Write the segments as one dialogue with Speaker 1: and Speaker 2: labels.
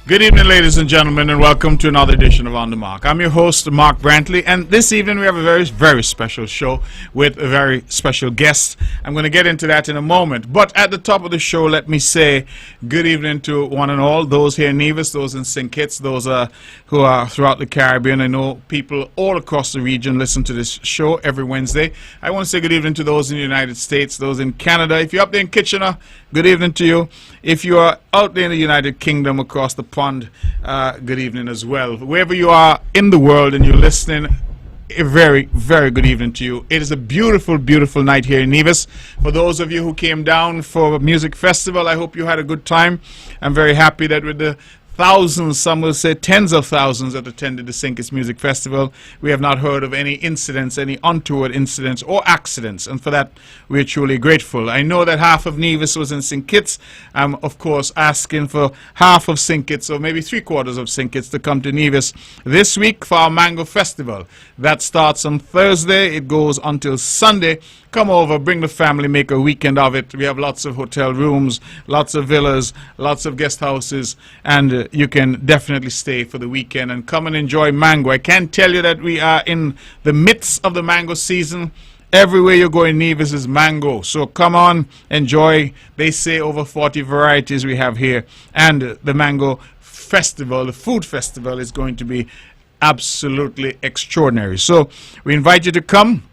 Speaker 1: Good evening, ladies and gentlemen, and welcome to another edition of On the Mark. I'm your host, Mark Brantley, and this evening we have a very special show with a very special guest. I'm going to get into that in a moment, but at the top of the show, let me say good evening to one and all, those here in Nevis, those in St. Kitts, those who are throughout the Caribbean. I know people all across the region listen to this show every Wednesday. I want to say good evening to those in the United States, those in Canada. If you're up there in Kitchener, good evening to you. If you are out there in the United Kingdom across the pond, good evening as well. Wherever you are in the world and you're listening, a very good evening to you. It is a beautiful night here in Nevis. For those of you who came down for a music festival, I hope you had a good time. I'm very happy that with the thousands, some will say tens of thousands, that attended the St. Kitts Music Festival, we have not heard of any incidents, any untoward incidents or accidents, and for that we're truly grateful. I know that half of Nevis was in St. Kitts. I'm of course asking for half of St. Kitts, or maybe 3/4 of St. Kitts, to come to Nevis this week for our Mango Festival. That starts on Thursday, it goes until Sunday. Come over, bring the family, make a weekend of it. We have lots of hotel rooms, lots of villas, lots of guest houses, and you can definitely stay for the weekend and come and enjoy mango. I can tell you that we are in the midst of the mango season. Everywhere you go in Nevis is mango. So come on, enjoy. They say over 40 varieties we have here. And the mango festival, the food festival, is going to be absolutely extraordinary. So we invite you to come.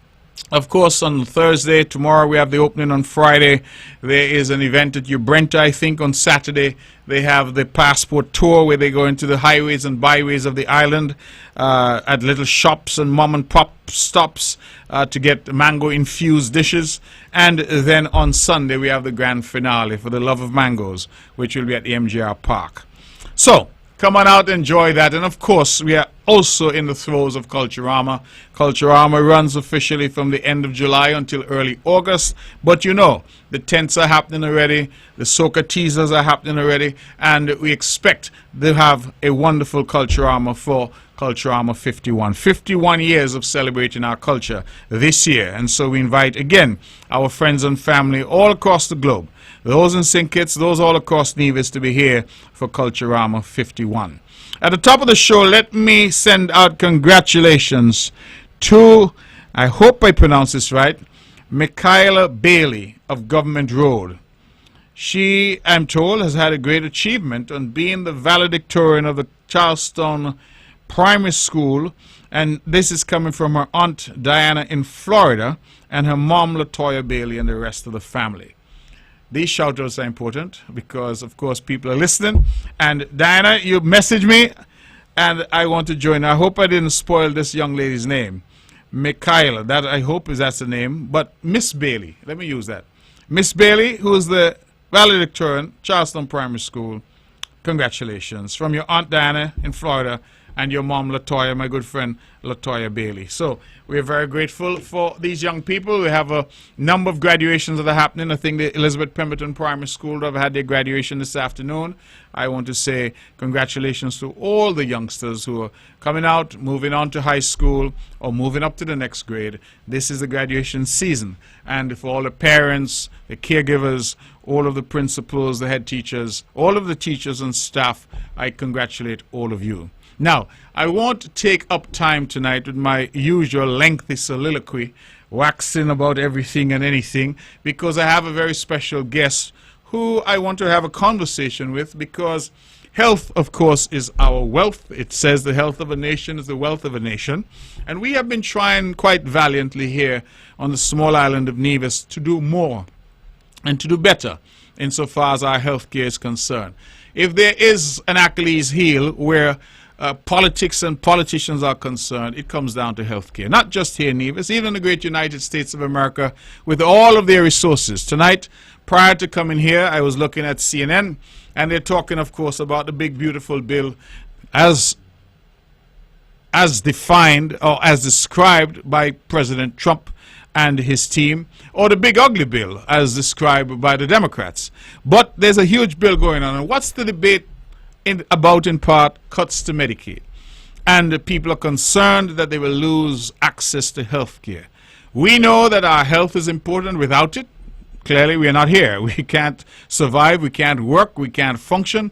Speaker 1: Of course, on Thursday, tomorrow we have the opening. On Friday, there is an event at Brently. I think on Saturday they have the passport tour where they go into the highways and byways of the island at little shops and mom and pop stops to get mango-infused dishes. And then on Sunday we have the grand finale for the love of mangoes, which will be at the MGR Park. So come on out, enjoy that. And of course, we are also in the throes of Culturama. Culturama runs officially from the end of July until early August. But you know, the tents are happening already, the soca teasers are happening already, and we expect to have a wonderful Culturama for Culturama 51. 51 years of celebrating our culture this year. And so we invite again our friends and family all across the globe, those in St. Kitts, those all across Nevis, to be here for Culturama 51. At the top of the show, let me send out congratulations to, I hope I pronounce this right, Michaela Bailey of Government Road. She, I'm told, has had a great achievement on being the valedictorian of the Charleston Primary School, and this is coming from her aunt Diana in Florida and her mom Latoya Bailey and the rest of the family. These shout-outs are important because, of course, people are listening. And Diana, you messaged me, and I want to join. I hope I didn't spoil this young lady's name. Michaela, that I hope that's the name. But Miss Bailey, let me use that. Miss Bailey, who is the valedictorian, Charleston Primary School, congratulations. From your Aunt Diana in Florida and your mom, Latoya, my good friend, Latoya Bailey. So we're very grateful for these young people. We have a number of graduations that are happening. I think the Elizabeth Pemberton Primary School have had their graduation this afternoon. I want to say congratulations to all the youngsters who are coming out, moving on to high school, or moving up to the next grade. This is the graduation season. And for all the parents, the caregivers, all of the principals, the head teachers, all of the teachers and staff, I congratulate all of you. Now, I won't take up time tonight with my usual lengthy soliloquy, waxing about everything and anything, because I have a very special guest who I want to have a conversation with, because health, of course, is our wealth. It says the health of a nation is the wealth of a nation. And we have been trying quite valiantly here on the small island of Nevis to do more and to do better insofar as our health care is concerned. If there is an Achilles heel where politics and politicians are concerned, it comes down to healthcare. Not just here in Nevis, even in the great United States of America, with all of their resources. Tonight, prior to coming here, I was looking at CNN, and they're talking, of course, about the big, beautiful bill as defined or as described by President Trump and his team, or the big, ugly bill as described by the Democrats. But there's a huge bill going on, and what's the debate about, in part, cuts to Medicaid. And the people are concerned that they will lose access to health care. We know that our health is important. Without it, clearly we are not here. We can't survive, we can't work, we can't function.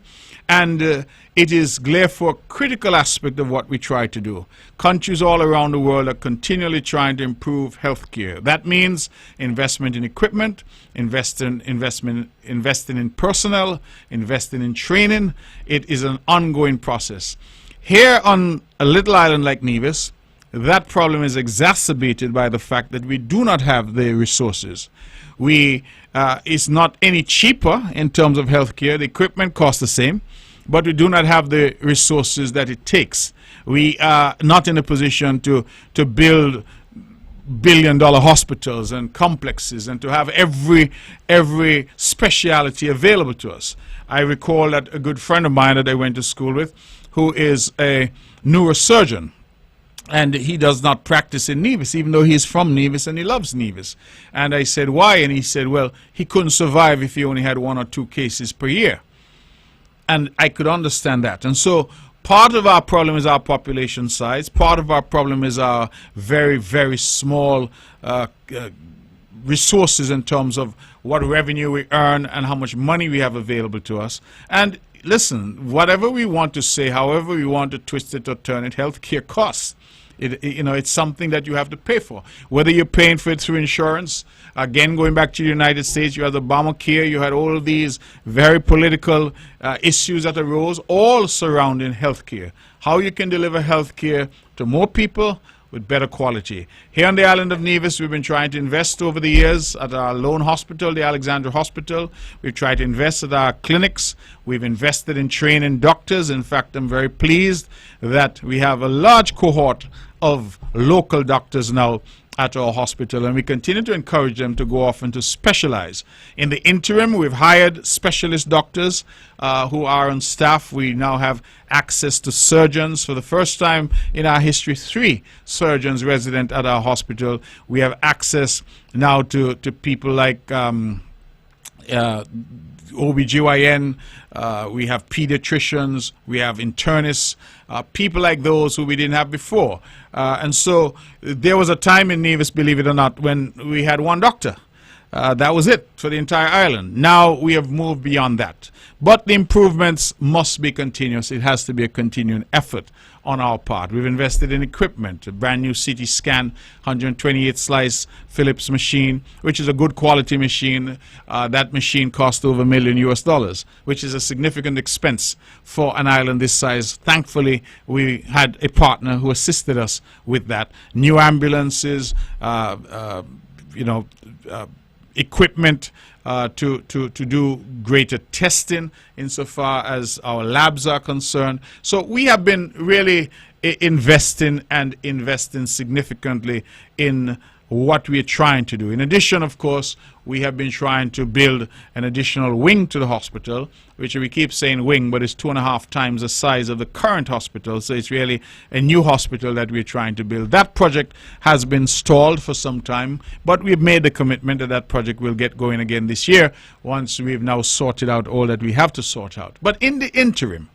Speaker 1: And it is therefore a critical aspect of what we try to do. Countries all around the world are continually trying to improve healthcare. That means investment in equipment, investing in personnel, investing in training. It is an ongoing process. Here on a little island like Nevis, that problem is exacerbated by the fact that we do not have the resources. It's not any cheaper in terms of healthcare. The equipment costs the same, but we do not have the resources that it takes. We are not in a position to build billion-dollar hospitals and complexes and to have every specialty available to us. I recall that a good friend of mine that I went to school with, who is a neurosurgeon, and he does not practice in Nevis, even though he's from Nevis and he loves Nevis. And I said, why? And he said, well, he couldn't survive if he only had 1 or 2 cases per year. And I could understand that. And so part of our problem is our population size. Part of our problem is our very, very small resources in terms of what revenue we earn and how much money we have available to us. And listen, whatever we want to say, however we want to twist it or turn it, healthcare costs. It's something that you have to pay for. Whether you're paying for it through insurance, again, going back to the United States, you had Obamacare, you had all of these very political issues that arose, all surrounding healthcare. How you can deliver healthcare to more people with better quality. Here on the island of Nevis, we've been trying to invest over the years at our lone hospital, the Alexandra Hospital. We've tried to invest at our clinics. We've invested in training doctors. In fact, I'm very pleased that we have a large cohort of local doctors now at our hospital, and we continue to encourage them to go off and to specialize. In the interim, we've hired specialist doctors who are on staff. We now have access to surgeons. For the first time in our history, 3 surgeons resident at our hospital. We have access now to people like OBGYN, we have pediatricians, we have internists, people like those who we didn't have before. And so there was a time in Nevis, believe it or not, when we had 1 doctor. That was it for the entire island. Now we have moved beyond that. But the improvements must be continuous. It has to be a continuing effort on our part. We've invested in equipment, a brand new CT scan, 128 slice Philips machine, which is a good quality machine. That machine cost over $1 million, which is a significant expense for an island this size. Thankfully, we had a partner who assisted us with that. New ambulances, equipment to do greater testing insofar as our labs are concerned. So we have been really investing significantly in what we are trying to do. In addition, of course, we have been trying to build an additional wing to the hospital, which we keep saying wing, but it's 2.5 times the size of the current hospital. So it's really a new hospital that we're trying to build. That project has been stalled for some time, but we've made the commitment that that project will get going again this year once we've now sorted out all that we have to sort out. But in the interim,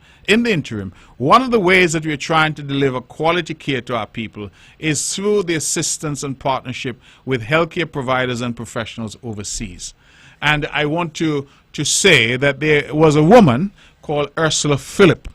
Speaker 1: one of the ways that we're trying to deliver quality care to our people is through the assistance and partnership with healthcare providers and professionals overseas. And I want to say that there was a woman called Ursula Phillip.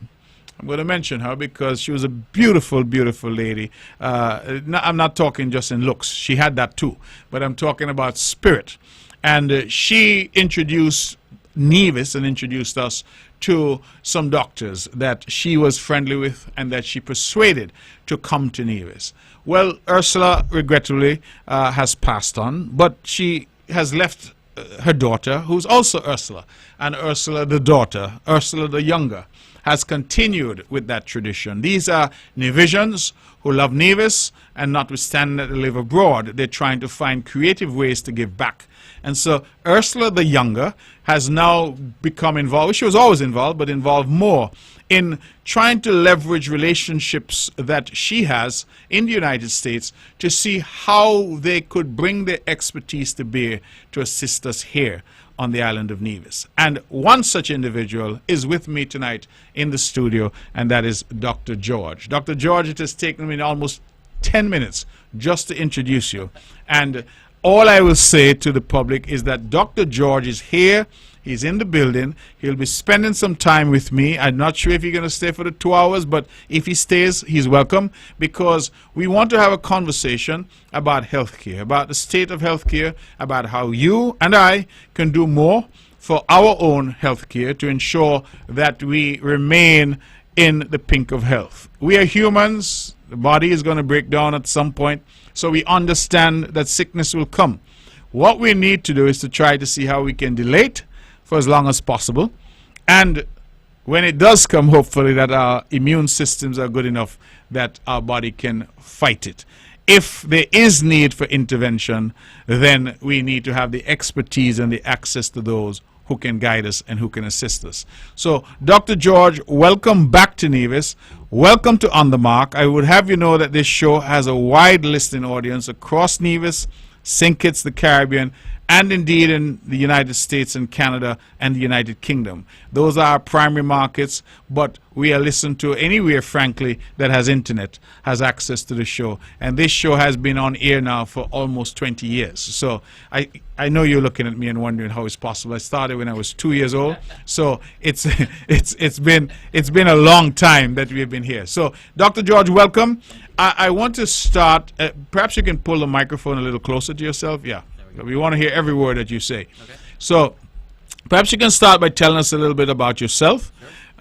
Speaker 1: I'm going to mention her because she was a beautiful, beautiful lady. I'm not talking just in looks. She had that too. But I'm talking about spirit. And she introduced Nevis and introduced us to some doctors that she was friendly with and that she persuaded to come to Nevis. Well, Ursula, regrettably, has passed on, but she has left her daughter, who's also Ursula, and Ursula the daughter, Ursula the younger, has continued with that tradition. These are Nevisians who love Nevis, and notwithstanding that they live abroad, they're trying to find creative ways to give back. And so Ursula the younger has now become involved. She was always involved, but involved more in trying to leverage relationships that she has in the United States to see how they could bring their expertise to bear to assist us here on the island of Nevis. And one such individual is with me tonight in the studio, and that is Dr. George. Dr. George, it has taken me almost 10 minutes just to introduce you. And all I will say to the public is that Dr. George is here. He's in the building. He'll be spending some time with me. I'm not sure if he's going to stay for the 2 hours, but if he stays, he's welcome, because we want to have a conversation about healthcare, about the state of healthcare, about how you and I can do more for our own healthcare to ensure that we remain in the pink of health. We are humans. The body is going to break down at some point, so we understand that sickness will come. What we need to do is to try to see how we can delay it for as long as possible, and when it does come, hopefully that our immune systems are good enough that our body can fight it. If there is need for intervention, then we need to have the expertise and the access to those who can guide us and who can assist us. So, Dr. George, welcome back to Nevis. Welcome to On the Mark. I would have you know that this show has a wide listening audience across Nevis, St. Kitts, the Caribbean, and indeed in the United States and Canada and the United Kingdom. Those are our primary markets, but we are listened to anywhere, frankly, that has internet, has access to the show. And this show has been on air now for almost 20 years. So I know you're looking at me and wondering how it's possible. I started when I was 2 years old. So it's been a long time that we've been here. So Dr. George, welcome. I want to start, perhaps you can pull the microphone a little closer to yourself. Yeah. We want to hear every word that you say.
Speaker 2: Okay.
Speaker 1: So perhaps you can start by telling us a little bit about yourself,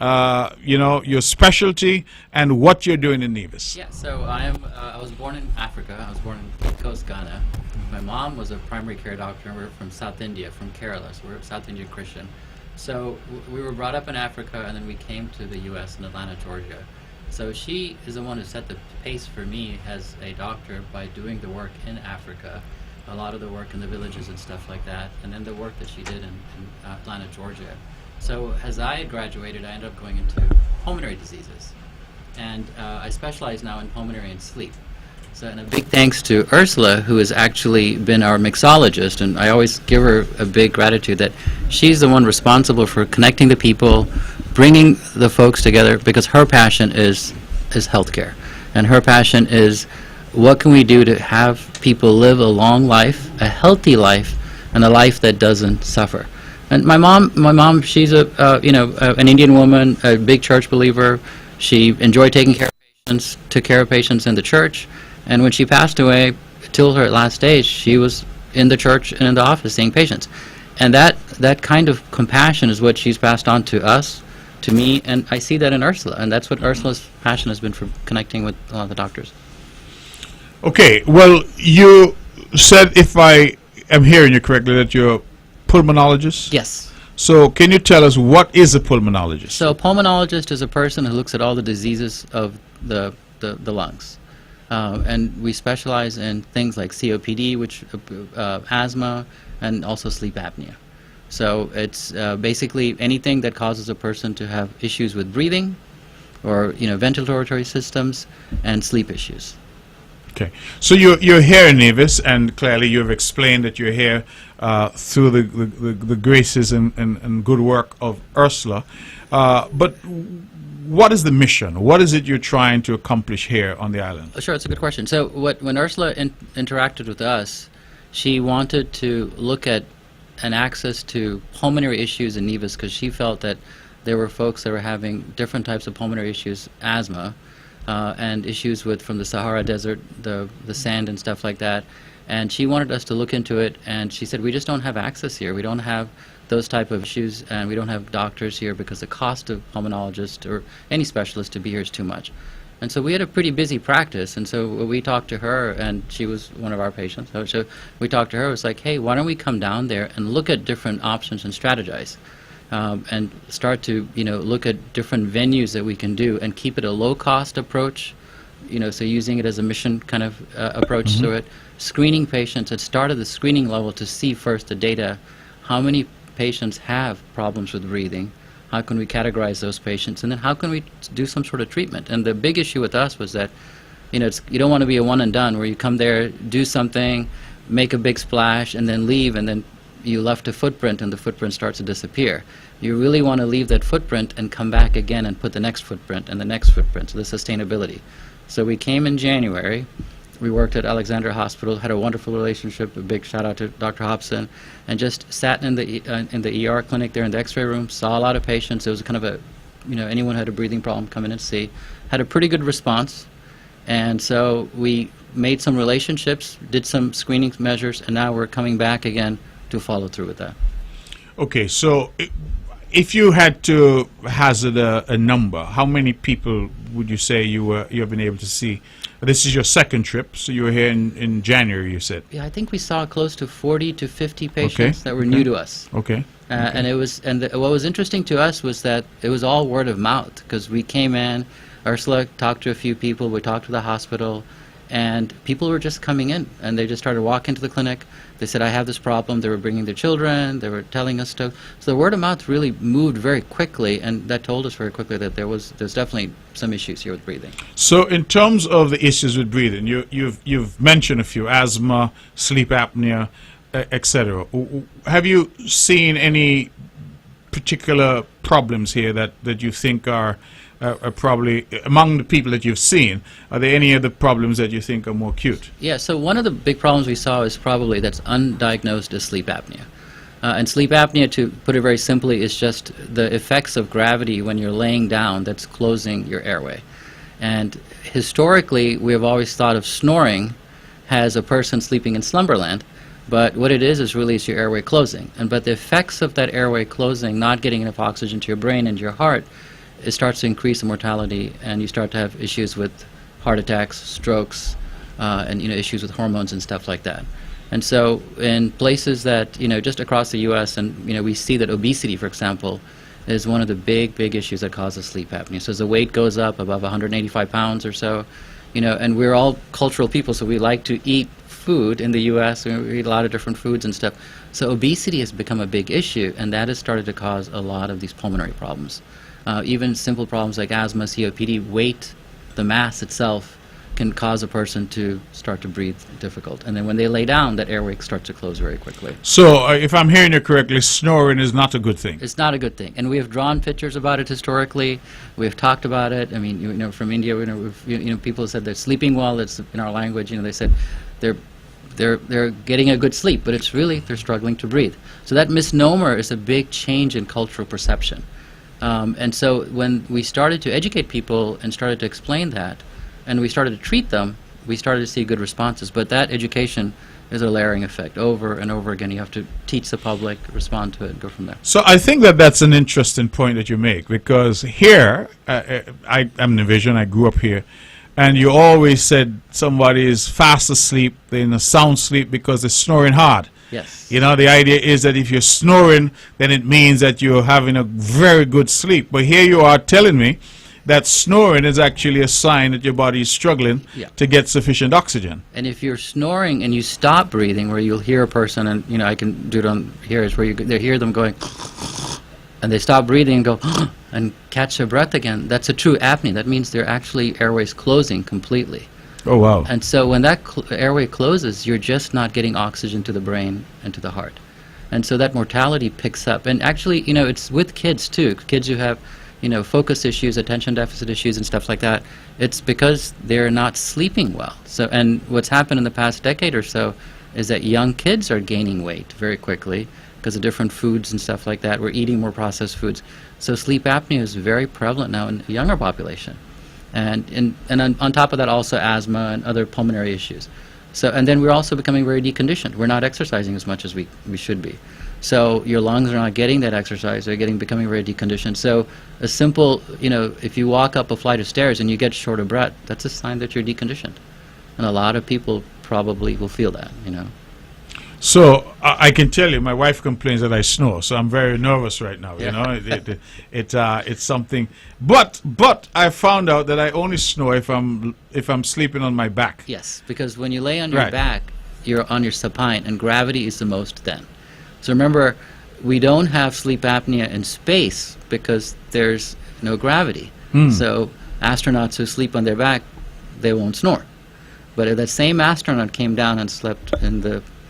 Speaker 2: Sure.
Speaker 1: you know, your specialty and what you're doing in Nevis.
Speaker 2: Yeah, so I was born in Africa. I was born in Cape Coast, Ghana. My mom was a primary care doctor, and we're from South India, from Kerala, so we're a South Indian Christian. So we were brought up in Africa, and then we came to the U.S. in Atlanta, Georgia. So she is the one who set the pace for me as a doctor by doing the work in Africa, a lot of the work in the villages and stuff like that, and then the work that she did in Atlanta, Georgia. So as I graduated, I ended up going into pulmonary diseases, and I specialize now in pulmonary and sleep. So, and a big thanks to Ursula, who has actually been our mixologist, and I always give her a big gratitude that she's the one responsible for connecting the people, bringing the folks together, because her passion is healthcare, and her passion is what can we do to have people live a long life, a healthy life, and a life that doesn't suffer. And my mom, she's an Indian woman, a big church believer. She enjoyed taking care of patients, took care of patients in the church, and when she passed away, till her last days, she was in the church and in the office seeing patients. And that kind of compassion is what she's passed on to us, to me, and I see that in Ursula, and that's what Ursula's passion has been for connecting with a lot of the doctors.
Speaker 1: Okay, well, you said, if I am hearing you correctly, that you're a pulmonologist?
Speaker 2: Yes.
Speaker 1: So can you tell us, what is a pulmonologist?
Speaker 2: So a pulmonologist is a person who looks at all the diseases of the lungs. And we specialize in things like COPD, which asthma, and also sleep apnea. So it's basically anything that causes a person to have issues with breathing, or ventilatory systems, and sleep issues.
Speaker 1: Okay, so you're here in Nevis, and clearly you've explained that you're here through the graces and good work of Ursula. But what is the mission? What is it you're trying to accomplish here on the island?
Speaker 2: Sure, it's a good question. So when Ursula interacted with us, she wanted to look at an access to pulmonary issues in Nevis, because she felt that there were folks that were having different types of pulmonary issues, asthma, and issues from the Sahara Desert, the sand and stuff like that. And she wanted us to look into it, and she said, we just don't have access here. We don't have those type of issues, and we don't have doctors here because the cost of pulmonologist or any specialist to be here is too much. And so we had a pretty busy practice, and so we talked to her, and she was one of our patients. So we talked to her, it was like, hey, why don't we come down there and look at different options and strategize? And start to look at different venues that we can do and keep it a low-cost approach, so using it as a mission kind of approach to it, screening patients. It started the screening level to see first the data, how many patients have problems with breathing, how can we categorize those patients, and then how can we do some sort of treatment. And the big issue with us was that you don't want to be a one and done where you come there, do something, make a big splash, and then leave, and then you left a footprint and the footprint starts to disappear. You really want to leave that footprint and come back again and put the next footprint and the next footprint, so the sustainability. So we came in January. We worked at Alexandra Hospital, had a wonderful relationship. A big shout out to Dr. Hobson, and just sat in the ER clinic there in the X-ray room. Saw a lot of patients. It was kind of a, anyone who had a breathing problem come in and see. Had a pretty good response, and so we made some relationships, did some screening measures, and now we're coming back again to follow through with that.
Speaker 1: Okay, so if you had to hazard a number, how many people would you say you have been able to see? This is your second trip, so you were here in January, you said.
Speaker 2: Yeah, I think we saw close to 40 to 50 patients that were new to us.
Speaker 1: Okay.
Speaker 2: And it was, what was interesting to us was that it was all word of mouth, because we came in, Ursula talked to a few people, we talked to the hospital, and people were just coming in, and they just started walking to the clinic. They said, I have this problem. They were bringing their children. They were telling us stuff. So the word of mouth really moved very quickly, and that told us very quickly that there's definitely some issues here with breathing.
Speaker 1: So in terms of the issues with breathing, you've mentioned a few: asthma, sleep apnea, etc. Have you seen any particular problems here that you think are probably, among the people that you've seen, are there any other problems that you think are more acute?
Speaker 2: Yeah, so one of the big problems we saw is probably that's undiagnosed is sleep apnea. And sleep apnea, to put it very simply, is just the effects of gravity when you're laying down that's closing your airway. And historically, we have always thought of snoring as a person sleeping in slumberland, but what it is really is your airway closing. But the effects of that airway closing, not getting enough oxygen to your brain and your heart, it starts to increase the mortality, and you start to have issues with heart attacks, strokes, and issues with hormones and stuff like that. And so in places that, just across the U.S., and we see that obesity, for example, is one of the big issues that causes sleep apnea. So as the weight goes up above 185 pounds or so, and we're all cultural people, so we like to eat food in the U.S. We eat a lot of different foods and stuff. So obesity has become a big issue, and that has started to cause a lot of these pulmonary problems. Even simple problems like asthma, COPD, weight, the mass itself can cause a person to start to breathe difficult. And then when they lay down, that airway starts to close very quickly.
Speaker 1: So if I'm hearing you correctly, snoring is not a good thing.
Speaker 2: It's not a good thing. And we have drawn pictures about it historically. We have talked about it. I mean, from India, people said they're sleeping well. It's in our language. They said they're getting a good sleep, but it's really they're struggling to breathe. So that misnomer is a big change in cultural perception. And so when we started to educate people and started to explain that, and we started to treat them, we started to see good responses. But that education is a layering effect. Over and over again, you have to teach the public, respond to it, and go from there.
Speaker 1: So I think that's an interesting point that you make, because here, I'm Nevision, I grew up here, and you always said somebody is fast asleep, they're in a sound sleep because they're snoring hard.
Speaker 2: Yes.
Speaker 1: The idea is that if you're snoring, then it means that you're having a very good sleep. But here you are telling me that snoring is actually a sign that your body is struggling to get sufficient oxygen.
Speaker 2: And if you're snoring and you stop breathing, where you'll hear a person, and I can do it on here, is where they hear them going, and they stop breathing and go, and catch their breath again, that's a true apnea. That means they're actually airways closing completely.
Speaker 1: Oh, wow.
Speaker 2: And so when that airway closes, you're just not getting oxygen to the brain and to the heart. And so that mortality picks up. And actually, it's with kids, too. Kids who have, focus issues, attention deficit issues, and stuff like that. It's because they're not sleeping well. So, and what's happened in the past decade or so is that young kids are gaining weight very quickly because of different foods and stuff like that. We're eating more processed foods. So sleep apnea is very prevalent now in the younger population. And on top of that, also asthma and other pulmonary issues. So, and then we're also becoming very deconditioned. We're not exercising as much as we should be. So your lungs are not getting that exercise. They're becoming very deconditioned. So a simple, if you walk up a flight of stairs and you get short of breath, that's a sign that you're deconditioned. And a lot of people probably will feel that,
Speaker 1: So I can tell you, my wife complains that I snore, so I'm very nervous right now. It's something. But I found out that I only snore if I'm sleeping on my back.
Speaker 2: Yes, because when you lay on your back, you're on your supine, and gravity is the most then. So remember, we don't have sleep apnea in space because there's no gravity. So astronauts who sleep on their back, they won't snore. But if that same astronaut came down and slept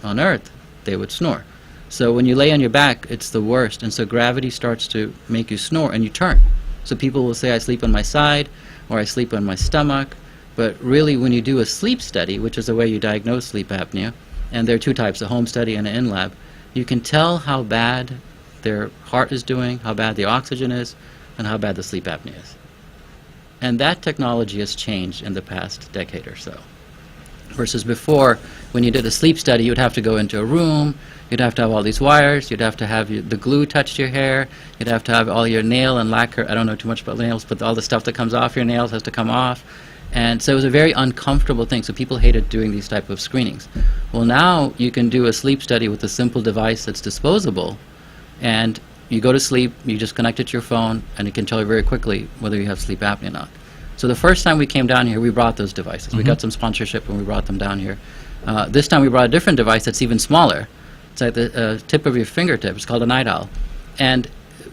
Speaker 2: on Earth, they would snore. So when you lay on your back, it's the worst, and so gravity starts to make you snore, and you turn. So people will say, I sleep on my side, or I sleep on my stomach, But really, when you do a sleep study, which is the way you diagnose sleep apnea, and there are two types, a home study and an in-lab, you can tell how bad their heart is doing, how bad the oxygen is, and how bad the sleep apnea is. And that technology has changed in the past decade or so. Versus before, when you did a sleep study, you'd have to go into a room, you'd have to have all these wires, you'd have to have the glue touch your hair, you'd have to have all your nail and lacquer, I don't know too much about nails, but all the stuff that comes off your nails has to come off. And so it was a very uncomfortable thing, so people hated doing these type of screenings. Well, now you can do a sleep study with a simple device that's disposable, and you go to sleep, you just connect it to your phone, and it can tell you very quickly whether you have sleep apnea or not. So the first time we came down here, we brought those devices. We got some sponsorship when we brought them down here. This time we brought a different device that's even smaller. It's like the tip of your fingertip. It's called a night owl. And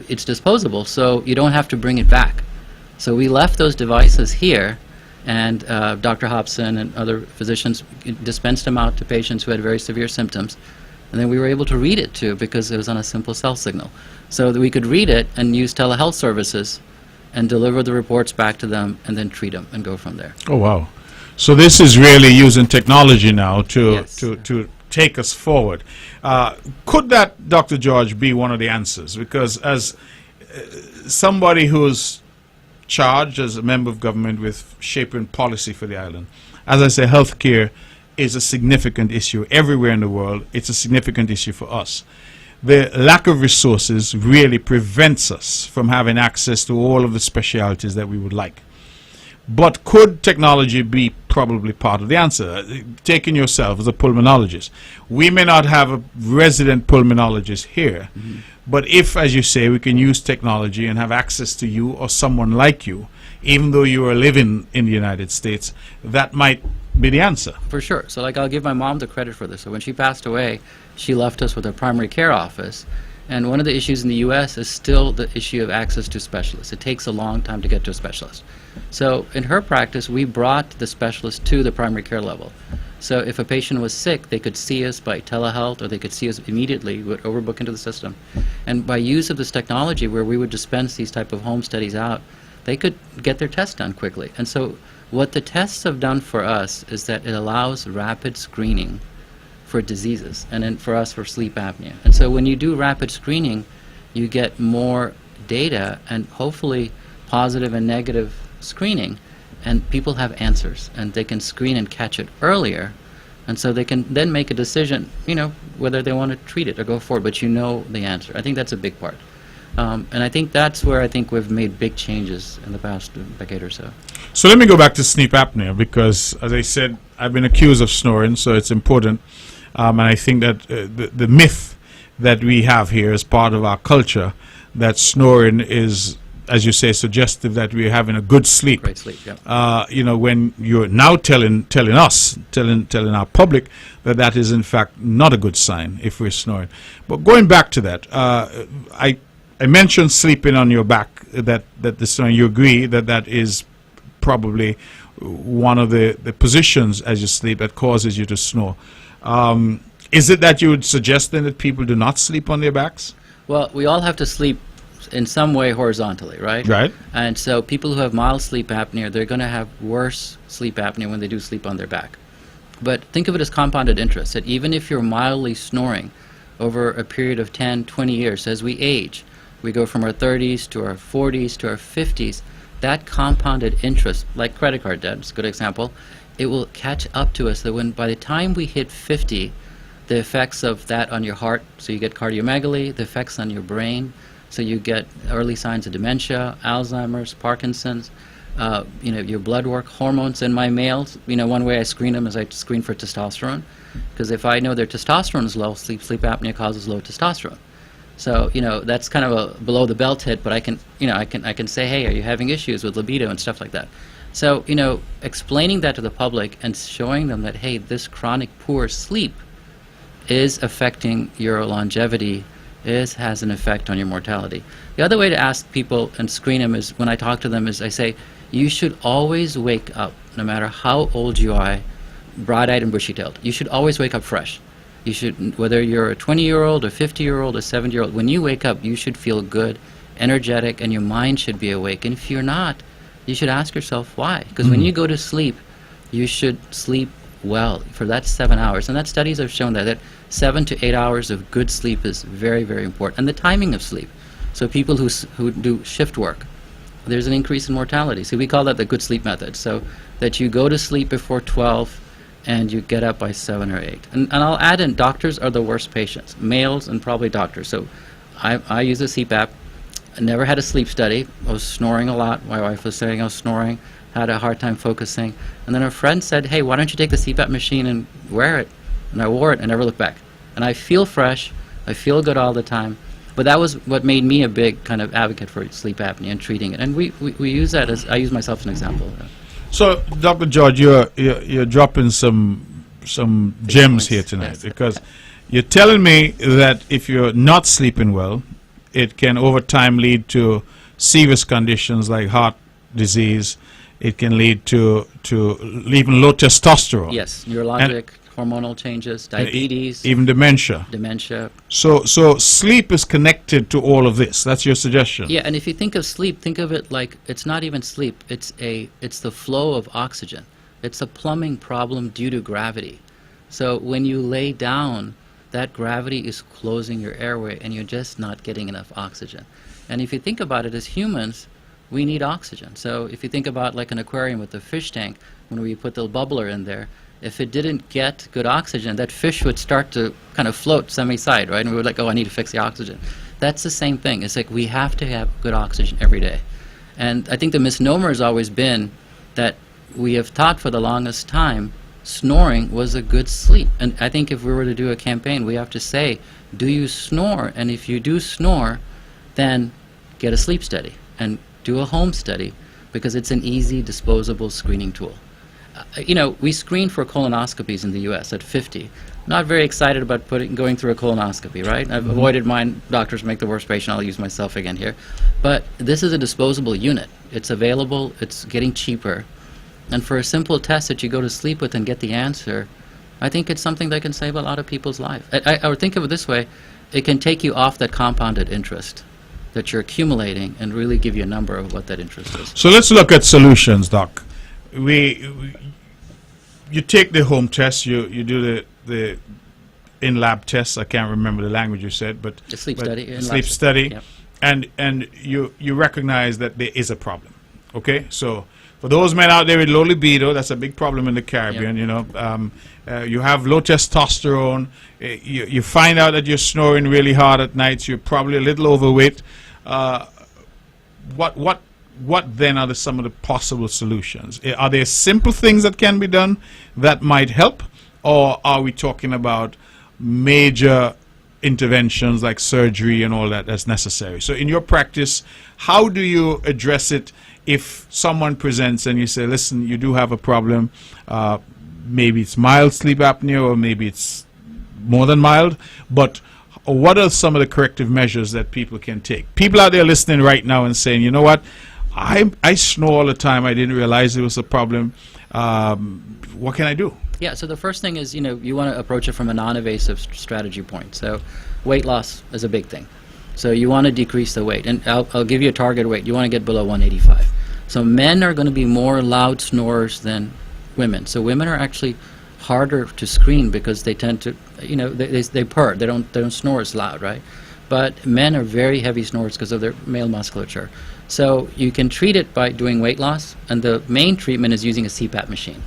Speaker 2: it's disposable, so you don't have to bring it back. So we left those devices here, and Dr. Hobson and other physicians dispensed them out to patients who had very severe symptoms. And then we were able to read it too, because it was on a simple cell signal. So that we could read it and use telehealth services and deliver the reports back to them and then treat them and go from there.
Speaker 1: Oh, wow. So this is really using technology now to,
Speaker 2: Yes.
Speaker 1: to take us forward. Could that, Dr. George, be one of the answers? Because as somebody who's charged as a member of government with shaping policy for the island, as I say, healthcare is a significant issue everywhere in the world. It's a significant issue for us. The lack of resources really prevents us from having access to all of the specialities that we would like. But could technology be probably part of the answer? Taking yourself as a pulmonologist, we may not have a resident pulmonologist here, but if, as you say, we can use technology and have access to you or someone like you, even though you are living in the United States, that might be the answer.
Speaker 2: For sure. So like I'll give my mom the credit for this. So when she passed away, she left us with a primary care office. And one of the issues in the U.S. is still the issue of access to specialists. It takes a long time to get to a specialist. So in her practice, we brought the specialist to the primary care level. So if a patient was sick, they could see us by telehealth, or they could see us immediately, would overbook into the system. And by use of this technology where we would dispense these type of home studies out, they could get their tests done quickly. And so what the tests have done for us is that it allows rapid screening for diseases, and then for us for sleep apnea. And so when you do rapid screening, you get more data and hopefully positive and negative screening, and people have answers, and they can screen and catch it earlier, and so they can then make a decision, you know, whether they want to treat it or go forward, but you know the answer. I think that's a big part. And I think that's where I think we've made big changes in the past decade or so.
Speaker 1: So let me go back to sleep apnea, because, as I said, I've been accused of snoring, so it's important. And I think that the myth that we have here as part of our culture, that snoring is, as you say, suggestive that we're having a good sleep.
Speaker 2: Great sleep, yeah.
Speaker 1: You know, when you're now telling our public that that is in fact not a good sign if we're snoring. But going back to that, I mentioned sleeping on your back, that the snoring, you agree that that is probably one of the positions as you sleep that causes you to snore. Is it that you would suggest then that people do not sleep on their backs?
Speaker 2: Well, we all have to sleep in some way horizontally, right?
Speaker 1: Right.
Speaker 2: And so people who have mild sleep apnea, they're going to have worse sleep apnea when they do sleep on their back. But think of it as compounded interest, that even if you're mildly snoring over a period of 10, 20 years, as we age, we go from our 30s to our 40s to our 50s, that compounded interest, like credit card debt, it's a good example, it will catch up to us that when by the time we hit 50, the effects of that on your heart, so you get cardiomegaly, the effects on your brain, so you get early signs of dementia, Alzheimer's, Parkinson's, you know, your blood work, hormones. In my males, you know, one way I screen them is I screen for testosterone, because if I know their testosterone is low, sleep apnea causes low testosterone. So, you know, that's kind of a below the belt hit, but I can, you know, I can say, hey, are you having issues with libido and stuff like that? So, you know, explaining that to the public and showing them that, hey, this chronic poor sleep is affecting your longevity, has an effect on your mortality. The other way to ask people and screen them is, when I talk to them, is I say, you should always wake up, no matter how old you are, bright-eyed and bushy-tailed. You should always wake up fresh. You should, whether you're a 20-year-old, a 50-year-old, a 70-year-old, when you wake up, you should feel good, energetic, and your mind should be awake. And if you're not, you should ask yourself why. Because when you go to sleep, you should sleep well for that 7 hours. And that studies have shown that 7 to 8 hours of good sleep is very, very important. And the timing of sleep. So people who do shift work, there's an increase in mortality. So we call that the good sleep method. So that you go to sleep before 12 and you get up by 7 or 8. And I'll add in, doctors are the worst patients, males and probably doctors. So I use a CPAP. I never had a sleep study. I was snoring a lot. My wife was saying I was snoring, had a hard time focusing. And then a friend said, hey, why don't you take the CPAP machine and wear it? And I wore it and never looked back. And I feel fresh. I feel good all the time. But that was what made me a big kind of advocate for sleep apnea and treating it. And we use that as, I use myself as an example.
Speaker 1: So, Dr. George, you're dropping some gems here tonight,
Speaker 2: Yes.
Speaker 1: because you're telling me that if you're not sleeping well, it can over time lead to serious conditions like heart disease. It can lead to even low testosterone.
Speaker 2: Yes, neurologic, hormonal changes, diabetes,
Speaker 1: even dementia.
Speaker 2: dementia.
Speaker 1: So sleep is connected to all of this. That's your suggestion.
Speaker 2: Yeah, and if you think of sleep, think of it like it's not even sleep. It's the flow of oxygen. It's a plumbing problem due to gravity. So when you lay down, that gravity is closing your airway and you're just not getting enough oxygen. And if you think about it, as humans, we need oxygen. So if you think about like an aquarium with a fish tank, when we put the bubbler in there, if it didn't get good oxygen, that fish would start to kind of float semi-side, right? And we would like, oh, I need to fix the oxygen. That's the same thing. It's like we have to have good oxygen every day. And I think the misnomer has always been that we have thought for the longest time snoring was a good sleep. And I think if we were to do a campaign, we have to say, do you snore? And if you do snore, then get a sleep study and do a home study, because it's an easy, disposable screening tool. You know, we screen for colonoscopies in the U.S. at 50. Not very excited about going through a colonoscopy, right? I've avoided mine. Doctors make the worst patient. I'll use myself again here. But this is a disposable unit. It's available. It's getting cheaper. And for a simple test that you go to sleep with and get the answer, I think it's something that can save a lot of people's life. I would think of it this way. It can take you off that compounded interest that you're accumulating and really give you a number of what that interest is.
Speaker 1: So let's look at solutions, Doc. You take the home test, you do the in-lab tests. I can't remember the language you said, but
Speaker 2: The sleep study.
Speaker 1: sleep study,
Speaker 2: Yep.
Speaker 1: and you recognize that there is a problem. Okay, so for those men out there with low libido, that's a big problem in the Caribbean.
Speaker 2: Yep.
Speaker 1: You know, you have low testosterone. You find out that you're snoring really hard at night. So you're probably a little overweight. What then are some of the possible solutions? Are there simple things that can be done that might help, or are we talking about major interventions like surgery and all that that's necessary? So in your practice, how do you address it if someone presents and you say, listen, you do have a problem, maybe it's mild sleep apnea or maybe it's more than mild, but what are some of the corrective measures that people can take? People out there listening right now and saying, you know what, I snore all the time. I didn't realize it was a problem. What can I do?
Speaker 2: Yeah, so the first thing is, you know, you want to approach it from a non-evasive strategy point. So weight loss is a big thing. So you want to decrease the weight. And I'll give you a target weight. You want to get below 185. So men are going to be more loud snorers than women. So women are actually harder to screen because they tend to, you know, they purr. They don't snore as loud, right? But men are very heavy snorers because of their male musculature. So you can treat it by doing weight loss, and the main treatment is using a CPAP machine.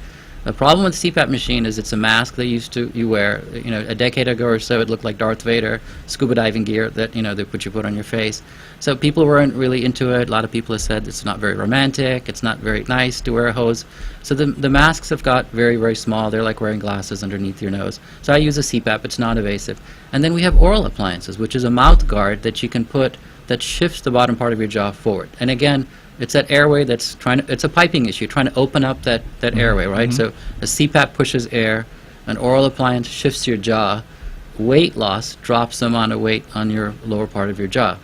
Speaker 2: The problem with the CPAP machine is it's a mask you wear. You know, a decade ago or so, it looked like Darth Vader, scuba diving gear that, you know, you put on your face. So people weren't really into it. A lot of people have said it's not very romantic. It's not very nice to wear a hose. So the masks have got very, very small. They're like wearing glasses underneath your nose. So I use a CPAP. It's non-invasive. And then we have oral appliances, which is a mouth guard that you can put that shifts the bottom part of your jaw forward. And again, it's that airway that's it's a piping issue, trying to open up that airway, right? So a CPAP pushes air, an oral appliance shifts your jaw, weight loss drops the amount of weight on your lower part of your jaw.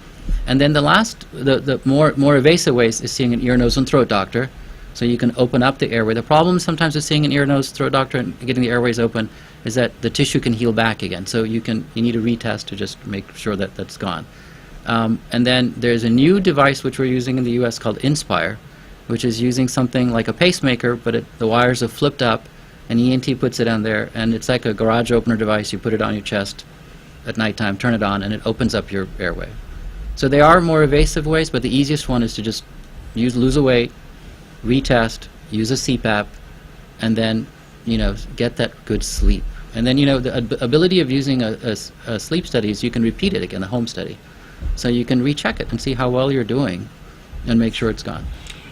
Speaker 2: And then the more evasive ways is seeing an ear, nose, and throat doctor. So you can open up the airway. The problem sometimes with seeing an ear, nose, throat doctor and getting the airways open is that the tissue can heal back again. So you need a retest to just make sure that that's gone. And then there's a new device which we're using in the U.S. called Inspire, which is using something like a pacemaker, but the wires are flipped up, and ENT puts it on there, and it's like a garage opener device. You put it on your chest at nighttime, turn it on, and it opens up your airway. So there are more evasive ways, but the easiest one is to just lose a weight, retest, use a CPAP, and then, get that good sleep. And then, the ability of using a sleep study is you can repeat it again, a home study. So you can recheck it and see how well you're doing and make sure it's gone.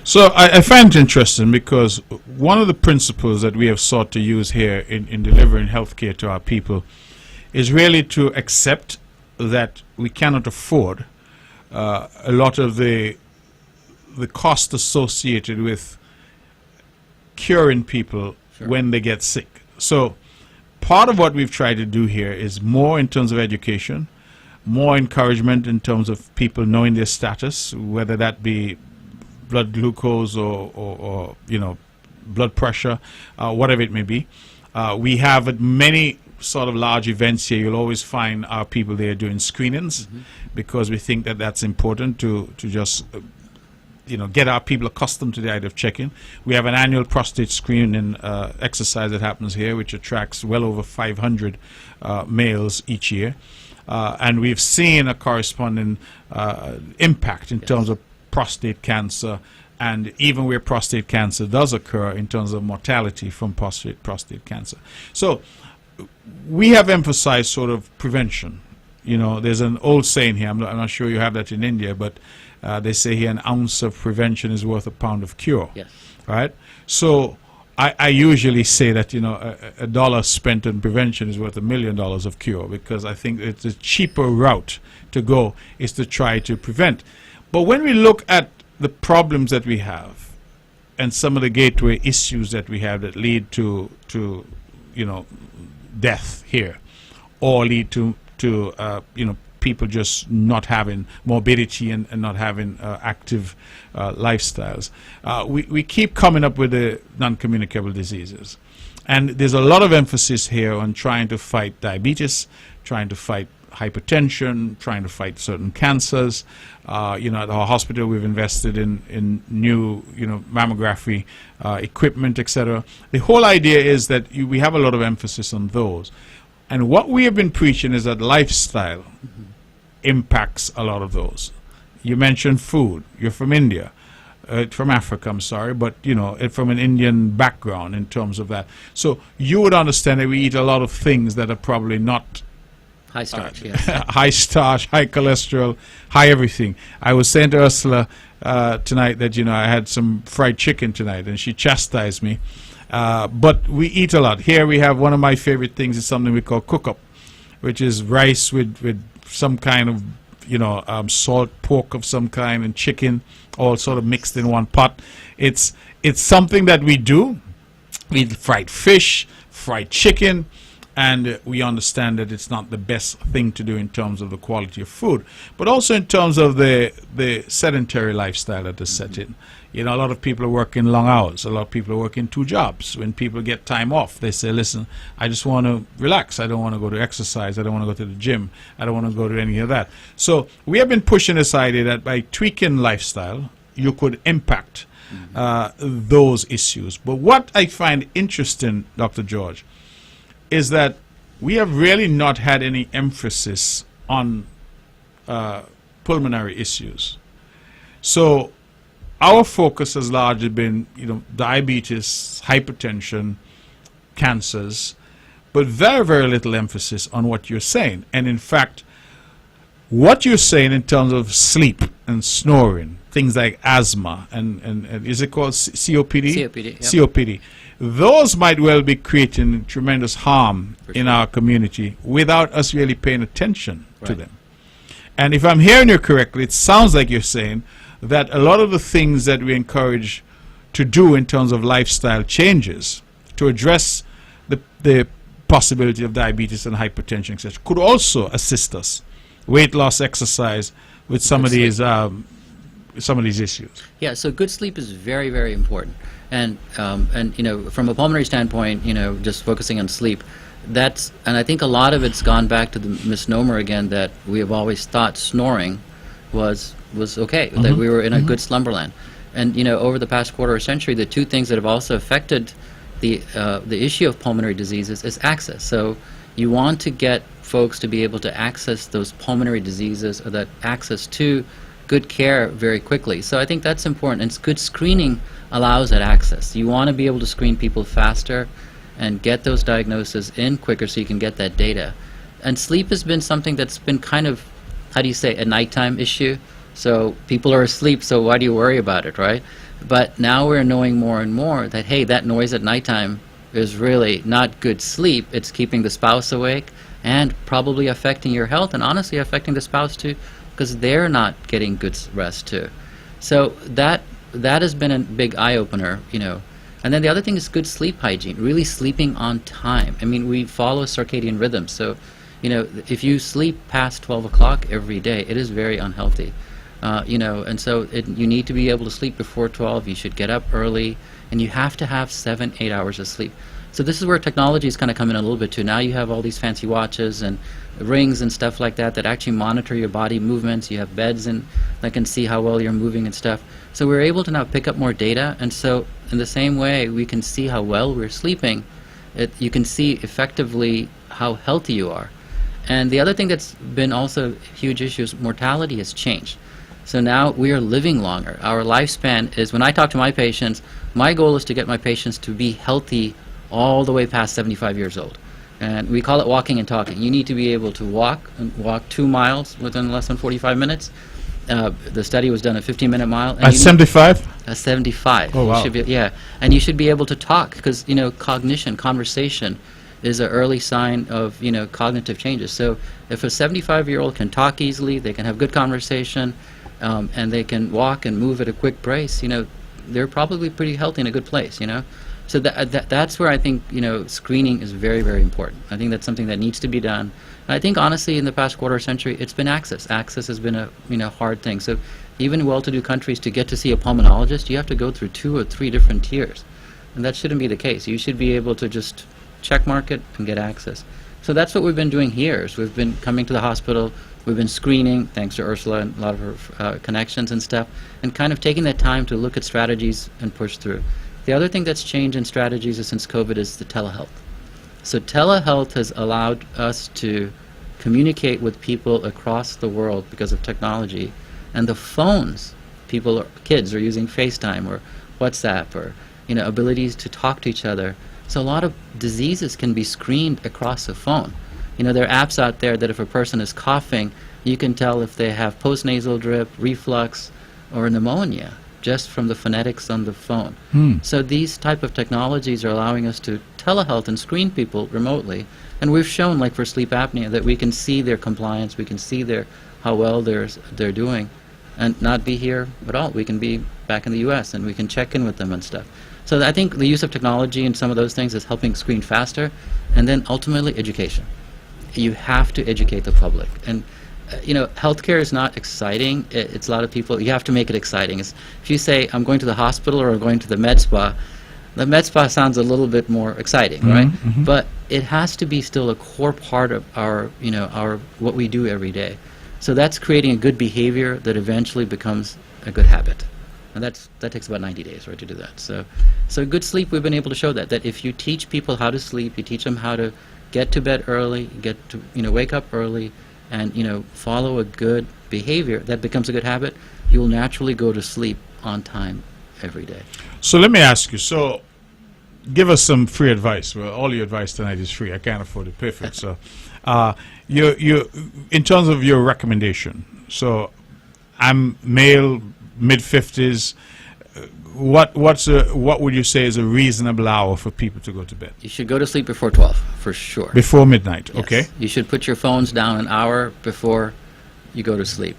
Speaker 1: So I find it interesting because one of the principles that we have sought to use here in delivering healthcare to our people is really to accept that we cannot afford a lot of the cost associated with curing people when they get sick. So part of what we've tried to do here is more in terms of education, more encouragement in terms of people knowing their status, whether that be blood glucose or blood pressure, whatever it may be. We have at many sort of large events here, you'll always find our people there doing screenings, because we think that that's important to just get our people accustomed to the idea of checking. We have an annual prostate screening exercise that happens here, which attracts well over 500 males each year. And we've seen a corresponding impact in terms of prostate cancer, and even where prostate cancer does occur in terms of mortality from prostate cancer. So we have emphasized sort of prevention. There's an old saying here, I'm not sure you have that in India, but they say here an ounce of prevention is worth a pound of cure.
Speaker 2: Yes.
Speaker 1: Right? So I usually say that a dollar spent on prevention is worth $1 million of cure, because I think it's a cheaper route to go is to try to prevent. But when we look at the problems that we have and some of the gateway issues that we have that lead to death here, or lead to people just not having morbidity and not having active lifestyles, we keep coming up with the non-communicable diseases. And there's a lot of emphasis here on trying to fight diabetes, trying to fight hypertension, trying to fight certain cancers. At our hospital we've invested in new mammography equipment, etc. The whole idea is that we have a lot of emphasis on those. And what we have been preaching is that lifestyle impacts a lot of those. You mentioned food. You're from India. From Africa, I'm sorry, but from an Indian background in terms of that. So you would understand that we eat a lot of things that are probably not
Speaker 2: high starch,
Speaker 1: high starch, high cholesterol, high everything. I was saying to Ursula tonight that I had some fried chicken tonight, and she chastised me. But we eat a lot. Here we have one of my favorite things is something we call cook-up, which is rice with some kind of salt pork of some kind and chicken, all sort of mixed in one pot. It's something that we do. We eat fried fish, fried chicken, and we understand that it's not the best thing to do in terms of the quality of food, but also in terms of the sedentary lifestyle that is set in. A lot of people are working long hours. A lot of people are working 2 jobs. When people get time off, they say, listen, I just want to relax. I don't want to go to exercise. I don't want to go to the gym. I don't want to go to any of that. So we have been pushing this idea that by tweaking lifestyle, you could impact those issues. But what I find interesting, Dr. George, is that we have really not had any emphasis on pulmonary issues. So our focus has largely been, diabetes, hypertension, cancers, but very, very little emphasis on what you're saying. And in fact, what you're saying in terms of sleep and snoring, things like asthma and is it called COPD?
Speaker 2: COPD, yep.
Speaker 1: COPD. Those might well be creating tremendous harm in our community without us really paying attention to them. And if I'm hearing you correctly, it sounds like you're saying that a lot of the things that we encourage to do in terms of lifestyle changes to address the possibility of diabetes and hypertension, etc., could also assist us, weight loss, exercise, with some of these issues.
Speaker 2: Yeah, so good sleep is very, very important. And from a pulmonary standpoint, just focusing on sleep, and I think a lot of it's gone back to the misnomer again that we have always thought snoring was okay, that we were in a good slumberland. And over the past quarter century, the two things that have also affected the issue of pulmonary diseases is access. So you want to get folks to be able to access those pulmonary diseases, or that access to good care very quickly. So I think that's important, and good screening allows that access. You want to be able to screen people faster and get those diagnoses in quicker so you can get that data. And sleep has been something that's been kind of, how do you say, a nighttime issue. So people are asleep, so why do you worry about it, right? But now we're knowing more and more that, hey, that noise at nighttime is really not good sleep. It's keeping the spouse awake and probably affecting your health, and honestly affecting the spouse too, because they're not getting good rest too. So that has been a big eye-opener, And then the other thing is good sleep hygiene, really sleeping on time. I mean, we follow circadian rhythms, so if you sleep past 12 o'clock every day, it is very unhealthy. And so you need to be able to sleep before 12. You should get up early, and you have to have 7-8 hours of sleep. So this is where technology is kind of coming in a little bit too. Now you have all these fancy watches and rings and stuff like that actually monitor your body movements. You have beds and that can see how well you're moving and stuff. So we're able to now pick up more data, and so in the same way we can see how well we're sleeping. You can see effectively how healthy you are. And the other thing that's been also a huge issue is mortality has changed. So now we are living longer. Our lifespan is, when I talk to my patients, my goal is to get my patients to be healthy all the way past 75 years old. And we call it walking and talking. You need to be able to walk 2 miles within less than 45 minutes. The study was done a 15-minute mile.
Speaker 1: At 75?
Speaker 2: 75.
Speaker 1: Oh, wow.
Speaker 2: And you should be able to talk, because, cognition, conversation is an early sign of, cognitive changes. So if a 75-year-old can talk easily, they can have good conversation, and they can walk and move at a quick pace, they're probably pretty healthy in a good place, So that's where I think, screening is very, very important. I think that's something that needs to be done. And I think, honestly, in the past quarter century, it's been access. Access has been a hard thing. So even in well-to-do countries, to get to see a pulmonologist, you have to go through 2 or 3 different tiers. And that shouldn't be the case. You should be able to just check mark it and get access. So that's what we've been doing here. Is we've been coming to the hospital, we've been screening, thanks to Ursula and a lot of her connections and stuff, and kind of taking that time to look at strategies and push through. The other thing that's changed in strategies since COVID is the telehealth. So telehealth has allowed us to communicate with people across the world because of technology, and the phones, kids are using FaceTime or WhatsApp, or abilities to talk to each other. So a lot of diseases can be screened across the phone. There are apps out there that if a person is coughing, you can tell if they have postnasal drip, reflux, or pneumonia, just from the phonetics on the phone. So these type of technologies are allowing us to telehealth and screen people remotely. And we've shown, like for sleep apnea, that we can see their compliance, we can see how well they're doing, and not be here at all. We can be back in the U.S. and we can check in with them and stuff. So I think the use of technology and some of those things is helping screen faster, and then ultimately education. You have to educate the public. And healthcare is not exciting. It's a lot of people, you have to make it exciting. If you say, I'm going to the hospital or I'm going to the med spa sounds a little bit more exciting, right?
Speaker 1: Mm-hmm.
Speaker 2: But it has to be still a core part of our what we do every day. So that's creating a good behavior that eventually becomes a good habit. And that takes about 90 days, right, to do that. So good sleep, we've been able to show that if you teach people how to sleep, you teach them how to get to bed early, get to wake up early, and follow a good behavior, that becomes a good habit. You will naturally go to sleep on time every day.
Speaker 1: So let me ask you, so give us some free advice. Well, all your advice tonight is free. I can't afford to pay for it. So you in terms of your recommendation, so I'm male, mid-50s, what would you say is a reasonable hour for people to go to bed?
Speaker 2: You should go to sleep before 12, for sure.
Speaker 1: Before midnight,
Speaker 2: Yes.
Speaker 1: okay.
Speaker 2: You should put your phones down an hour before you go to sleep.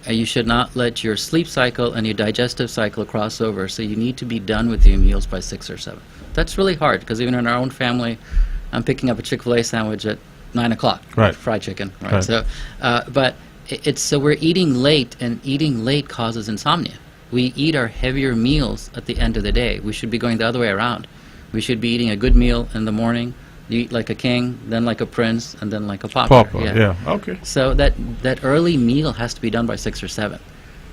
Speaker 2: And you should not let your sleep cycle and your digestive cycle cross over, so you need to be done with your meals by 6 or 7. That's really hard, because even in our own family, I'm picking up a Chick-fil-A sandwich at 9 o'clock.
Speaker 1: Right.
Speaker 2: Fried chicken.
Speaker 1: Right.
Speaker 2: So, but so we're eating late, and eating late causes insomnia. We eat our heavier meals at the end of the day. We should be going the other way around. We should be eating a good meal in the morning. You eat like a king, then like a prince, and then like a pauper.
Speaker 1: Yeah. Okay.
Speaker 2: So that early meal has to be done by 6 or 7.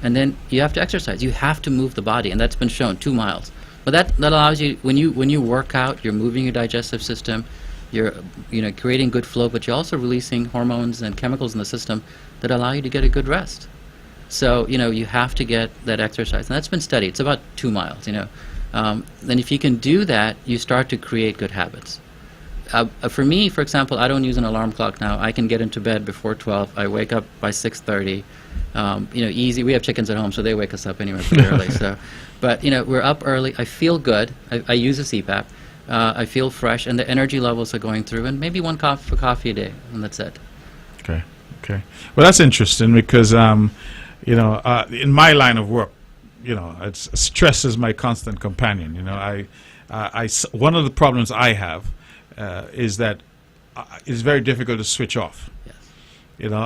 Speaker 2: And then you have to exercise. You have to move the body, and that's been shown, 2 miles. But that allows you, when you work out, you're moving your digestive system, you're creating good flow, but you're also releasing hormones and chemicals in the system that allow you to get a good rest. So you have to get that exercise, and that's been studied. It's about 2 miles. Then if you can do that, you start to create good habits. For me, for example, I don't use an alarm clock now. I can get into bed before 12. I wake up by 6:30. Easy. We have chickens at home, so they wake us up anyway pretty early. But we're up early. I feel good. I use a CPAP. I feel fresh, and the energy levels are going through. And maybe 1 cup of coffee a day, and that's it.
Speaker 1: Okay. Well, that's interesting because in my line of work, stress is my constant companion. One of the problems I have is that it's very difficult to switch off.
Speaker 2: Yes.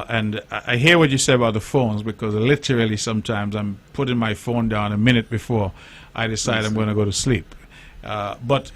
Speaker 1: And I hear what you say about the phones, because literally sometimes I'm putting my phone down a minute before I decide I'm going to go to sleep. But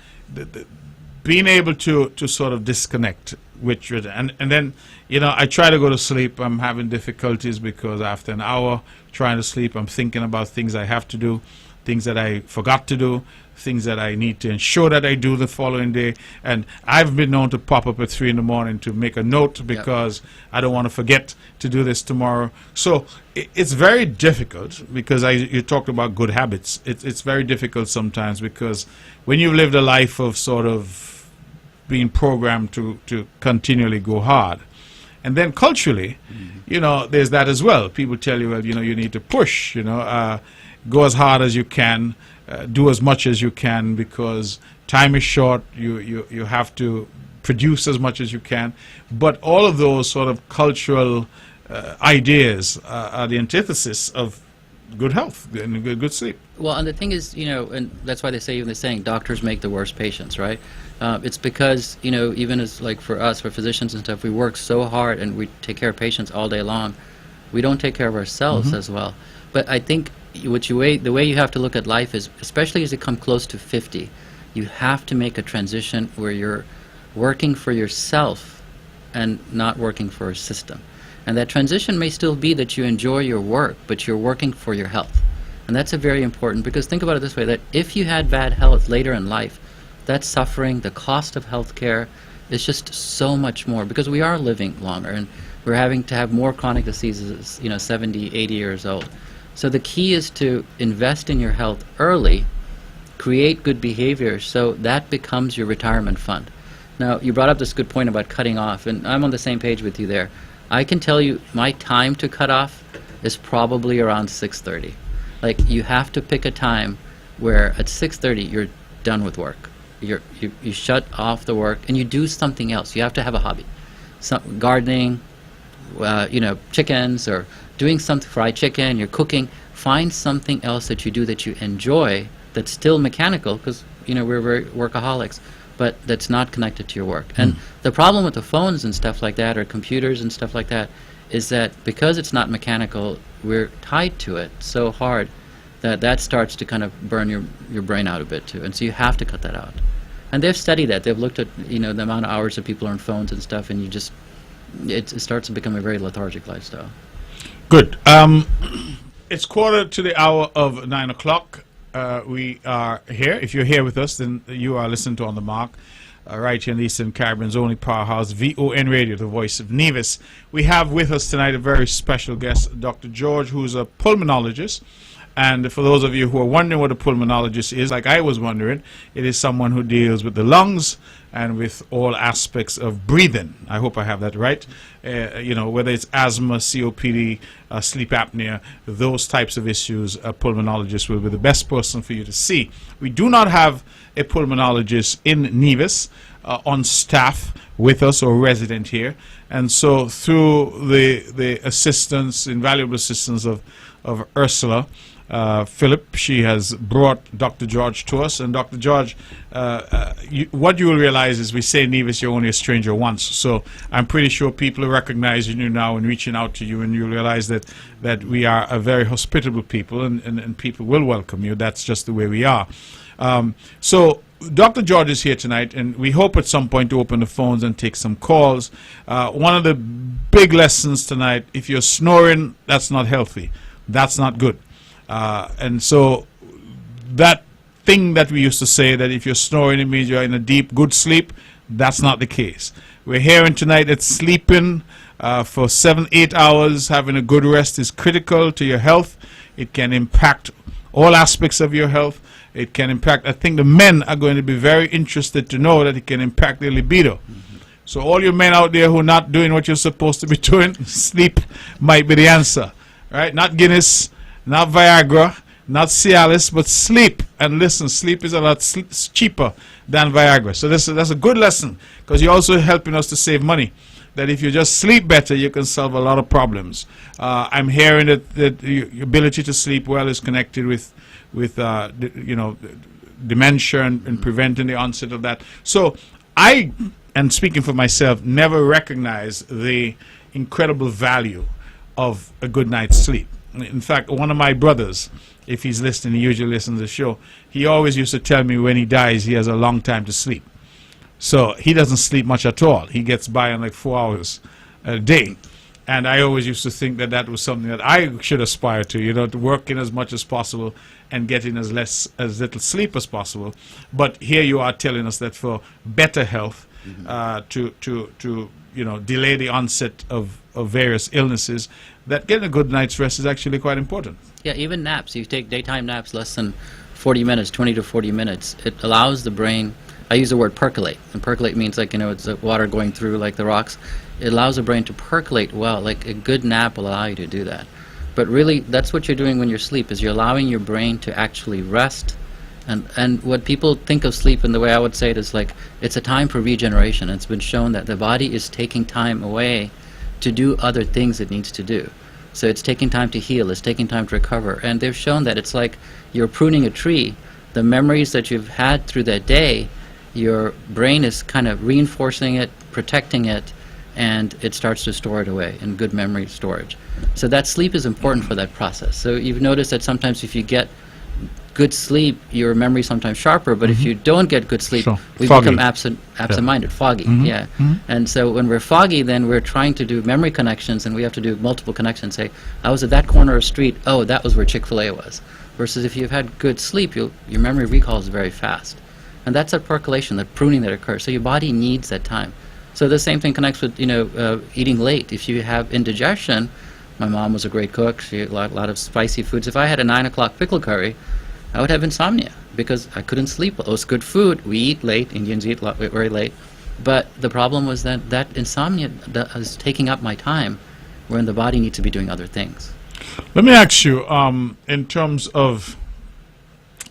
Speaker 1: being able to sort of disconnect, and then I try to go to sleep. I'm having difficulties because after an hour trying to sleep, I'm thinking about things I have to do, things that I forgot to do, things that I need to ensure that I do the following day. And I've been known to pop up at 3 in the morning to make a note because I don't want to forget to do this tomorrow. So it's very difficult because you talked about good habits. It's very difficult sometimes because when you've lived a life of sort of being programmed to continually go hard, and then culturally, there's that as well. People tell you, well, you need to push, go as hard as you can, do as much as you can, because time is short. You have to produce as much as you can. But all of those sort of cultural ideas are the antithesis of good health and good sleep.
Speaker 2: Well, and the thing is, and that's why they say, even the saying, doctors make the worst patients, right? It's because, even as like for us, for physicians and stuff, we work so hard and we take care of patients all day long. We don't take care of ourselves as well. But I think the way you have to look at life is, especially as you come close to 50, you have to make a transition where you're working for yourself and not working for a system. And that transition may still be that you enjoy your work, but you're working for your health. And that's a very important, because think about it this way, that if you had bad health later in life, that suffering, the cost of health care is just so much more, because we are living longer and we're having to have more chronic diseases, 70, 80 years old. So the key is to invest in your health early, create good behavior, so that becomes your retirement fund. Now, you brought up this good point about cutting off, and I'm on the same page with you there. I can tell you my time to cut off is probably around 6:30. Like, you have to pick a time where at 6:30 you're done with work. You shut off the work and you do something else. You have to have a hobby. Gardening, chickens, or doing something, fried chicken, you're cooking. Find something else that you do that you enjoy that's still mechanical, because we're very workaholics, but that's not connected to your work. And the problem with the phones and stuff like that, or computers and stuff like that, is that because it's not mechanical, we're tied to it so hard that starts to kind of burn your brain out a bit too. And so you have to cut that out. And they've studied that. They've looked at the amount of hours that people are on phones and stuff, and it starts to become a very lethargic lifestyle.
Speaker 1: Good. It's quarter to the hour of 9 o'clock. We are here. If you're here with us, then you are listening to On the Mark, right here in the Eastern Caribbean's only powerhouse, VON Radio, the voice of Nevis. We have with us tonight a very special guest, Dr. George, who's a pulmonologist. And for those of you who are wondering what a pulmonologist is, like I was wondering, it is someone who deals with the lungs and with all aspects of breathing. I hope I have that right. Whether it's asthma, COPD, sleep apnea, those types of issues, a pulmonologist will be the best person for you to see. We do not have a pulmonologist in Nevis on staff with us or resident here. And so through the assistance, invaluable assistance of Ursula, Philip, she has brought Dr. George to us. And Dr. George, what you will realize is we say in Nevis, you're only a stranger once. So I'm pretty sure people are recognizing you now and reaching out to you, and you realize that we are a very hospitable people, and people will welcome you. That's just the way we are. So Dr. George is here tonight, and we hope at some point to open the phones and take some calls. One of the big lessons tonight, if you're snoring, that's not healthy. That's not good. And so that thing that we used to say that if you're snoring, it means you're in a deep, good sleep, that's not the case. We're hearing tonight that sleeping for 7-8 hours, having a good rest is critical to your health. It can impact all aspects of your health. It can impact, I think the men are going to be very interested to know that it can impact their libido. So all you men out there who are not doing what you're supposed to be doing, sleep might be the answer. Right? Not Guinness, not Viagra, not Cialis, but sleep. And listen, sleep is a lot cheaper than Viagra. So that's a good lesson, because you're also helping us to save money. That if you just sleep better, you can solve a lot of problems. I'm hearing that your ability to sleep well is connected with dementia and preventing the onset of that. So I, and speaking for myself, never recognized the incredible value of a good night's sleep. In fact, one of my brothers, if he's listening, he usually listens to the show, he always used to tell me when he dies he has a long time to sleep. So he doesn't sleep much at all. He gets by on like 4 hours a day. And I always used to think that that was something that I should aspire to, to work in as much as possible and get in as little sleep as possible. But here you are telling us that for better health, to delay the onset of various illnesses, that getting a good night's rest is actually quite important.
Speaker 2: Yeah, even naps. You take daytime naps less than 40 minutes, 20 to 40 minutes. It allows the brain, I use the word percolate, and percolate means like, it's the water going through like the rocks. It allows the brain to percolate well. Like a good nap will allow you to do that. But really, that's what you're doing when you're asleep, is you're allowing your brain to actually rest. And what people think of sleep, and the way I would say it is like, it's a time for regeneration. It's been shown that the body is taking time away to do other things it needs to do. So it's taking time to heal, it's taking time to recover. And they've shown that it's like you're pruning a tree. The memories that you've had through that day, your brain is kind of reinforcing it, protecting it, and it starts to store it away in good memory storage. So that sleep is important for that process. So you've noticed that sometimes if you get good sleep, your memory is sometimes sharper, but if you don't get good sleep, we become absent-minded, foggy. And so when we're foggy, then we're trying to do memory connections, and we have to do multiple connections. Say, I was at that corner of the street, oh, that was where Chick-fil-A was. Versus if you've had good sleep, your memory recalls very fast. And that's that percolation, that pruning that occurs. So your body needs that time. So the same thing connects with, eating late. If you have indigestion, my mom was a great cook. She had a lot of spicy foods. If I had a 9 o'clock pickle curry, I would have insomnia because I couldn't sleep. It was good food. We eat late. Indians eat very late. But the problem was that insomnia is taking up my time, when the body needs to be doing other things.
Speaker 1: Let me ask you, in terms of,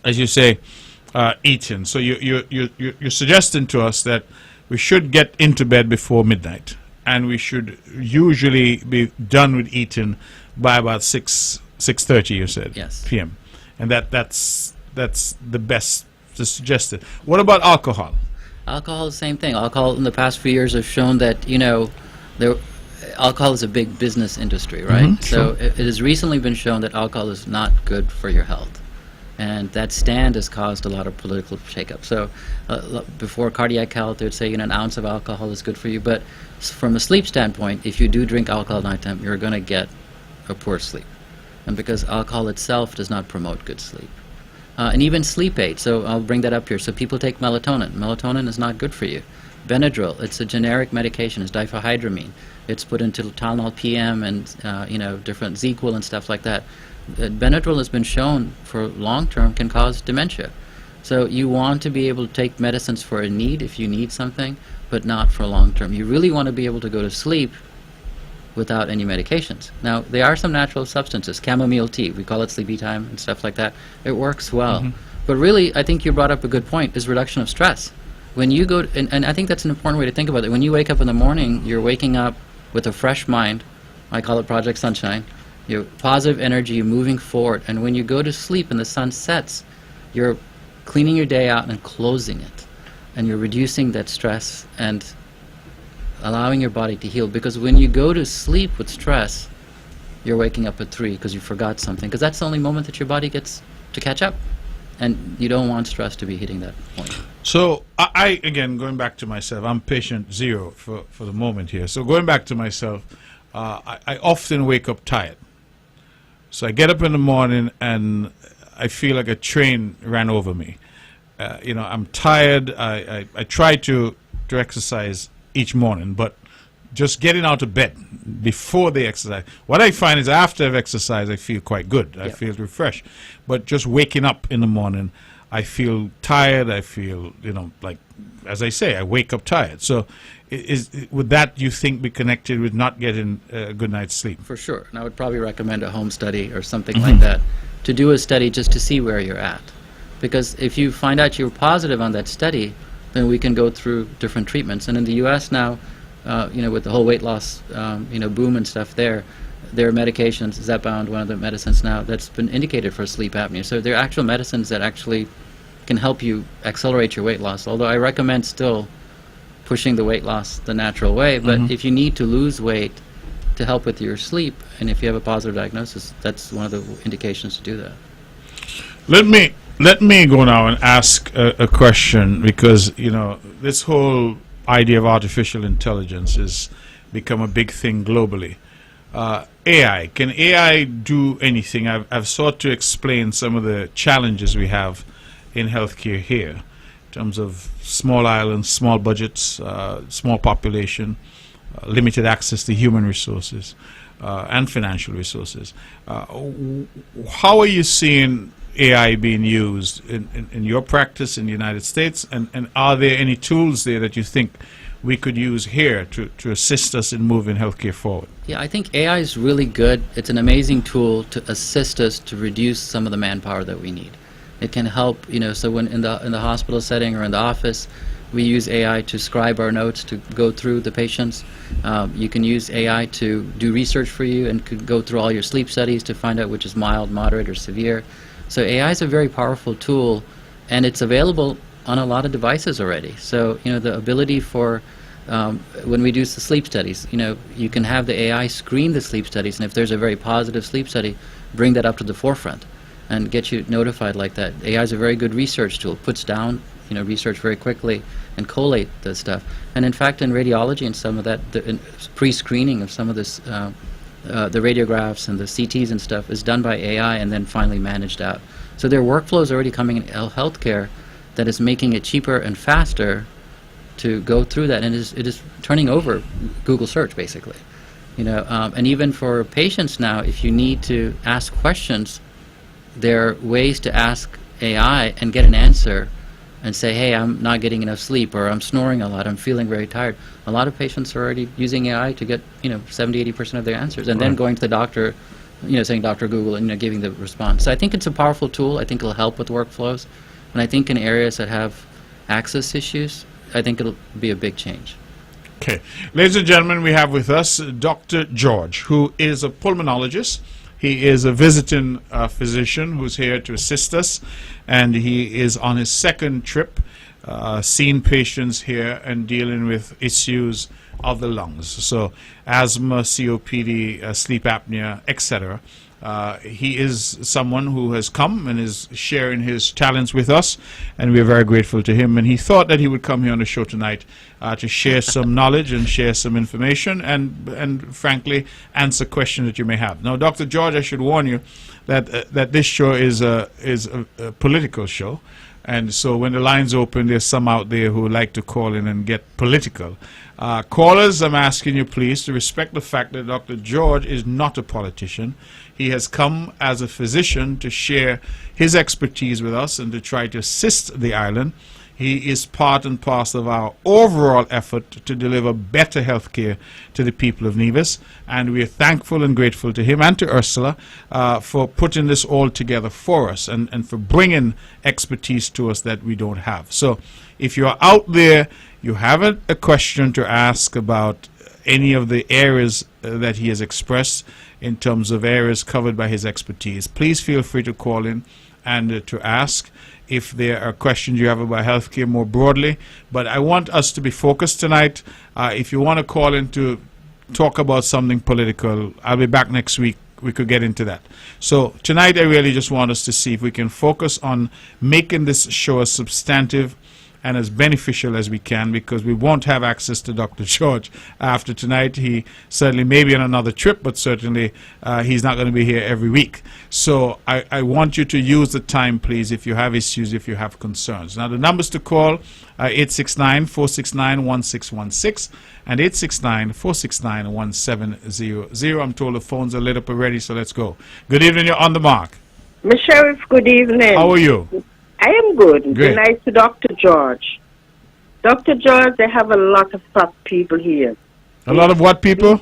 Speaker 1: as you say, eating. So you're suggesting to us that we should get into bed before midnight, and we should usually be done with eating by about 6:30. You said,
Speaker 2: yes,
Speaker 1: p.m. And that's the best suggested. What about alcohol?
Speaker 2: Alcohol is the same thing. Alcohol in the past few years have shown that alcohol is a big business industry, right? So it has recently been shown that alcohol is not good for your health. And that stand has caused a lot of political shakeup. So before cardiac health, they'd say an ounce of alcohol is good for you. But from a sleep standpoint, if you do drink alcohol at nighttime, you're going to get a poor sleep. And because alcohol itself does not promote good sleep. And even sleep aids. So I'll bring that up here. So people take melatonin. Melatonin is not good for you. Benadryl, it's a generic medication. It's diphenhydramine. It's put into Tylenol PM and different ZQL and stuff like that. Benadryl has been shown for long term can cause dementia. So you want to be able to take medicines for a need if you need something, but not for long term. You really want to be able to go to sleep without any medications. Now, there are some natural substances, chamomile tea, we call it sleepy time and stuff like that. It works well. But really, I think you brought up a good point, is reduction of stress. When you go, and I think that's an important way to think about it. When you wake up in the morning, you're waking up with a fresh mind. I call it Project Sunshine. You're positive energy, you're moving forward. And when you go to sleep and the sun sets, you're cleaning your day out and closing it. And you're reducing that stress and allowing your body to heal. Because when you go to sleep with stress, you're waking up at 3 because you forgot something. Because that's the only moment that your body gets to catch up. And you don't want stress to be hitting that point.
Speaker 1: So I again, going back to myself, I'm patient 0 for the moment here. So going back to myself, I often wake up tired. So I get up in the morning and I feel like a train ran over me. I'm tired. I try to exercise each morning, but just getting out of bed before the exercise. What I find is after I've exercised, I feel quite good. I feel refreshed. But just waking up in the morning, I feel tired. I feel, like, as I say, I wake up tired. So would that, you think, be connected with not getting a good night's sleep?
Speaker 2: For sure. And I would probably recommend a home study or something like that to do a study just to see where you're at. Because if you find out you're positive on that study, then we can go through different treatments. And in the U.S. now, with the whole weight loss, boom and stuff there are medications, Zepbound, one of the medicines now, that's been indicated for sleep apnea. So there are actual medicines that actually can help you accelerate your weight loss, although I recommend still pushing the weight loss the natural way. But if you need to lose weight to help with your sleep, and if you have a positive diagnosis, that's one of the indications to do that.
Speaker 1: Let me go now and ask a question, because, this whole idea of artificial intelligence has become a big thing globally. AI, can AI do anything? I've sought to explain some of the challenges we have in healthcare here, in terms of small islands, small budgets, small population, limited access to human resources and financial resources. How are you seeing AI being used in your practice in the United States, and are there any tools there that you think we could use here to assist us in moving healthcare forward?
Speaker 2: Yeah, I think AI is really good. It's an amazing tool to assist us to reduce some of the manpower that we need. It can help, so when in the hospital setting or in the office, we use AI to scribe our notes, to go through the patients. You can use AI to do research for you and could go through all your sleep studies to find out which is mild, moderate, or severe. So AI is a very powerful tool, and it's available on a lot of devices already. So, the ability for, when we do the sleep studies, you can have the AI screen the sleep studies, and if there's a very positive sleep study, bring that up to the forefront and get you notified like that. AI is a very good research tool, puts down, research very quickly and collate the stuff. And in fact, in radiology and some of that, the pre-screening of some of this, the radiographs and the CTs and stuff is done by AI and then finally managed out. So there are workflows already coming in healthcare that is making it cheaper and faster to go through that, and it is turning over Google search basically. And even for patients now, if you need to ask questions, there are ways to ask AI and get an answer and say, hey, I'm not getting enough sleep, or I'm snoring a lot, I'm feeling very tired. A lot of patients are already using AI to get 70-80% of their answers, and then going to the doctor, saying Dr. Google, and giving the response. So I think it's a powerful tool. I think it'll help with workflows, and I think in areas that have access issues, I think it'll be a big change.
Speaker 1: Okay. Ladies and gentlemen, we have with us Dr. George, who is a pulmonologist. He is a visiting physician who's here to assist us, and he is on his second trip seeing patients here and dealing with issues of the lungs. So asthma, COPD, sleep apnea, etc. He is someone who has come and is sharing his talents with us, and we are very grateful to him. And he thought that he would come here on the show tonight to share some knowledge and share some information and frankly answer questions that you may have. Now, Dr. George, I should warn you that this show is a political show. And so when the lines open, there's some out there who would like to call in and get political. Callers, I'm asking you please to respect the fact that Dr. George is not a politician. He has come as a physician to share his expertise with us and to try to assist the island. He is part and parcel of our overall effort to deliver better health care to the people of Nevis, and we are thankful and grateful to him and to Ursula for putting this all together for us and for bringing expertise to us that we don't have. So if you're out there, you have a question to ask about any of the areas that he has expressed in terms of areas covered by his expertise, please feel free to call in and to ask. If there are questions you have about healthcare more broadly, but I want us to be focused tonight. If you want to call in to talk about something political, I'll be back next week. We could get into that. So tonight I really just want us to see if we can focus on making this show as substantive and as beneficial as we can, because we won't have access to Dr. George after tonight. He certainly may be on another trip, but certainly he's not going to be here every week. So I want you to use the time, please, if you have issues, if you have concerns. Now, the numbers to call are 869-469-1616 and 869-469-1700. I'm told the phones are lit up already, so let's go. Good evening, you're on the mark.
Speaker 3: Miss Sheriff, good evening.
Speaker 1: How are you?
Speaker 3: I am good.
Speaker 1: Great.
Speaker 3: Good night to Dr. George. Dr. George, they have a lot of fat people here.
Speaker 1: A lot of what people?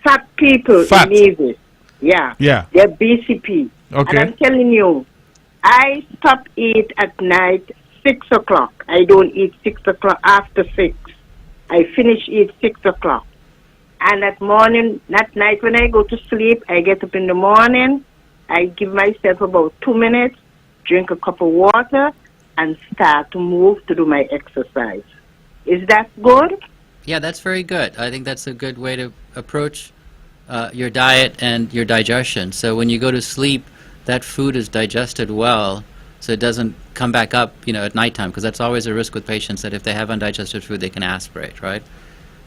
Speaker 3: Fat people
Speaker 1: Fat.
Speaker 3: in Nevis. Yeah.
Speaker 1: Yeah.
Speaker 3: They're BCP.
Speaker 1: Okay.
Speaker 3: And I'm telling you, I stop eat at night 6 o'clock. I don't eat 6 o'clock after 6. I finish eat 6 o'clock. And at night when I go to sleep, I get up in the morning, I give myself about 2 minutes, drink a cup of water, and start to move to do my exercise. Is that good?
Speaker 2: Yeah, that's very good. I think that's a good way to approach your diet and your digestion. So when you go to sleep, that food is digested well, so it doesn't come back up, at nighttime, because that's always a risk with patients, that if they have undigested food, they can aspirate, right?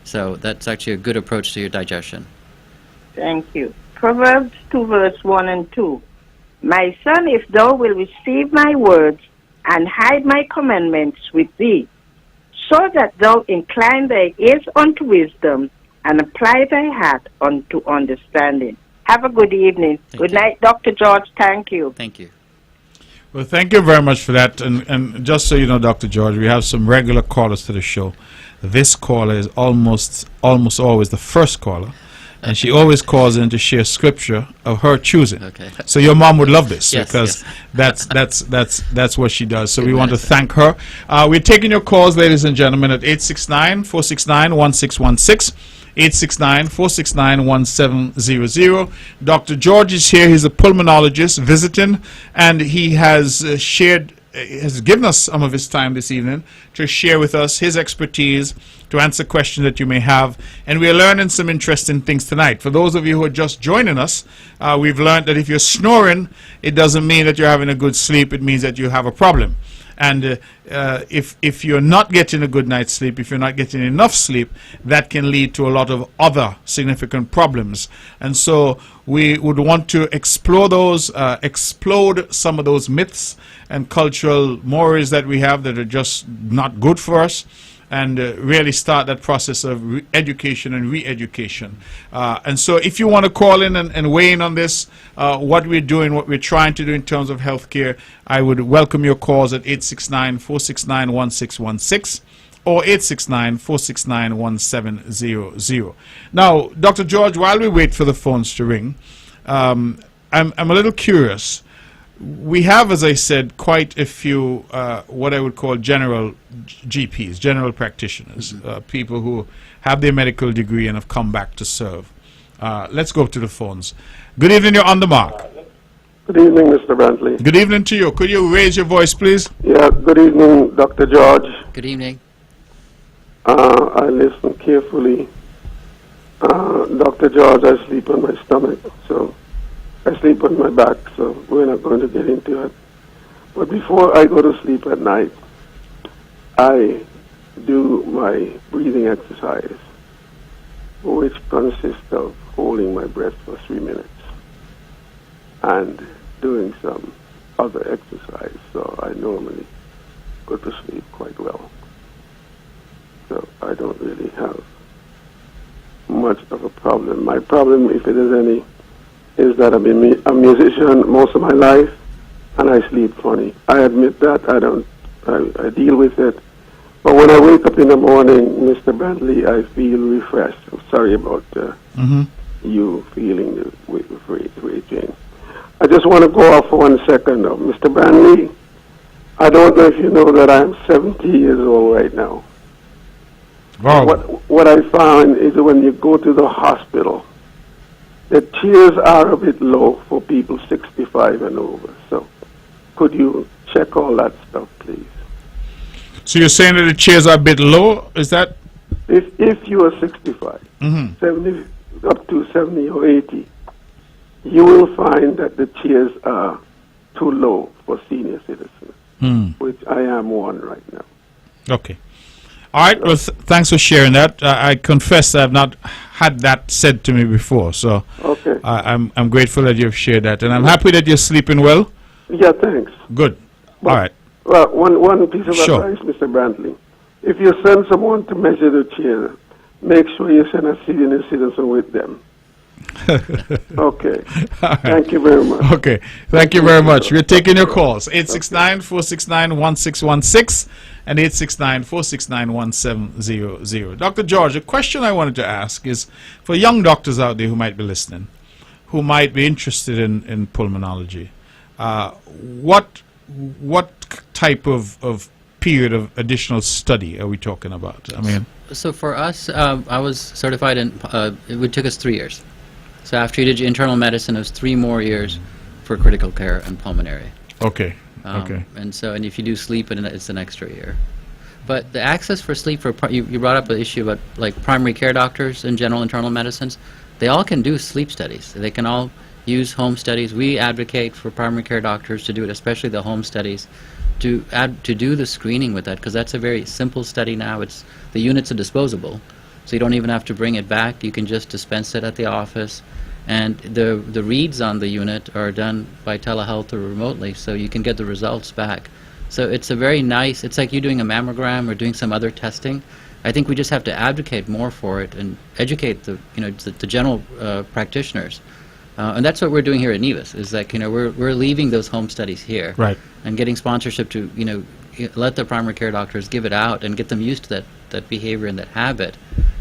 Speaker 2: So that's actually a good approach to your digestion.
Speaker 3: Thank you. Proverbs 2, verse 1 and 2. My son, if thou wilt receive my words and hide my commandments with thee, so that thou incline thy ears unto wisdom and apply thy heart unto understanding. Have a good evening. Good night, Dr. George. Thank you.
Speaker 2: Thank you.
Speaker 1: Well, thank you very much for that. And just so you know, Dr. George, we have some regular callers to the show. This caller is almost always the first caller, and she always calls in to share scripture of her choosing.
Speaker 2: Okay.
Speaker 1: So your mom would love this,
Speaker 2: Yes,
Speaker 1: because
Speaker 2: yes.
Speaker 1: that's what she does. So
Speaker 2: Good
Speaker 1: we want to
Speaker 2: medicine.
Speaker 1: thank her. We're taking your calls, ladies and gentlemen, at 869-469-1616. 869-469-1700. Dr. George is here. He's a pulmonologist visiting, and he has has given us some of his time this evening to share with us his expertise, to answer questions that you may have. And we are learning some interesting things tonight. For those of you who are just joining us, we've learned that if you're snoring, it doesn't mean that you're having a good sleep. It means that you have a problem. And if you're not getting a good night's sleep, if you're not getting enough sleep, that can lead to a lot of other significant problems. And so we would want to explore those, explode some of those myths and cultural mores that we have that are just not good for us, and really start that process of education and re-education. And so if you want to call in and weigh in on this, what we're doing, what we're trying to do in terms of healthcare, I would welcome your calls at 869-469-1616 or 869-469-1700. Now, Dr. George, while we wait for the phones to ring, I'm a little curious. We have, as I said, quite a few what I would call general GPs, general practitioners, people who have their medical degree and have come back to serve. Let's go to the phones. Good evening, you're on the mark.
Speaker 4: Good evening, Mr. Brantley.
Speaker 1: Good evening to you. Could you raise your voice, please?
Speaker 4: Yeah, good evening, Dr. George.
Speaker 2: Good evening.
Speaker 4: I listen carefully. Dr. George, I sleep on my stomach, so I sleep on my back, so we're not going to get into it. But before I go to sleep at night, I do my breathing exercise, which consists of holding my breath for 3 minutes and doing some other exercise. So I normally go to sleep quite well. So I don't really have much of a problem. My problem, if it is any, is that I've been a musician most of my life, and I sleep funny. I admit that. I deal with it. But when I wake up in the morning, Mr. Brantley, I feel refreshed. I'm sorry about you feeling the raging. I just want to go off for 1 second. Mr. Brantley, I don't know if you know that I'm 70 years old right now.
Speaker 1: Wow.
Speaker 4: What I found is when you go to the hospital, the chairs are a bit low for people 65 and over. So could you check all that stuff, please?
Speaker 1: So you're saying that the chairs are a bit low? Is that?
Speaker 4: If you are 65, 70, up to 70 or 80, you will find that the chairs are too low for senior citizens, which I am one right now.
Speaker 1: Okay. All right. Well, thanks for sharing that. I confess I've not had that said to me before, so
Speaker 4: Okay.
Speaker 1: I'm grateful that you've shared that, and I'm happy that you're sleeping well.
Speaker 4: Yeah, thanks.
Speaker 1: Good. All right.
Speaker 4: Well, one piece of
Speaker 1: Sure.
Speaker 4: advice, Mr. Brantley. If you send someone to measure the chair, make sure you send a senior citizen with them. Okay.
Speaker 1: All right.
Speaker 4: Thank you very much.
Speaker 1: Okay. Thank you very much. We're taking your calls. 869-469-1616 and 869-469-1700. Dr. George, a question I wanted to ask is for young doctors out there who might be listening, who might be interested in pulmonology, what type of period of additional study are we talking about? I mean,
Speaker 2: So for us, I was certified in, it took us 3 years. So after you did your internal medicine, it was 3 more years for critical care and pulmonary.
Speaker 1: okay. Okay.
Speaker 2: And if you do sleep, it's an extra year. But the access for sleep, you brought up an issue about like primary care doctors and general internal medicines. They all can do sleep studies. They can all use home studies. We advocate for primary care doctors to do it, especially the home studies, to do the screening with that, because that's a very simple study now. The units are disposable, so you don't even have to bring it back. You can just dispense it at the office, and the reads on the unit are done by telehealth or remotely, so you can get the results back. So it's a very nice. It's like you doing a mammogram or doing some other testing. I think we just have to advocate more for it and educate the general practitioners. And that's what we're doing here at Nevis. Is like we're leaving those home studies here,
Speaker 1: Right.
Speaker 2: and getting sponsorship to let the primary care doctors give it out and get them used to that behavior and that habit,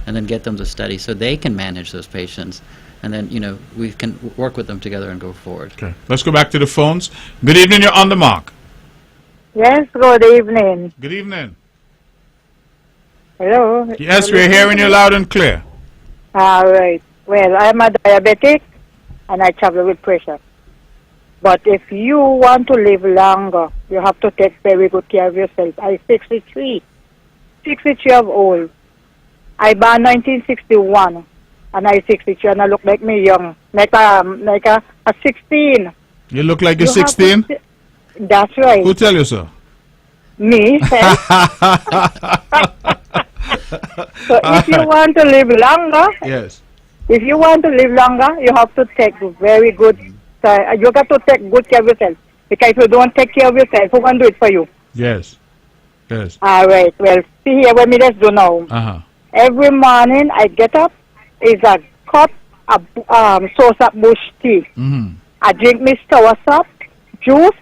Speaker 2: and then get them to study so they can manage those patients, and then we can work with them together and go forward.
Speaker 1: Okay. Let's go back to the phones. Good evening. You're on the mark.
Speaker 5: Yes, good evening.
Speaker 1: Good evening.
Speaker 5: Hello.
Speaker 1: Yes, we're hearing you loud and clear.
Speaker 5: All right. Well, I'm a diabetic, and I travel with pressure. But if you want to live longer, you have to take very good care of yourself. I'm 63 years old. I born 1961, and I'm 63, and I look like me young, like a 16.
Speaker 1: You look like you're
Speaker 5: You have to
Speaker 1: 16?
Speaker 5: That's right.
Speaker 1: Who tell you so?
Speaker 5: Me. So if you want to live longer,
Speaker 1: Yes.
Speaker 5: if you want to live longer, you have to take very good. You got to take good care of yourself. Because if you don't take care of yourself, who can do it for you?
Speaker 1: Yes. Yes.
Speaker 5: All right. Well, see here what me just do now.
Speaker 1: Uh-huh.
Speaker 5: Every morning I get up, is a cup of source bush tea.
Speaker 1: Mm-hmm.
Speaker 5: I drink me soursop juice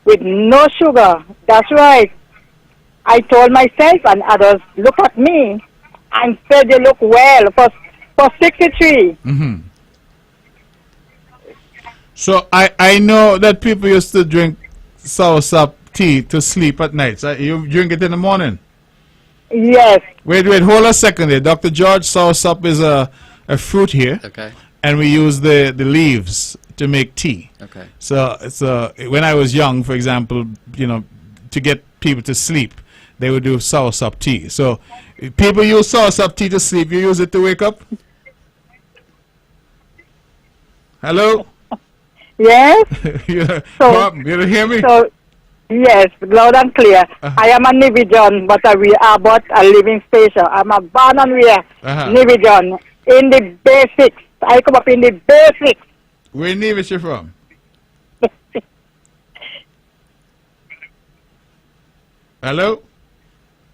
Speaker 5: with no sugar. That's right. I told myself and others, look at me, and said you look well for 63.
Speaker 1: Mm-hmm. So I know that people used to drink soursop tea to sleep at night. So you drink it in the morning?
Speaker 5: Yes.
Speaker 1: Wait, hold a second there. Dr. George, soursop is a fruit here.
Speaker 2: Okay.
Speaker 1: And we use the leaves to make tea.
Speaker 2: Okay.
Speaker 1: So when I was young, for example, to get people to sleep, they would do soursop tea. So if people use soursop tea to sleep, you use it to wake up? Hello?
Speaker 5: Yes.
Speaker 1: you
Speaker 5: So-
Speaker 1: don't hear me?
Speaker 5: So, yes, loud and clear. I am a Nevision, but we are but a living station. I'm a born and reared Nevision. In the basics. I come up in the basics.
Speaker 1: Where in Nevis you from? Hello?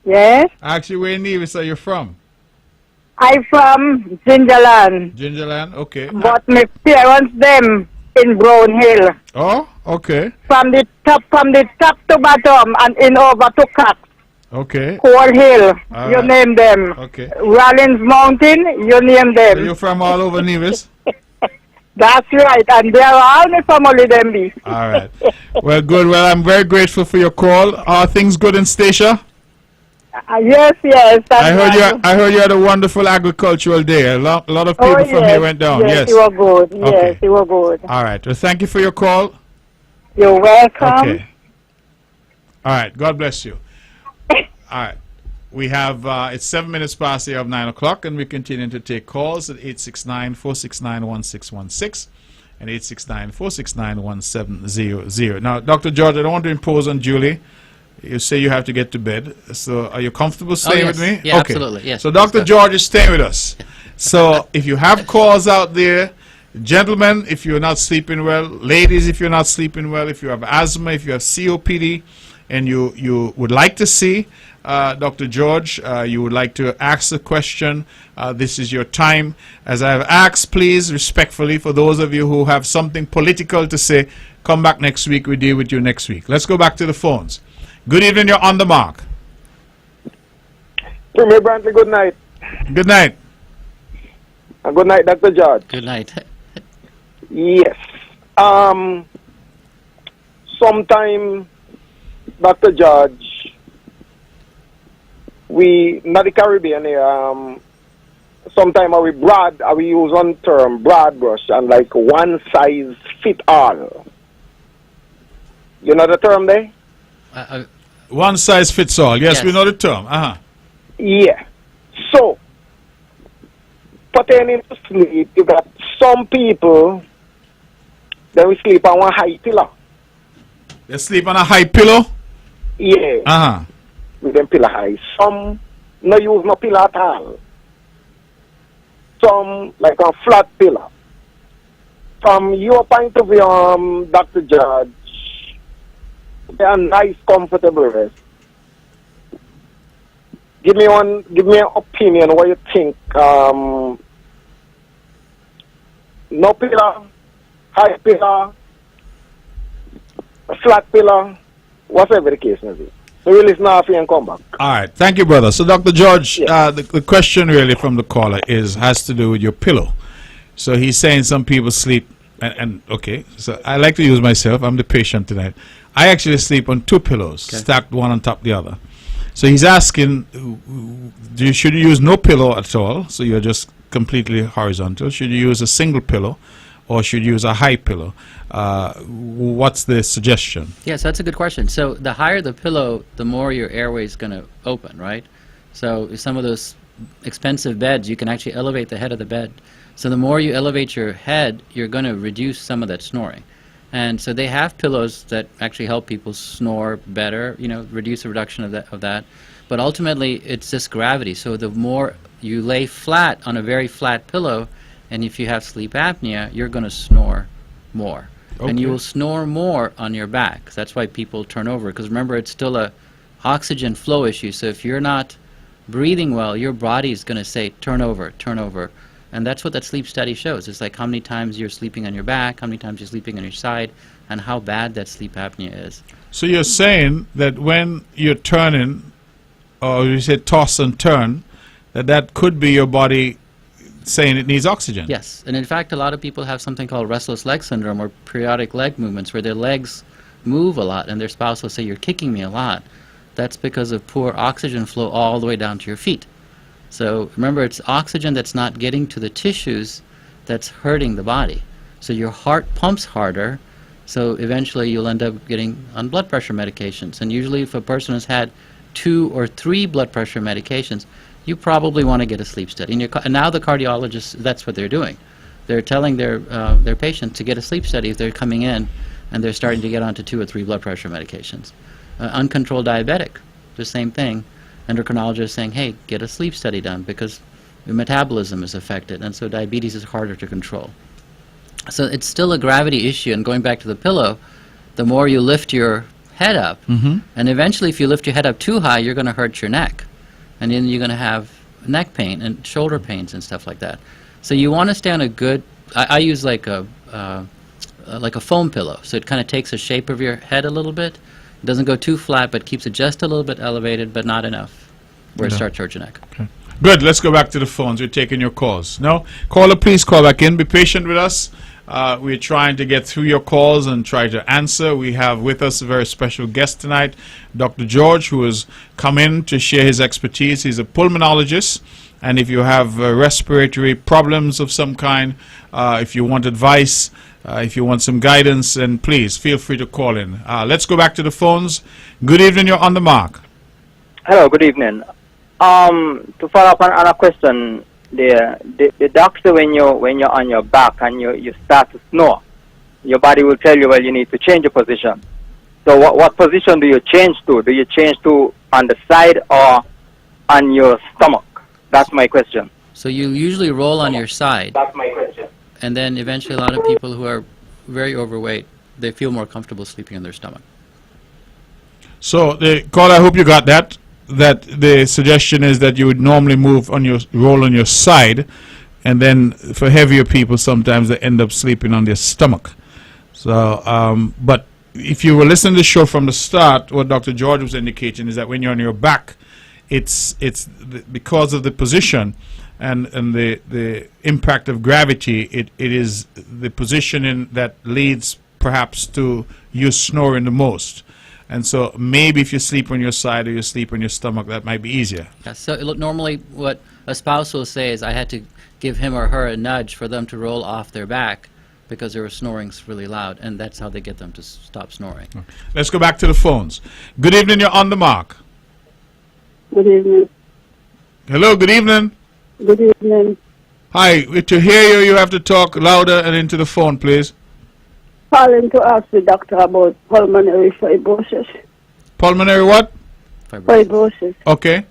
Speaker 5: Yes.
Speaker 1: Actually, where in Nevis are you from?
Speaker 5: I'm from Gingerland,
Speaker 1: Gingerland? Okay.
Speaker 5: but my parents them in Brown Hill.
Speaker 1: Oh, okay.
Speaker 5: From the top to bottom and in over to Cox,
Speaker 1: Okay.
Speaker 5: Coal Hill,
Speaker 1: All
Speaker 5: you
Speaker 1: right.
Speaker 5: name them.
Speaker 1: Okay.
Speaker 5: Rollins Mountain, you name
Speaker 1: So
Speaker 5: them.
Speaker 1: you're from all over Nevis?
Speaker 5: That's right, and they are all my family them be.
Speaker 1: All right. Well, good. Well, I'm very grateful for your call. Are things good in Stacia?
Speaker 5: Yes, yes.
Speaker 1: I heard you had a wonderful agricultural day. A lot of people from here went down. Yes.
Speaker 5: you were good.
Speaker 1: Okay.
Speaker 5: Yes, you were good.
Speaker 1: All right. Well, thank you for your call.
Speaker 5: You're welcome.
Speaker 1: Okay. All right. God bless you. All right. We have, it's 7 minutes past the hour of 9 o'clock, and we continue to take calls at 869-469-1616 and 869-469-1700. Now, Dr. George, I don't want to impose on Julie. You say you have to get to bed. So are you comfortable staying
Speaker 2: yes.
Speaker 1: with me?
Speaker 2: Yeah, absolutely. Yes.
Speaker 1: So
Speaker 2: Let's
Speaker 1: Dr.
Speaker 2: go.
Speaker 1: George is staying with us. So if you have calls out there, gentlemen, if you're not sleeping well, ladies, if you're not sleeping well, if you have asthma, if you have COPD, and you would like to see Dr. George, you would like to ask a question, this is your time. As I have asked, please, respectfully, for those of you who have something political to say, come back next week. We deal with you next week. Let's go back to the phones. Good evening. You're on the mark.
Speaker 6: Premier Brantley, good night.
Speaker 1: Good night.
Speaker 6: And good night, Dr. George.
Speaker 2: Good night.
Speaker 6: Yes. Sometime, Dr. George, we, not the Caribbean here, sometime we use one term, broad brush, and like one size fit all. You know the term there?
Speaker 1: One size fits all. Yes, we
Speaker 2: Yes.
Speaker 1: know the term.
Speaker 6: Yeah. So, pertaining to sleep, you got some people that will sleep on one high pillow.
Speaker 1: They sleep on a high pillow?
Speaker 6: Yeah. With them pillow high. Some no use no pillow at all. Some like a flat pillow. From your point of view, Dr. George, they are nice, comfortable rest. Give me an opinion what you think. No pillow, high pillow, flat pillow, whatever the case may be. So we'll listen off and come back.
Speaker 1: All right. Thank you, brother. So, Dr. George,
Speaker 6: Yeah.
Speaker 1: the question really from the caller has to do with your pillow. So he's saying some people sleep, and okay, so I like to use myself. I'm the patient tonight. I actually sleep on two pillows, stacked one on top of the other. So he's asking, should you use no pillow at all? So you're just completely horizontal. Should you use a single pillow, or should you use a high pillow? What's the suggestion?
Speaker 2: Yes, that's a good question. So the higher the pillow, the more your airway is going to open, right? So some of those expensive beds, you can actually elevate the head of the bed. So the more you elevate your head, you're going to reduce some of that snoring. And so they have pillows that actually help people snore better, reduce the reduction of that. But ultimately, it's just gravity. So the more you lay flat on a very flat pillow, and if you have sleep apnea, you're going to snore more. And you will snore more on your back. That's why people turn over. Because remember, it's still a oxygen flow issue. So if you're not breathing well, your body is going to say, turn over, turn over. And that's what that sleep study shows. It's like how many times you're sleeping on your back, how many times you're sleeping on your side, and how bad that sleep apnea is.
Speaker 1: So you're saying that when you're turning, or you said toss and turn, that could be your body saying it needs oxygen.
Speaker 2: Yes, and in fact, a lot of people have something called restless leg syndrome, or periodic leg movements, where their legs move a lot, and their spouse will say, you're kicking me a lot. That's because of poor oxygen flow all the way down to your feet. So remember, it's oxygen that's not getting to the tissues that's hurting the body. So your heart pumps harder, so eventually you'll end up getting on blood pressure medications. And usually if a person has had 2 or 3 blood pressure medications, you probably want to get a sleep study. And now the cardiologists, that's what they're doing. They're telling their patients to get a sleep study if they're coming in and they're starting to get onto 2 or 3 blood pressure medications. Uncontrolled diabetic, the same thing. Endocrinologist is saying, hey, get a sleep study done because your metabolism is affected, and so diabetes is harder to control. So it's still a gravity issue, and going back to the pillow, the more you lift your head up, and eventually if you lift your head up too high, you're going to hurt your neck, and then you're going to have neck pain and shoulder pains and stuff like that. So you want to stay on a good, I use like a foam pillow, so it kind of takes the shape of your head a little bit. It doesn't go too flat, but keeps it just a little bit elevated, but not enough where it starts to hurt your neck.
Speaker 1: Okay. Good. Let's go back to the phones. We're taking your calls. No? Caller, please call back in. Be patient with us. We're trying to get through your calls and try to answer. We have with us a very special guest tonight, Dr. George, who has come in to share his expertise. He's a pulmonologist. And if you have respiratory problems of some kind, if you want advice, if you want some guidance, then please feel free to call in. Let's go back to the phones. Good evening. You're on the mark.
Speaker 7: Hello. Good evening. To follow up on a question, the doctor, when you're on your back and you start to snore, your body will tell you, well, you need to change your position. So what position do you change to? Do you change to on the side or on your stomach? That's my question.
Speaker 2: So you usually roll on your side,
Speaker 7: That's my question.
Speaker 2: and then eventually a lot of people who are very overweight, they feel more comfortable sleeping on their stomach.
Speaker 1: So, Carl, I hope you got that. That the suggestion is that you would normally roll on your side, and then for heavier people, sometimes they end up sleeping on their stomach. So, but if you were listening to the show from the start, what Dr. George was indicating is that when you're on your back, because of the position and the impact of gravity, it is the positioning that leads perhaps to you snoring the most. And so maybe if you sleep on your side or you sleep on your stomach, that might be easier.
Speaker 2: Yeah, so normally what a spouse will say is I had to give him or her a nudge for them to roll off their back because they were snoring really loud, and that's how they get them to stop snoring.
Speaker 1: Let's go back to the phones. Good evening, you're on the mark.
Speaker 8: Good evening.
Speaker 1: Hello, good evening.
Speaker 8: Good evening.
Speaker 1: Hi, to hear you, you have to talk louder and into the phone, please.
Speaker 8: Calling to ask the doctor about pulmonary fibrosis.
Speaker 1: Pulmonary what?
Speaker 8: Fibrosis.
Speaker 1: Okay.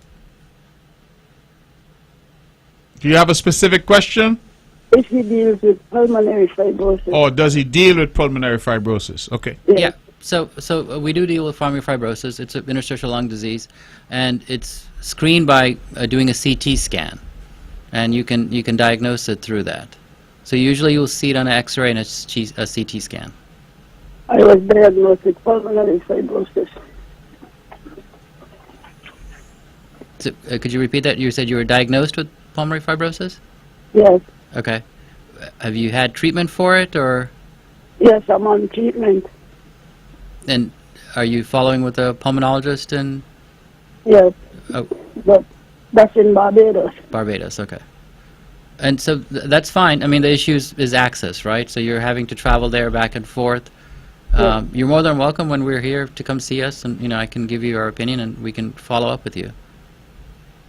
Speaker 1: Do you have a specific question?
Speaker 8: If he deals with pulmonary fibrosis.
Speaker 1: Or does he deal with pulmonary fibrosis? Okay.
Speaker 2: Yeah. So we do deal with pulmonary fibrosis. It's an interstitial lung disease, and it's screened by doing a CT scan, and you can diagnose it through that. So usually you'll see it on an X-ray and a CT scan.
Speaker 8: I was diagnosed with pulmonary fibrosis.
Speaker 2: So, could you repeat that? You said you were diagnosed with pulmonary fibrosis?
Speaker 8: Yes.
Speaker 2: Okay. Have you had treatment for it, or?
Speaker 8: Yes, I'm on treatment.
Speaker 2: And are you following with a pulmonologist in?
Speaker 8: Yes.
Speaker 2: Oh.
Speaker 8: But that's in Barbados.
Speaker 2: Barbados, okay. And so that's fine. I mean, the issue is access, right? So you're having to travel there back and forth.
Speaker 8: Yeah.
Speaker 2: You're more than welcome when we're here to come see us, and I can give you our opinion, and we can follow up with you.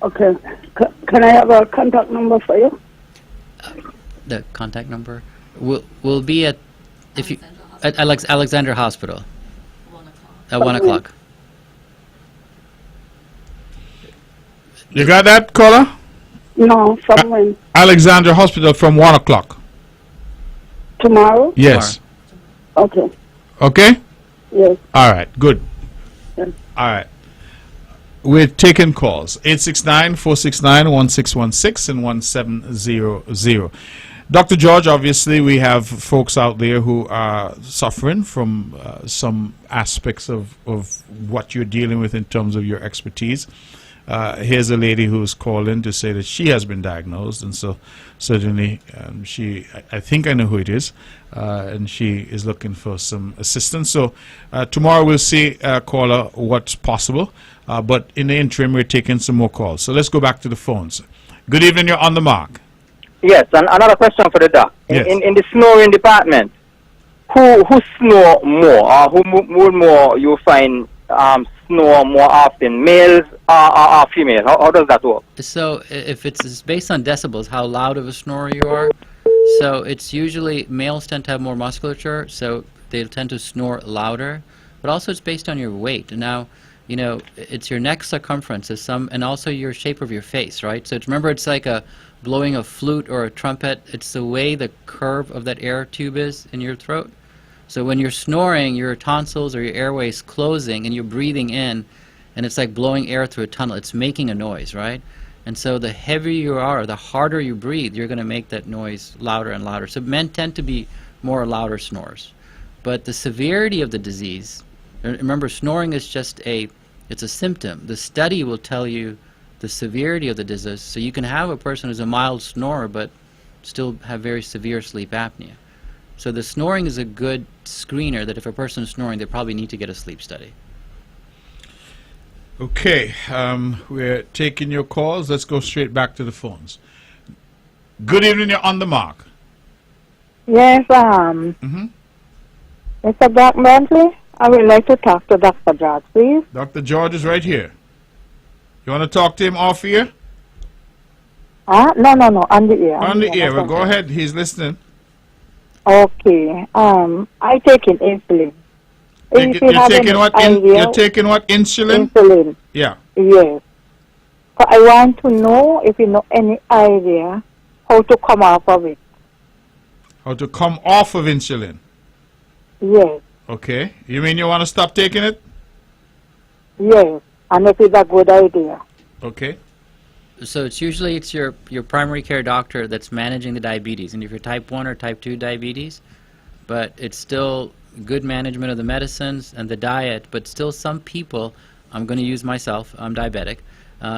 Speaker 8: Okay. Can I have a contact number for you?
Speaker 2: The contact number will be at Alexandra Hospital. 1 o'clock. At 1 o'clock.
Speaker 1: You got that, caller?
Speaker 8: No, from when?
Speaker 1: Alexandra Hospital from 1 o'clock.
Speaker 8: Tomorrow?
Speaker 1: Yes.
Speaker 8: Okay.
Speaker 1: Okay?
Speaker 8: Yes.
Speaker 1: All right, good.
Speaker 8: Yes.
Speaker 1: All right. We're taking calls. 869-469-1616 and 1700. Dr. George, obviously we have folks out there who are suffering from some aspects of what you're dealing with in terms of your expertise. Here's a lady who's calling to say that she has been diagnosed, and so certainly I think I know who it is, and she is looking for some assistance. So tomorrow we'll see, caller, what's possible, but in the interim we're taking some more calls. So let's go back to the phones. Good evening, you're on the mark.
Speaker 7: Yes, and another question for the doc.
Speaker 1: Yes.
Speaker 7: In the snoring department, who snore more, or who more you find snore more often, males or females? How does that work?
Speaker 2: So if it's based on decibels, how loud of a snorer you are, so it's usually males tend to have more musculature, so they tend to snore louder, but also it's based on your weight. Now, it's your neck circumference and also your shape of your face, right? So remember, it's like blowing a flute or a trumpet. It's the way the curve of that air tube is in your throat. So when you're snoring, your tonsils or your airway is closing and you're breathing in, and it's like blowing air through a tunnel. It's making a noise, right? And so the heavier you are, the harder you breathe, you're going to make that noise louder and louder. So men tend to be more louder snorers. But the severity of the disease, remember, snoring is just it's a symptom. The study will tell you the severity of the disease. So you can have a person who's a mild snorer but still have very severe sleep apnea. So the snoring is a good screener that if a person is snoring, they probably need to get a sleep study.
Speaker 1: Okay, we're taking your calls. Let's go straight back to the phones. Good evening, you're on the mark.
Speaker 5: Yes, Mr. Brantley, I would like to talk to Dr. George, please.
Speaker 1: Dr. George is right here. You want to talk to him off here?
Speaker 5: No, on the ear.
Speaker 1: On the ear. Well, go ahead. He's listening.
Speaker 5: Okay. I take insulin. if you
Speaker 1: You're
Speaker 5: have
Speaker 1: taking
Speaker 5: any
Speaker 1: what?
Speaker 5: idea,
Speaker 1: You're taking what? Insulin?
Speaker 5: insulin.
Speaker 1: Yeah.
Speaker 5: Yes. So I want to know if you know any idea how to come off of it.
Speaker 1: How to come off of insulin?
Speaker 5: Yes.
Speaker 1: Okay. You mean you want to stop taking it?
Speaker 5: Yes. And if it's a good idea.
Speaker 1: Okay.
Speaker 2: So it's usually your primary care doctor that's managing the diabetes, and if you're type 1 or type 2 diabetes, but it's still good management of the medicines and the diet, but still some people, I'm going to use myself, I'm diabetic,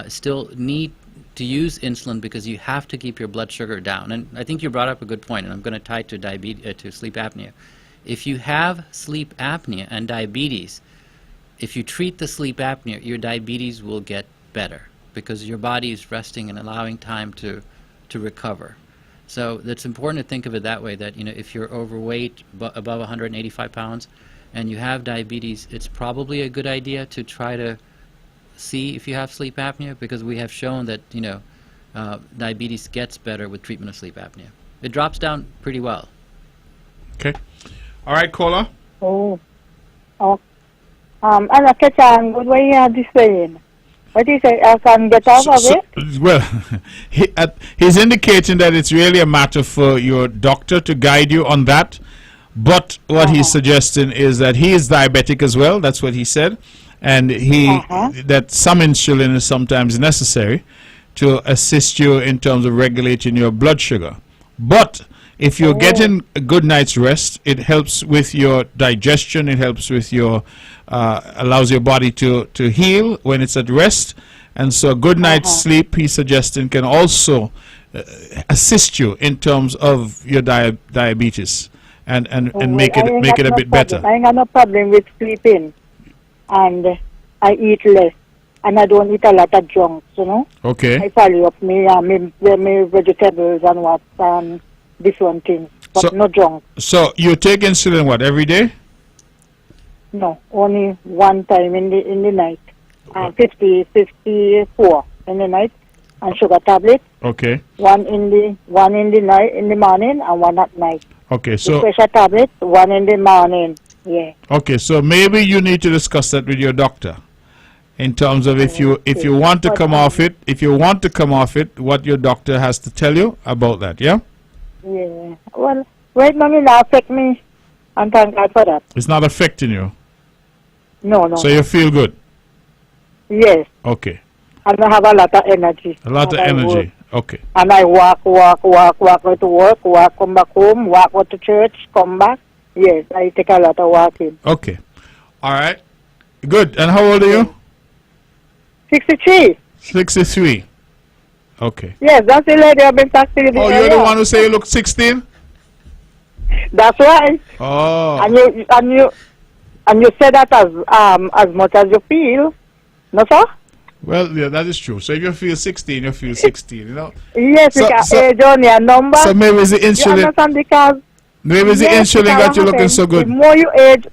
Speaker 2: still need to use insulin because you have to keep your blood sugar down. And I think you brought up a good point, and I'm going to tie it to to sleep apnea. If you have sleep apnea and diabetes, if you treat the sleep apnea, your diabetes will get better because your body is resting and allowing time to recover. So it's important to think of it that way, that if you're overweight, above 185 pounds, and you have diabetes, it's probably a good idea to try to see if you have sleep apnea, because we have shown that diabetes gets better with treatment of sleep apnea. It drops down pretty well.
Speaker 1: Okay. All right, caller.
Speaker 5: Oh. And I catch on good way you are this saying. What is it? I can get off of it?
Speaker 1: Well, he's indicating that it's really a matter for your doctor to guide you on that. But what he's suggesting is that he is diabetic as well. That's what he said. And that some insulin is sometimes necessary to assist you in terms of regulating your blood sugar. But if you're getting a good night's rest, it helps with your digestion. It helps with your allows your body to heal when it's at rest. And so a good night's sleep, he's suggesting, can also assist you in terms of your diabetes and make it a bit better.
Speaker 5: I ain't got no problem with sleeping, and I eat less, and I don't eat a lot of junk,
Speaker 1: Okay.
Speaker 5: I follow up me vegetables and what and different things, but no junk.
Speaker 1: So you take insulin what, every day?
Speaker 5: No, only one time in the night. 54 in the night, and sugar tablet.
Speaker 1: Okay.
Speaker 5: One in the night, in the morning, and one at night.
Speaker 1: Okay, so
Speaker 5: pressure tablet, one in the morning. Yeah.
Speaker 1: Okay, so maybe you need to discuss that with your doctor, in terms of if you want to come off it, what your doctor has to tell you about that. Yeah.
Speaker 5: Yeah. Well, right now it not affect me, and thank God for that.
Speaker 1: It's not affecting you.
Speaker 5: No.
Speaker 1: So you feel good.
Speaker 5: Yes.
Speaker 1: Okay.
Speaker 5: And I have a lot of energy.
Speaker 1: A lot of energy. Okay.
Speaker 5: And I walk go to work, walk, come back home, walk go to church, come back. Yes, I take a lot of walking.
Speaker 1: Okay. All right. Good. And how old are you?
Speaker 5: 63.
Speaker 1: 63. Okay.
Speaker 5: Yes, that's the lady I've been talking to.
Speaker 1: Oh, you're the one who say you look 16?
Speaker 5: That's right.
Speaker 1: Oh.
Speaker 5: And you say that as much as you feel. No, sir?
Speaker 1: Well, yeah, that is true. So if you feel 16, you feel 16,
Speaker 5: Yes, because age on your number.
Speaker 1: So maybe it's the insulin.
Speaker 5: You understand? Because
Speaker 1: maybe it's the insulin that you're looking so good.
Speaker 5: The more you age,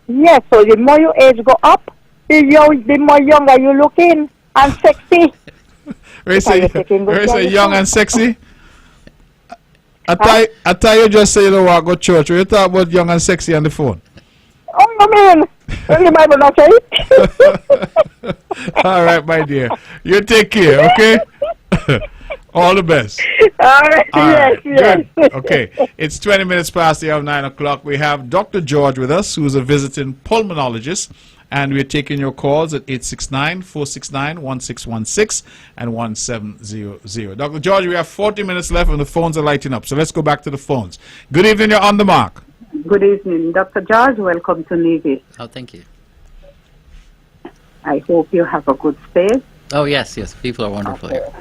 Speaker 5: yes, so the more you age go up, the more younger you looking and sexy.
Speaker 1: Where say young and sexy? I thought you just say you don't want to go to church. You talk about young and sexy on the phone.
Speaker 5: Oh, I mean, the Bible not say it.
Speaker 1: All right, my dear. You take care, okay? All the best.
Speaker 5: All right, yes.
Speaker 1: Good. Okay, it's 20 minutes past the hour of 9 o'clock. We have Dr. George with us, who is a visiting pulmonologist, and we're taking your calls at 869-469-1616 and 1700. Dr. George, we have 40 minutes left and the phones are lighting up, so let's go back to the phones. Good evening, you're on the mark.
Speaker 9: Good evening, Dr. George. Welcome to Nevis.
Speaker 2: Oh, thank you.
Speaker 9: I hope you have a good stay.
Speaker 2: Oh, yes. People are wonderful here.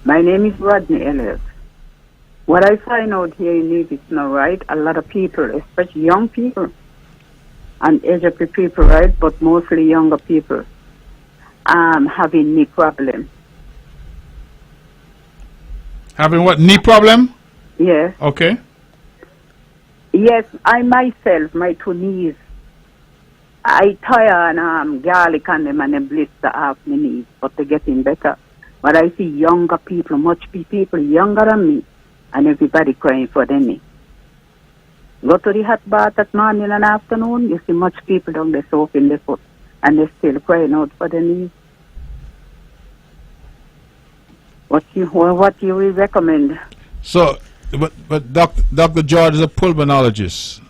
Speaker 9: My name is Rodney Elliott. What I find out here in Nevis now, right, a lot of people, especially young people, and aged people, right, but mostly younger people, having knee problem.
Speaker 1: Having what, knee problem?
Speaker 9: Yes.
Speaker 1: Okay.
Speaker 9: Yes, I myself, my two knees, I tire and garlic on them and them blister off my knees, but they're getting better. But I see younger people, much people younger than me, and everybody crying for their knee. Go to the hot bath at morning and afternoon, you see much people down there soaking their foot and they're still crying out for their knees. What you will recommend?
Speaker 1: So, but Dr. George is a pulmonologist.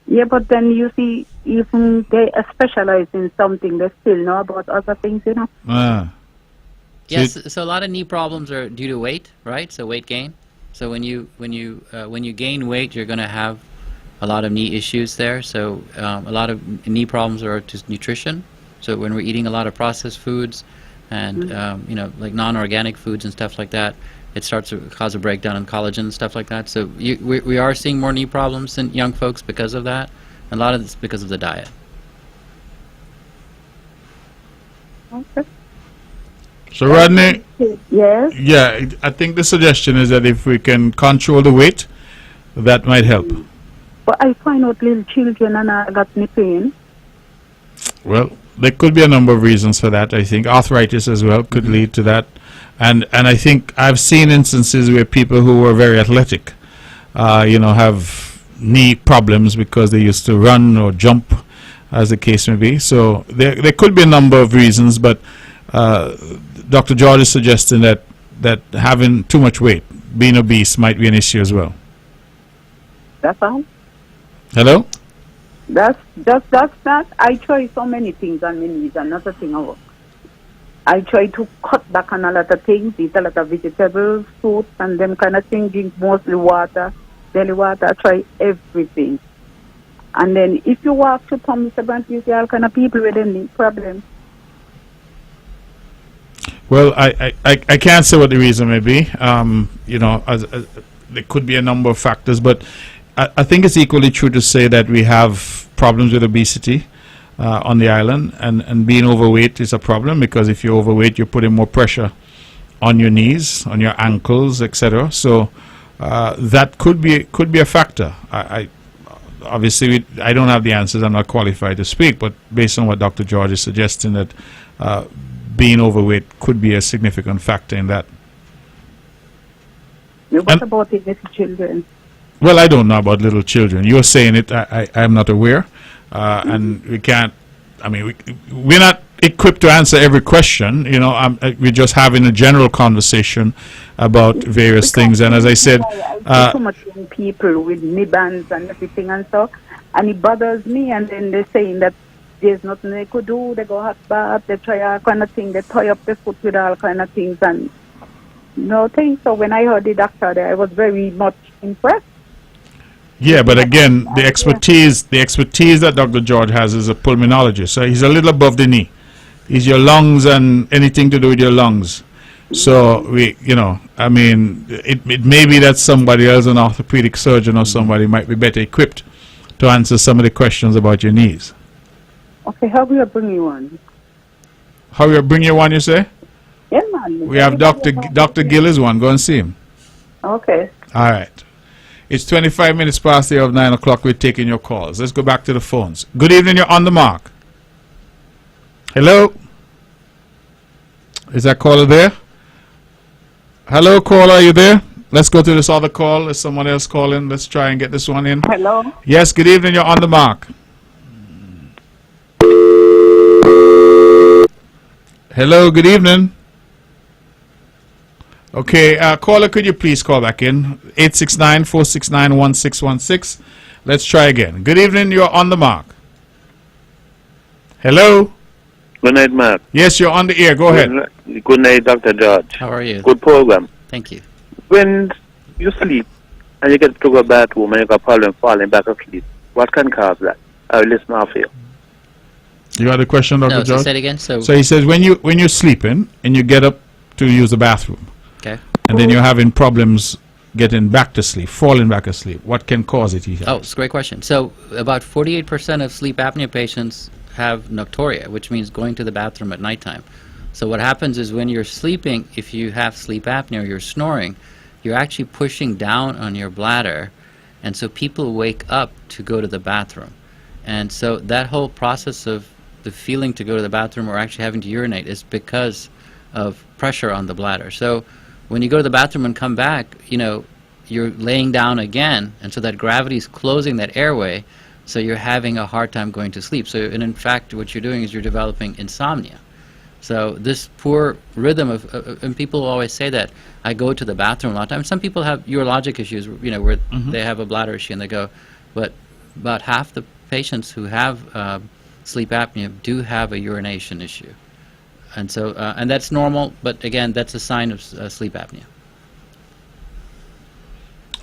Speaker 9: Yeah, but then you see, even they specialize in something, they still know about other things, you know.
Speaker 2: Yes, so a lot of knee problems are due to weight, right? So weight gain. So when you gain weight, you're going to have a lot of knee issues there. So a lot of knee problems are just nutrition. So when we're eating a lot of processed foods and you know, like non-organic foods and stuff like that, it starts to cause a breakdown in collagen and stuff like that. So we are seeing more knee problems in young folks because of that. A lot of it's because of the diet.
Speaker 9: Okay.
Speaker 1: So Rodney,
Speaker 9: Yes.
Speaker 1: yeah, I think the suggestion is that if we can control the weight, that might help.
Speaker 9: But I find out little children and I got knee pain.
Speaker 1: Well, there could be a number of reasons for that. I think arthritis as well could lead to that. And I think I've seen instances where people who were very athletic, you know, have knee problems because they used to run or jump, as the case may be. So there could be a number of reasons, but Dr. George is suggesting that having too much weight, being obese, might be an issue as well.
Speaker 9: That's all.
Speaker 1: Hello?
Speaker 9: That's not. I try so many things on my knees and not a thing I work. I try to cut back on a lot of things, eat a lot of vegetables, fruits, and them kind of things, drink mostly water, daily water. I try everything. And then if you walk to Mr. Brantley, you see all kind of people with any problems.
Speaker 1: Well, I can't say what the reason may be. You know, there could be a number of factors, but I think it's equally true to say that we have problems with obesity on the island, and being overweight is a problem, because if you're overweight, you're putting more pressure on your knees, on your ankles, etc. So that could be a factor. Obviously, I don't have the answers. I'm not qualified to speak, but based on what Dr. George is suggesting, that being overweight could be a significant factor in that.
Speaker 9: What about the little children?
Speaker 1: Well, I don't know about little children. You're saying it. I'm not aware, and we can't. I mean, we're not equipped to answer every question. You know, we're just having a general conversation about various things. And as I said,
Speaker 9: I see so much young people with knee bands and everything and stuff, and it bothers me. And then they're saying that there's nothing they could do. They go hot bath, they try all kind of thing, they tie up their foot with all kind of things and no things. So when I heard the doctor there, I was very much impressed.
Speaker 1: Yeah, but again, the expertise that Dr. George has is a pulmonologist. So he's a little above the knee. He's your lungs and anything to do with your lungs. So you know, I mean, it may be that somebody else, an orthopedic surgeon or somebody, might be better equipped to answer some of the questions about your knees.
Speaker 9: Okay, how will I bring you on?
Speaker 1: How will I bring you one, you say?
Speaker 9: Yeah, man.
Speaker 1: We have Dr. Gill is one. Go and see him.
Speaker 9: Okay.
Speaker 1: All right. It's 25 minutes past the hour of 9 o'clock. We're taking your calls. Let's go back to the phones. Good evening. You're on the mark. Hello? Is that caller there? Hello, caller. Are you there? Let's go to this other call. There's someone else calling. Let's try and get this one in.
Speaker 9: Hello?
Speaker 1: Yes, good evening. You're on the mark. Hello, good evening. Okay, caller, could you please call back in? 869-469-1616. Let's try again. Good evening, you're on the mark. Hello?
Speaker 10: Good night, Mark.
Speaker 1: Yes, you're on the air. Go ahead.
Speaker 10: Good night, Dr. George.
Speaker 2: How are you?
Speaker 10: Good program.
Speaker 2: Thank you.
Speaker 10: When you sleep and you get to go bathroom and you got problem falling back asleep, what can cause that? I will listen off you.
Speaker 1: You got a question, Dr.
Speaker 2: No,
Speaker 1: George?
Speaker 2: so say it again. So
Speaker 1: he says when you're sleeping and you get up to use the bathroom,
Speaker 2: okay,
Speaker 1: and then you're having problems getting back to sleep, falling back asleep, what can cause it?
Speaker 2: Oh, it's a great question. So about 48% of sleep apnea patients have nocturia, which means going to the bathroom at nighttime. So what happens is when you're sleeping, if you have sleep apnea or you're snoring, you're actually pushing down on your bladder, and so people wake up to go to the bathroom. And so that whole process of the feeling to go to the bathroom or actually having to urinate is because of pressure on the bladder. So when you go to the bathroom and come back, you know, you're laying down again, and so that gravity is closing that airway, so you're having a hard time going to sleep. So, and in fact, what you're doing is you're developing insomnia. So this poor rhythm and people always say that I go to the bathroom a lot of times. Some people have urologic issues, where they have a bladder issue and they go, but about half the patients who have sleep apnea do have a urination issue. And so, and that's normal, but again, that's a sign of sleep apnea.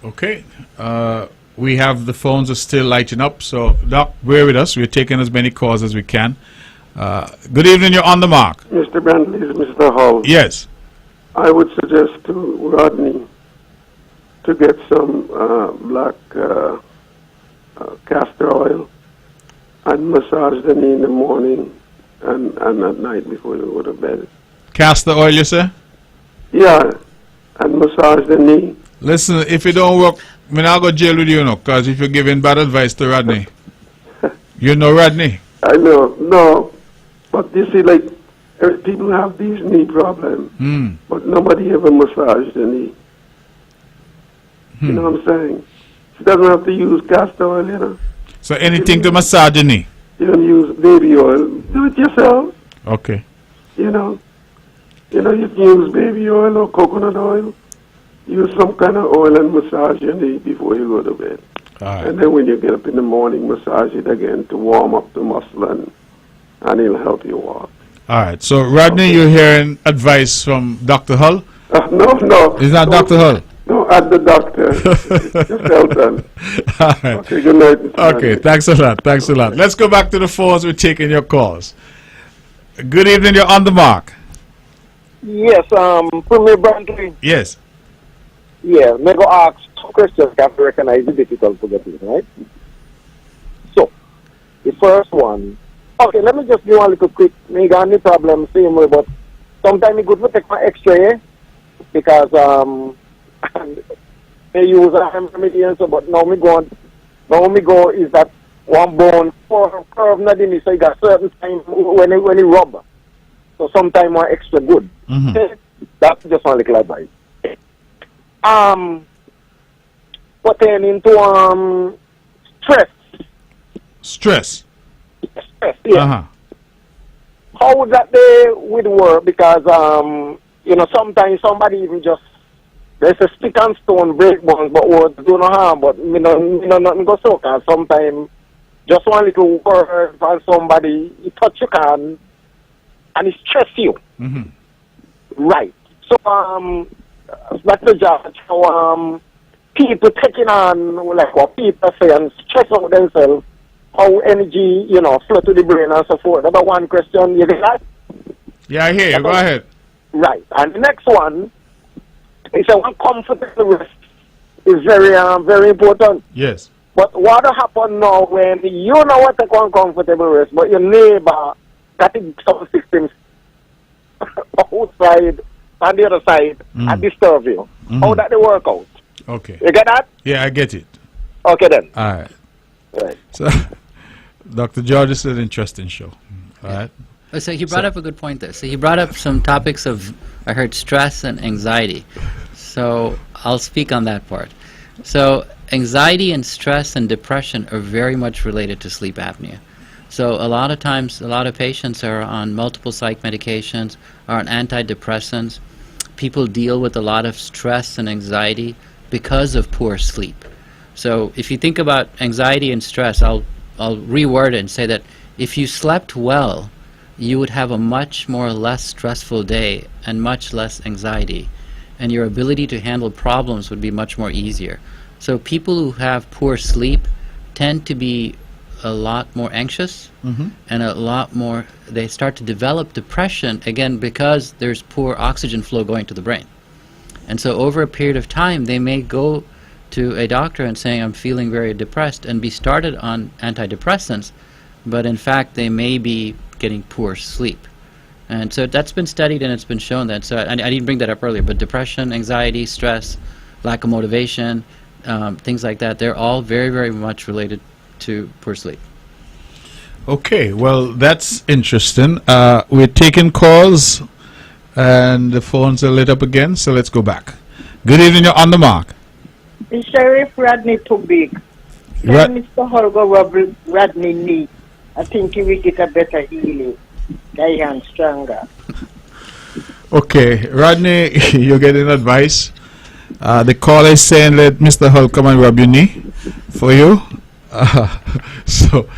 Speaker 1: Okay. We have the phones are still lighting up, so Doc, bear with us. We're taking as many calls as we can. Good evening, you're on the mark.
Speaker 4: Mr. Brantley, Mr. Hall.
Speaker 1: Yes.
Speaker 4: I would suggest to Rodney to get some black castor oil and massage the knee in the morning and at night before you go to bed.
Speaker 1: Castor oil, you say?
Speaker 4: Yeah, and massage the knee.
Speaker 1: Listen, if it don't work, I'm not going to jail with you, because if you're giving bad advice to Rodney. You know Rodney?
Speaker 4: I know, no. But you see, like, people have these knee problems, but nobody ever massaged the knee. You know what I'm saying? She doesn't have to use castor oil,
Speaker 1: So anything to massage the knee?
Speaker 4: You don't use baby oil. Do it yourself.
Speaker 1: Okay.
Speaker 4: You can use baby oil or coconut oil. Use some kind of oil and massage your knee before you go to bed.
Speaker 1: All right.
Speaker 4: And then when you get up in the morning, massage it again to warm up the muscle and it'll help you walk.
Speaker 1: All right. So, Rodney, you're hearing advice from Dr. Hull?
Speaker 4: No.
Speaker 1: Is that Dr. Hull?
Speaker 4: No, at the doctor. Just well done.
Speaker 1: All right.
Speaker 4: Okay, good night. Mr.
Speaker 1: Okay,
Speaker 4: Brantley.
Speaker 1: thanks a lot. Thanks a lot. Let's go back to the phones. We're taking your calls. Good evening. You're on the mark.
Speaker 6: Yes, Premier Brantley.
Speaker 1: Yes.
Speaker 6: Yeah, me go ask two questions you have to recognize it's difficult to get in, right? So, the first one, okay, let me just do one little quick, me got any problem, same way, but sometimes it's good to take my x-ray, because, they use a remedy and so, but now me go is that one bone curve not in it, so you got certain time when it rub. So sometimes more extra good. Okay? That's just one little advice. Pertaining to stress.
Speaker 1: Stress.
Speaker 6: Stress, yeah. How would that day would work? Because sometimes somebody even just there's a stick and stone break bones, but words do no harm. But nothing go so. Cause sometimes just one little word from somebody, you touch your can, and it stress you. Right. So that's the job. How people taking on like what people say and stress out themselves, how energy, flow to the brain and so forth. That's one question. You get that?
Speaker 1: Yeah, I hear you. Go ahead.
Speaker 6: Right. And the next one is one comfortable rest is very very important.
Speaker 1: Yes.
Speaker 6: But what happen now when you know what take one comfortable rest, but your neighbor got some systems outside on the other side and disturb you? How that they work out?
Speaker 1: Okay.
Speaker 6: You get that?
Speaker 1: Yeah, I get it.
Speaker 6: Okay then.
Speaker 1: All right.
Speaker 6: Right.
Speaker 1: So, Dr. George, this is an interesting show. All right.
Speaker 2: So he brought up a good point there. So he brought up some topics of, I heard, stress and anxiety. So I'll speak on that part. So anxiety and stress and depression are very much related to sleep apnea. So a lot of times, a lot of patients are on multiple psych medications, are on antidepressants. People deal with a lot of stress and anxiety because of poor sleep. So if you think about anxiety and stress, I'll reword it and say that if you slept well, you would have a much less stressful day and much less anxiety, and your ability to handle problems would be much more easier. So people who have poor sleep tend to be a lot more anxious and a lot more, they start to develop depression, again, because there's poor oxygen flow going to the brain. And so over a period of time, they may go to a doctor and saying, I'm feeling very depressed, and be started on antidepressants, but in fact, they may be getting poor sleep. And so that's been studied and it's been shown that. So I didn't bring that up earlier, but depression, anxiety, stress, lack of motivation, things like that, they're all very, very much related to poor sleep.
Speaker 1: Okay, well, that's interesting. We're taking calls, and the phones are lit up again, so let's go back. Good evening, you're on the mark.
Speaker 3: The Sheriff Rodney too big. Tell Mr. Holger rub Rodney knee. I think he will get a better healing. Guy and stronger.
Speaker 1: Okay, Rodney, you're getting advice. The caller is saying let Mr. Hull come and rub your knee for you. So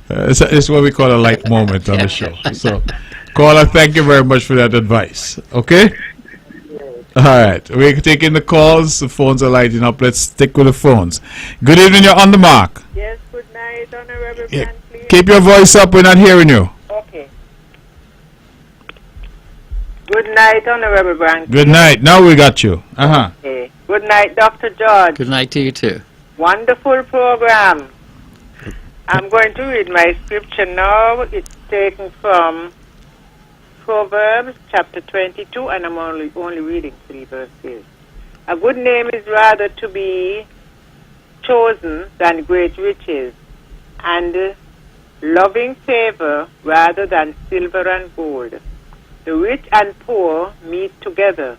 Speaker 1: it's what we call a light moment on the show. So, caller, thank you very much for that advice. Okay? All right, we're taking the calls. The phones are lighting up. Let's stick with the phones. Good evening, you're on the mark.
Speaker 11: Yes, good night, Honorable Brantley.
Speaker 1: Keep your voice up, we're not hearing you.
Speaker 11: Okay. Good night, Honorable Brantley.
Speaker 1: Good night, now we got you.
Speaker 11: Okay. Good night, Dr. George.
Speaker 2: Good night to you too.
Speaker 11: Wonderful program. I'm going to read my scripture now. It's taken from Proverbs chapter 22, and I'm only reading 3 verses. A good name is rather to be chosen than great riches, and loving favor rather than silver and gold. The rich and poor meet together.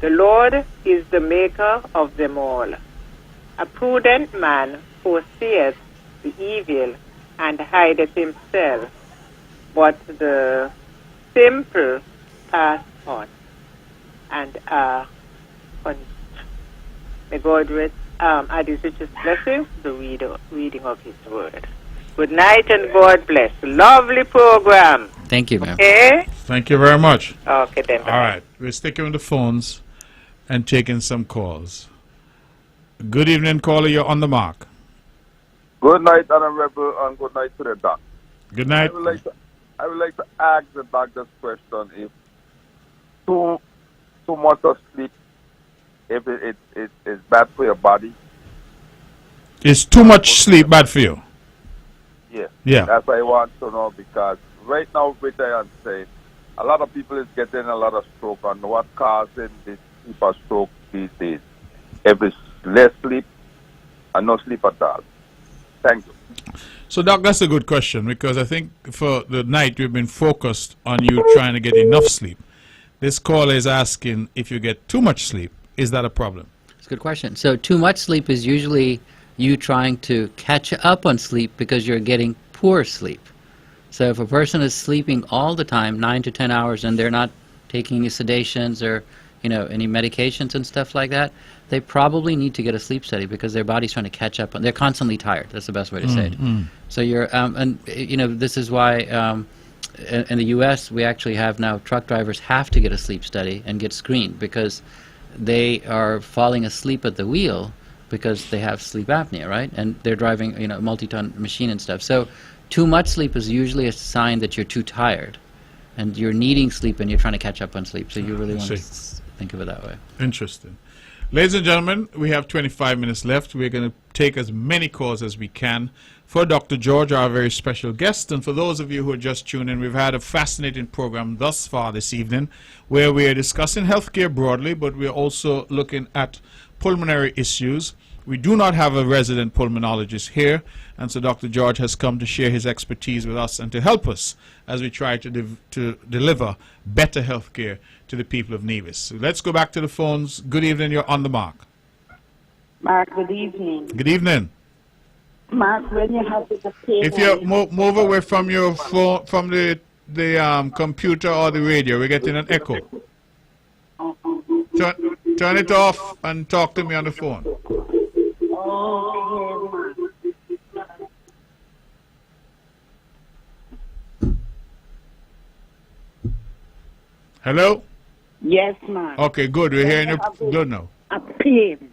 Speaker 11: The Lord is the maker of them all. A prudent man foreseeth the evil and hideth himself, but the simple pass on and are punished. May God add his richest blessings to the reading of his word. Good night and God bless. Lovely program.
Speaker 2: Thank you, ma'am.
Speaker 11: Okay?
Speaker 1: Thank you very much.
Speaker 11: Okay, then.
Speaker 1: All right, we're sticking with the phones and taking some calls. Good evening, caller, you're on the mark.
Speaker 12: Good night, Honorable, and good night to the doc.
Speaker 1: Good night.
Speaker 12: I would like to ask the doc this question: if too much of sleep, if it is bad for your body.
Speaker 1: Is too much sleep bad for you?
Speaker 12: Yeah.
Speaker 1: Yeah.
Speaker 12: That's what I want to know, because right now, which I am saying, a lot of people is getting a lot of stroke, and what causing this type of stroke these days? If it's less sleep and no sleep at all. Thank you.
Speaker 1: So, Doc, that's a good question, because I think for the night we've been focused on you trying to get enough sleep. This caller is asking if you get too much sleep, is that a problem?
Speaker 2: It's a good question. So too much sleep is usually you trying to catch up on sleep because you're getting poor sleep. So if a person is sleeping all the time, 9 to 10 hours, and they're not taking any sedations or any medications and stuff like that, they probably need to get a sleep study because their body's trying to catch up. They're constantly tired. That's the best way to say it. So you're, this is why in the U.S. we actually have now truck drivers have to get a sleep study and get screened because they are falling asleep at the wheel because they have sleep apnea, right? And they're driving, a multi-ton machine and stuff. So too much sleep is usually a sign that you're too tired, and you're needing sleep and you're trying to catch up on sleep. So you really want to think of it that way.
Speaker 1: Interesting. Ladies and gentlemen, we have 25 minutes left. We're going to take as many calls as we can for Dr. George, our very special guest. And for those of you who are just tuning in, we've had a fascinating program thus far this evening where we are discussing healthcare broadly, but we're also looking at pulmonary issues. We do not have a resident pulmonologist here, and so Dr. George has come to share his expertise with us and to help us as we try to deliver better health care to the people of Nevis. So let's go back to the phones. Good evening, you're on the mark.
Speaker 8: Mark, good evening.
Speaker 1: Good evening.
Speaker 8: Mark, when you have the pain...
Speaker 1: If you move away from your phone, from the computer or the radio, we're getting an echo. Turn it off and talk to me on the phone. Hello?
Speaker 8: Yes, Mark.
Speaker 1: Okay, good. We're hearing you good now.
Speaker 8: A pain.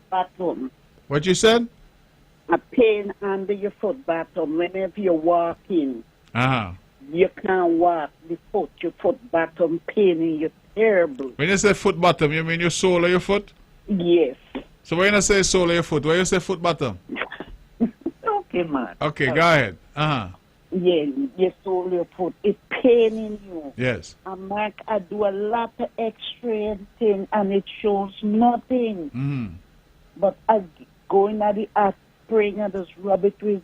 Speaker 8: Bottom.
Speaker 1: What you said?
Speaker 8: A pain under your foot bottom. Whenever you're walking, you can't walk. Your foot bottom paining you terrible.
Speaker 1: When you say foot bottom, you mean your sole of your foot?
Speaker 8: Yes.
Speaker 1: So when you say sole of your foot, when you say foot bottom?
Speaker 8: Okay, Mark.
Speaker 1: Okay, go ahead.
Speaker 8: Yeah, your sole of your foot. It's paining you.
Speaker 1: Yes.
Speaker 8: And Mark, I do a lot of x-ray and thing, and it shows nothing. But I go in at the aspirin and just rub it with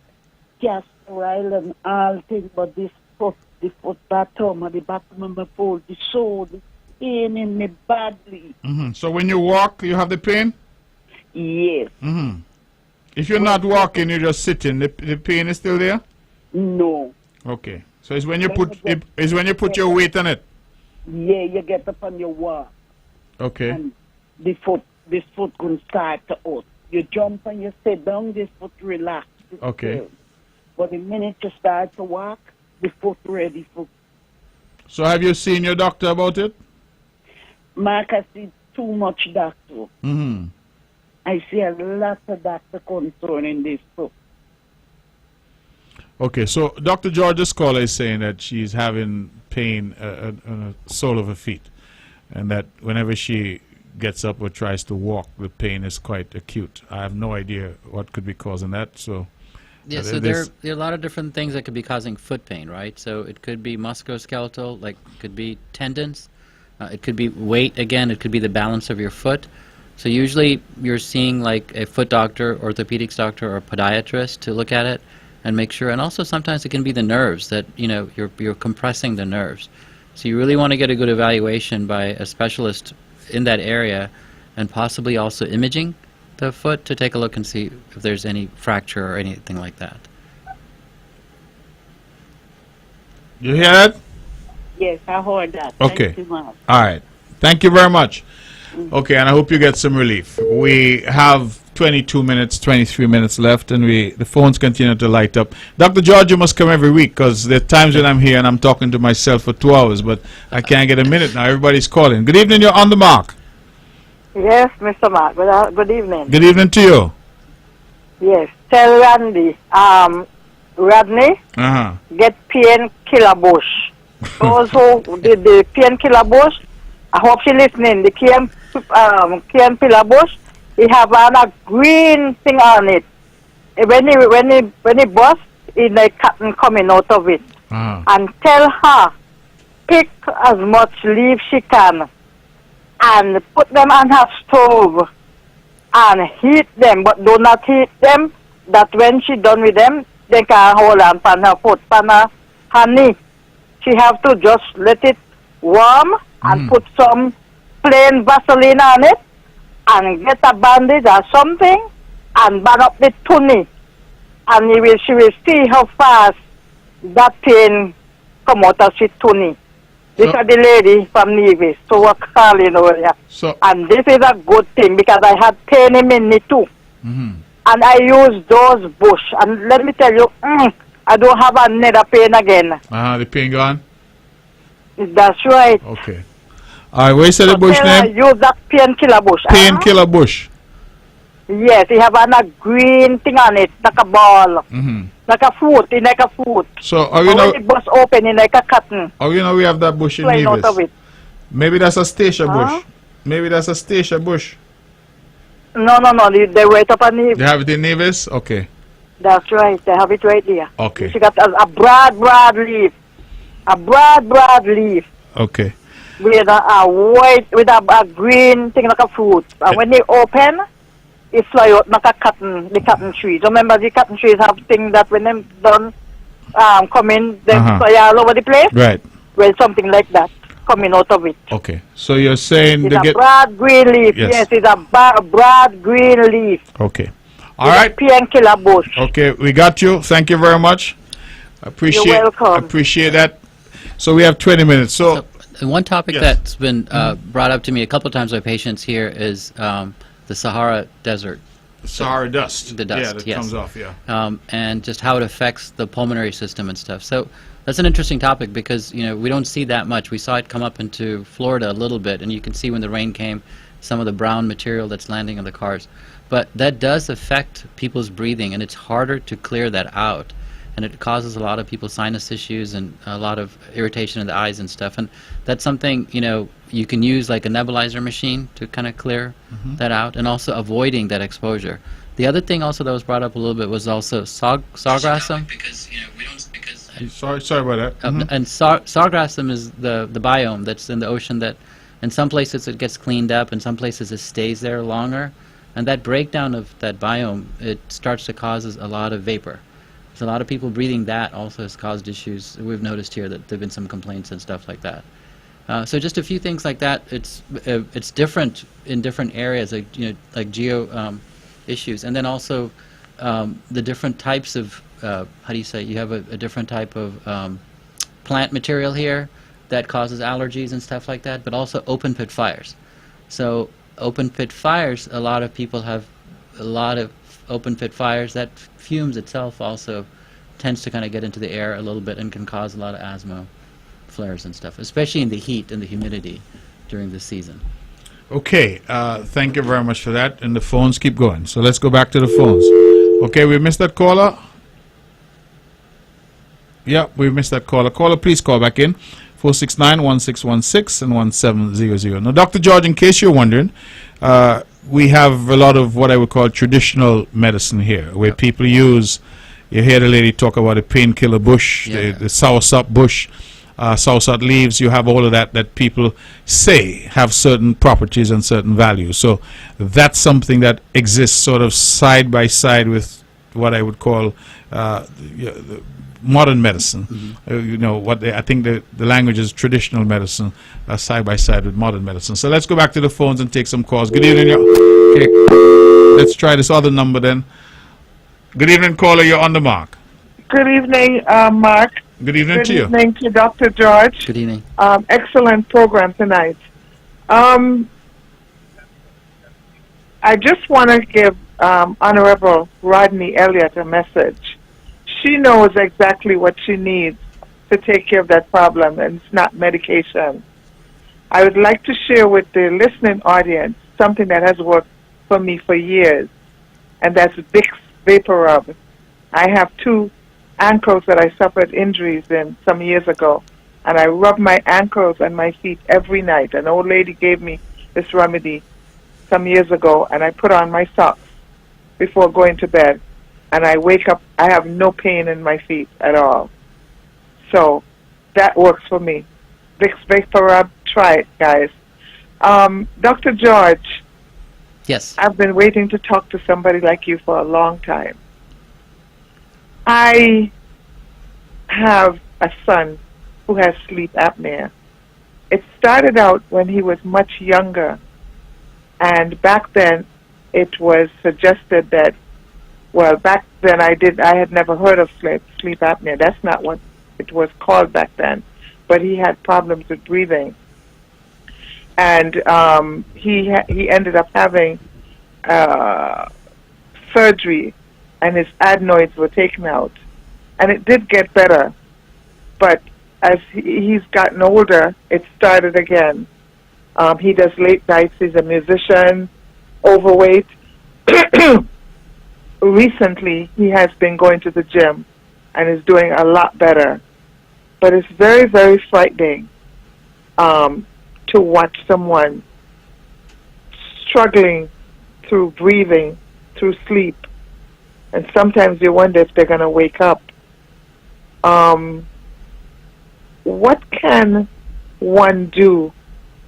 Speaker 8: castor oil and all things, but this foot, the foot bottom, at the bottom of my foot, the sole, pain in me badly.
Speaker 1: So when you walk, you have the pain?
Speaker 8: Yes.
Speaker 1: If you're not walking, you're just sitting, the pain is still there?
Speaker 8: No.
Speaker 1: Okay. So it's when you put your weight on it?
Speaker 8: Yeah, you get up on your walk.
Speaker 1: Okay.
Speaker 8: And this foot can start to hurt. You jump and you sit down, this foot relax.
Speaker 1: Okay.
Speaker 8: But the minute you start to walk, the foot ready for.
Speaker 1: So have you seen your doctor about it?
Speaker 8: Mark, I see too much doctor. I see a lot of doctor concerning this foot.
Speaker 1: Okay, so Dr. George's caller is saying that she's having pain on the sole of her feet, and that whenever she gets up or tries to walk, the pain is quite acute. I have no idea what could be causing that. So
Speaker 2: yeah, so there are a lot of different things that could be causing foot pain, right? So it could be musculoskeletal, like it could be tendons. It could be weight, again, it could be the balance of your foot. So usually you're seeing like a foot doctor, orthopedics doctor, or podiatrist to look at it and make sure. And also sometimes it can be the nerves that, you know, you're compressing the nerves. So you really want to get a good evaluation by a specialist in that area, and possibly also imaging the foot to take a look and see if there's any fracture or anything like that.
Speaker 1: You hear that?
Speaker 8: Yes, I heard that.
Speaker 1: Okay.
Speaker 8: Thank you, Mark.
Speaker 1: All right. Thank you very much. Okay, and I hope you get some relief. We have 22 minutes, 23 minutes left, and the phones continue to light up. Dr. George, you must come every week, because there are times when I'm here and I'm talking to myself for 2 hours, but I can't get a minute now. Everybody's calling. Good evening, you're on the mark.
Speaker 5: Yes, Mr. Mark. Good evening.
Speaker 1: Good evening to you.
Speaker 5: Yes. Tell Randy, Rodney, get painkiller bush. Those who did the painkiller bush, I hope she listening. The painkiller bush, he have a green thing on it. When he bust, it's like cotton coming out of it. And tell her, pick as much leaf she can and put them on her stove and heat them, but do not heat them, that when she done with them, they can hold on her foot, her knee. She have to just let it warm and put some plain Vaseline on it and get a bandage or something and bang up the tummy. And she will see how fast that pain come out of her tummy. This is the lady from Nevis, so we're calling over here. And this is a good thing because I had pain in my knee too. And I use those bush. And let me tell you, I don't have another pain again.
Speaker 1: The pain gone?
Speaker 5: That's right.
Speaker 1: Okay. All right, where's the bush name?
Speaker 5: Use that painkiller bush.
Speaker 1: Painkiller bush.
Speaker 5: Yes, it have a green thing on it, like a ball. Like a fruit, like a fruit.
Speaker 1: So, are you
Speaker 5: know? It bust open in like a cotton.
Speaker 1: Oh, you know we have that bush in
Speaker 5: Nevis. Out of it.
Speaker 1: Maybe that's a statia bush. Maybe that's a statia bush.
Speaker 5: No. They wait up on Nevis.
Speaker 1: They have it in Nevis? Okay.
Speaker 5: That's right. They have it right there.
Speaker 1: Okay.
Speaker 5: She got a broad leaf. A broad leaf.
Speaker 1: Okay.
Speaker 5: With a white, with a green thing like a fruit. And when they open, it fly out like a cotton, the cotton trees. Remember the cotton trees have things that when them done come in, they fly all over the place?
Speaker 1: Right.
Speaker 5: Well, something like that coming out of it.
Speaker 1: Okay. So you're saying
Speaker 5: it's a broad green leaf. Yes, it's a broad green leaf.
Speaker 1: Okay. All right.
Speaker 5: Painkiller bush.
Speaker 1: Okay, we got you. Thank you very much. You're
Speaker 5: welcome.
Speaker 1: Appreciate that. So we have 20 minutes. So
Speaker 2: one topic that's been brought up to me a couple of times by patients here is the Sahara Desert.
Speaker 1: Sahara dust.
Speaker 2: The dust,
Speaker 1: that comes off,
Speaker 2: and just how it affects the pulmonary system and stuff. So that's an interesting topic because, you know, we don't see that much. We saw it come up into Florida a little bit, and you can see when the rain came, some of the brown material that's landing on the cars. But that does affect people's breathing, and it's harder to clear that out. And it causes a lot of people sinus issues and a lot of irritation in the eyes and stuff. And that's something, you know, you can use like a nebulizer machine to kind of clear that out, and also avoiding that exposure. The other thing also that was brought up a little bit was also sawgrassum.
Speaker 1: Sorry about that.
Speaker 2: And sawgrassum is the biome that's in the ocean that in some places it gets cleaned up, in some places it stays there longer. And that breakdown of that biome, it starts to cause a lot of vapor. So a lot of people breathing that also has caused issues. We've noticed here that there have been some complaints and stuff like that. So just a few things like that. It's different in different areas, like geo issues, and then also the different types of how do you say? You have a different type of plant material here that causes allergies and stuff like that, but also open pit fires. So open pit fires, a lot of people have a lot of open pit fires. That fumes itself also tends to kind of get into the air a little bit and can cause a lot of asthma flares and stuff, especially in the heat and the humidity during the season.
Speaker 1: Okay, thank you very much for that. And the phones keep going. So let's go back to the phones. Okay, we missed that caller. Yeah, we missed that caller. Caller, please call back in. 469-1616 and 1700. Now, Dr. George, in case you're wondering, we have a lot of what I would call traditional medicine here, where people use, you hear the lady talk about a painkiller bush, the soursop bush, soursop leaves. You have all of that people say have certain properties and certain values. So that's something that exists sort of side by side with what I would call the modern medicine. You know what I think the language is traditional medicine side by side with modern medicine. So let's go back to the phones and take some calls. Good evening. Okay. Let's try this other number then. Good evening, caller. You're on the mark.
Speaker 13: Good evening, Mark.
Speaker 1: Good evening to you.
Speaker 13: Good evening to Dr. George.
Speaker 2: Good evening.
Speaker 13: Excellent program tonight. I just want to give Honorable Rodney Elliott a message. She knows exactly what she needs to take care of that problem, and it's not medication. I would like to share with the listening audience something that has worked for me for years, and that's Vicks Vapor Rub. I have 2 ankles that I suffered injuries in some years ago, and I rub my ankles and my feet every night. An old lady gave me this remedy some years ago, and I put on my socks before going to bed, and I wake up, I have no pain in my feet at all. So that works for me. Vicks Vapor Rub, try it, guys. Dr. George.
Speaker 2: Yes.
Speaker 13: I've been waiting to talk to somebody like you for a long time. I have a son who has sleep apnea. It started out when he was much younger, and back then it was suggested that, well, back then I had never heard of sleep apnea. That's not what it was called back then, but he had problems with breathing, and he ended up having surgery, and his adenoids were taken out, and it did get better, but as he's gotten older, it started again. He does late nights. He's a musician, overweight. Recently, he has been going to the gym and is doing a lot better. But it's very, very frightening to watch someone struggling through breathing, through sleep. And sometimes you wonder if they're going to wake up. What can one do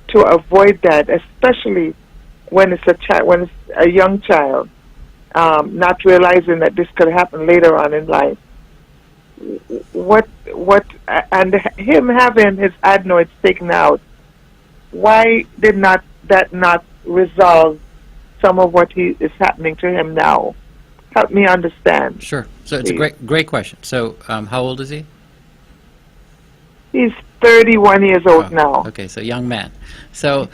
Speaker 13: to avoid that, especially when it's a young child, not realizing that this could happen later on in life? And him having his adenoids taken out, why did that not resolve some of what is happening to him now? Help me understand.
Speaker 2: Sure. So it's a great question. So how old is he?
Speaker 13: He's 31 years old now.
Speaker 2: Okay, so young man. So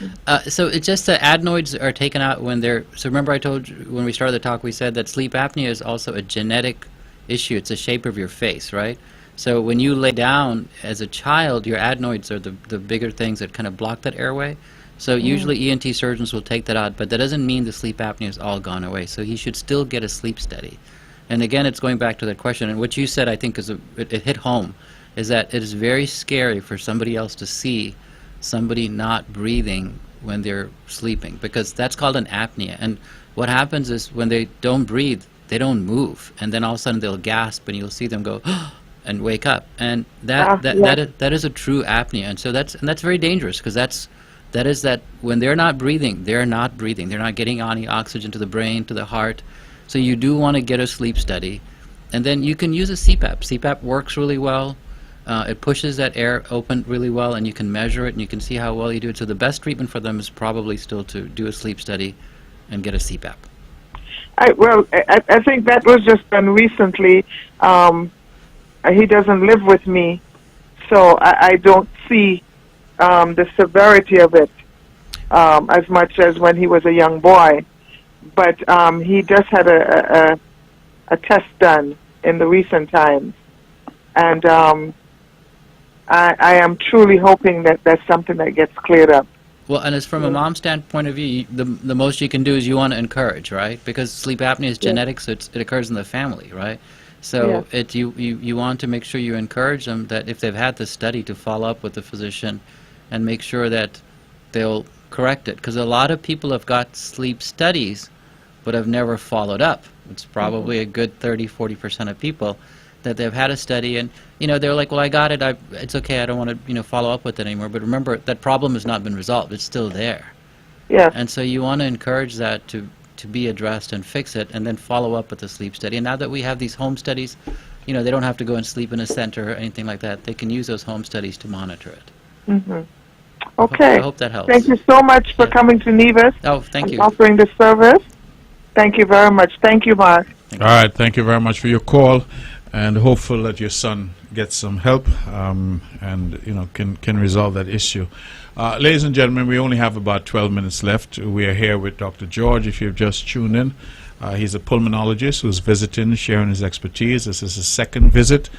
Speaker 2: so it's just the adenoids are taken out when they're, so remember I told you when we started the talk, we said that sleep apnea is also a genetic issue. It's the shape of your face, right? So when you lay down as a child, your adenoids are the bigger things that kind of block that airway. So usually ENT surgeons will take that out, but that doesn't mean the sleep apnea is all gone away. So he should still get a sleep study. And again, it's going back to that question, and what you said I think is it hit home, is that it is very scary for somebody else to see somebody not breathing when they're sleeping, because that's called an apnea. And what happens is when they don't breathe, they don't move, and then all of a sudden they'll gasp, and you'll see them go and wake up, and that is a true apnea. And so that's very dangerous, because that is when they're not breathing, they're not getting any oxygen to the brain, to the heart. So you do want to get a sleep study, and then you can use a CPAP. CPAP works really well. It pushes that air open really well, and you can measure it, and you can see how well you do it. So the best treatment for them is probably still to do a sleep study and get a CPAP.
Speaker 13: I think that was just done recently. He doesn't live with me, so I don't see the severity of it as much as when he was a young boy. But he just had a test done in the recent times. And I am truly hoping that that's something that gets cleared up.
Speaker 2: Well, and as from a mom's standpoint of view, the most you can do is you want to encourage, right? Because sleep apnea is genetic, so it occurs in the family, right? So you want to make sure you encourage them that if they've had this study, to follow up with the physician and make sure that they'll correct it. Because a lot of people have got sleep studies but have never followed up. It's probably a good 30-40% of people that they've had a study and they're like, well, I got it, it's okay, I don't want to follow up with it anymore. But remember, that problem has not been resolved. It's still there.
Speaker 13: Yeah.
Speaker 2: And so you want to encourage that to be addressed and fix it, and then follow up with the sleep study. And now that we have these home studies, they don't have to go and sleep in a center or anything like that. They can use those home studies to monitor it.
Speaker 13: Mm-hmm. Okay.
Speaker 2: I hope that helps.
Speaker 13: Thank you so much for coming to Nevis.
Speaker 2: Oh, thank you.
Speaker 13: Offering this service. Thank you very much. Thank you, Mark.
Speaker 1: All right, thank you very much for your call, and hopeful that your son gets some help and can resolve that issue. Ladies and gentlemen, we only have about 12 minutes left. We are here with Dr. George. If you've just tuned in, he's a pulmonologist who's visiting, sharing his expertise. This is his second visit,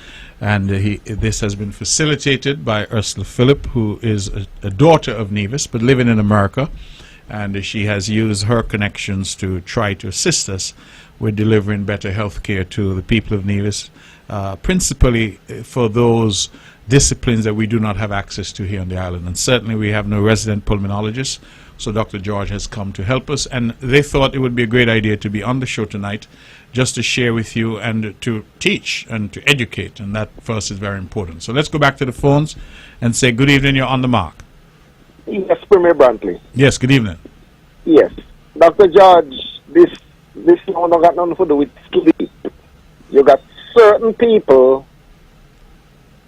Speaker 1: and this has been facilitated by Ursula Phillip, who is a daughter of Nevis but living in America, and she has used her connections to try to assist us with delivering better health care to the people of Nevis, principally for those disciplines that we do not have access to here on the island. And certainly we have no resident pulmonologist, so Dr. George has come to help us, and they thought it would be a great idea to be on the show tonight just to share with you and to teach and to educate, and that for us is very important. So let's go back to the phones and say good evening. You're on the mark.
Speaker 6: Yes, Premier Brantley.
Speaker 1: Yes, good evening.
Speaker 6: Yes. Dr. George, this one don't got nothing to do with sleep. You got certain people,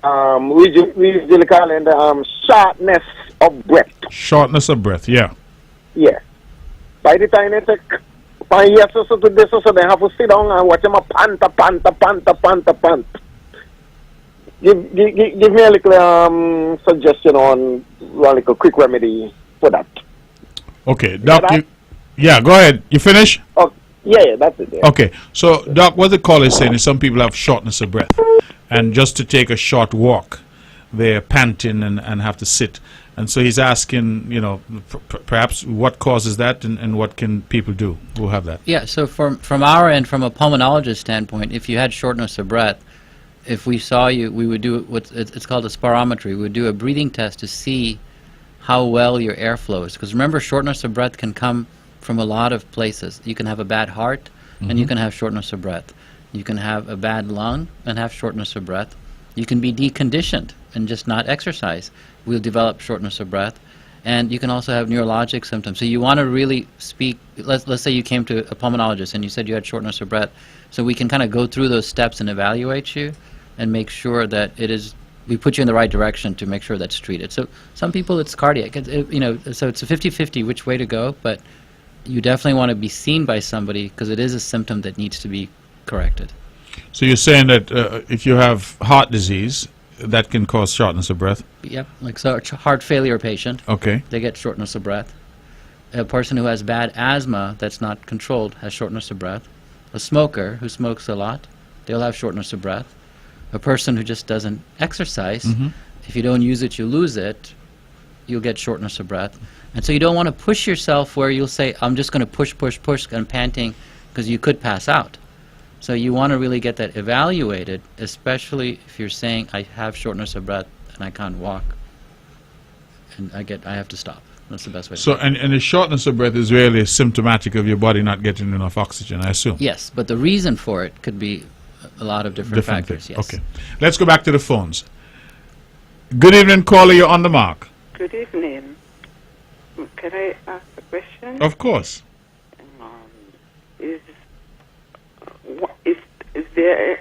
Speaker 6: we usually call it shortness of breath.
Speaker 1: Shortness of breath, yeah.
Speaker 6: Yeah. By the time they take 5 years or so to this or so, they have to sit down and watch them pant. Give me a little suggestion on a little quick remedy for that.
Speaker 1: Okay, Doc, yeah, go ahead. You finish?
Speaker 6: Oh, yeah, that's it. Yeah.
Speaker 1: Okay, so Doc, what the caller is saying is some people have shortness of breath, and just to take a short walk, they're panting and have to sit. And so he's asking, perhaps what causes that and what can people do who have that?
Speaker 2: Yeah, so from our end, from a pulmonologist standpoint, if you had shortness of breath, if we saw you, we would do it's called a spirometry. We would do a breathing test to see how well your air flows. Because remember, shortness of breath can come from a lot of places. You can have a bad heart, and you can have shortness of breath. You can have a bad lung and have shortness of breath. You can be deconditioned and just not exercise. We'll develop shortness of breath. And you can also have neurologic symptoms. So you want to really speak, let's say you came to a pulmonologist and you said you had shortness of breath. So we can kind of go through those steps and evaluate you and make sure that we put you in the right direction to make sure that's treated. So some people it's cardiac, so it's a 50-50 which way to go, but you definitely want to be seen by somebody because it is a symptom that needs to be corrected.
Speaker 1: So you're saying that if you have heart disease, that can cause shortness of breath?
Speaker 2: Yep, like so a heart failure patient,
Speaker 1: okay,
Speaker 2: they get shortness of breath. A person who has bad asthma that's not controlled has shortness of breath. A smoker who smokes a lot, they'll have shortness of breath. A person who just doesn't exercise, if you don't use it, you lose it, you'll get shortness of breath. And so you don't want to push yourself where you'll say, I'm just going to push, and panting, because you could pass out. So you want to really get that evaluated, especially if you're saying, I have shortness of breath and I can't walk, and I have to stop. That's the best way to do it.
Speaker 1: And the shortness of breath is really symptomatic of your body not getting enough oxygen, I assume?
Speaker 2: Yes, but the reason for it could be a lot of different factors.
Speaker 1: Things.
Speaker 2: Yes.
Speaker 1: Okay. Let's go back to the phones. Good evening, caller. You're on the mark.
Speaker 14: Good evening. Can I ask a question?
Speaker 1: Of course.
Speaker 14: Is there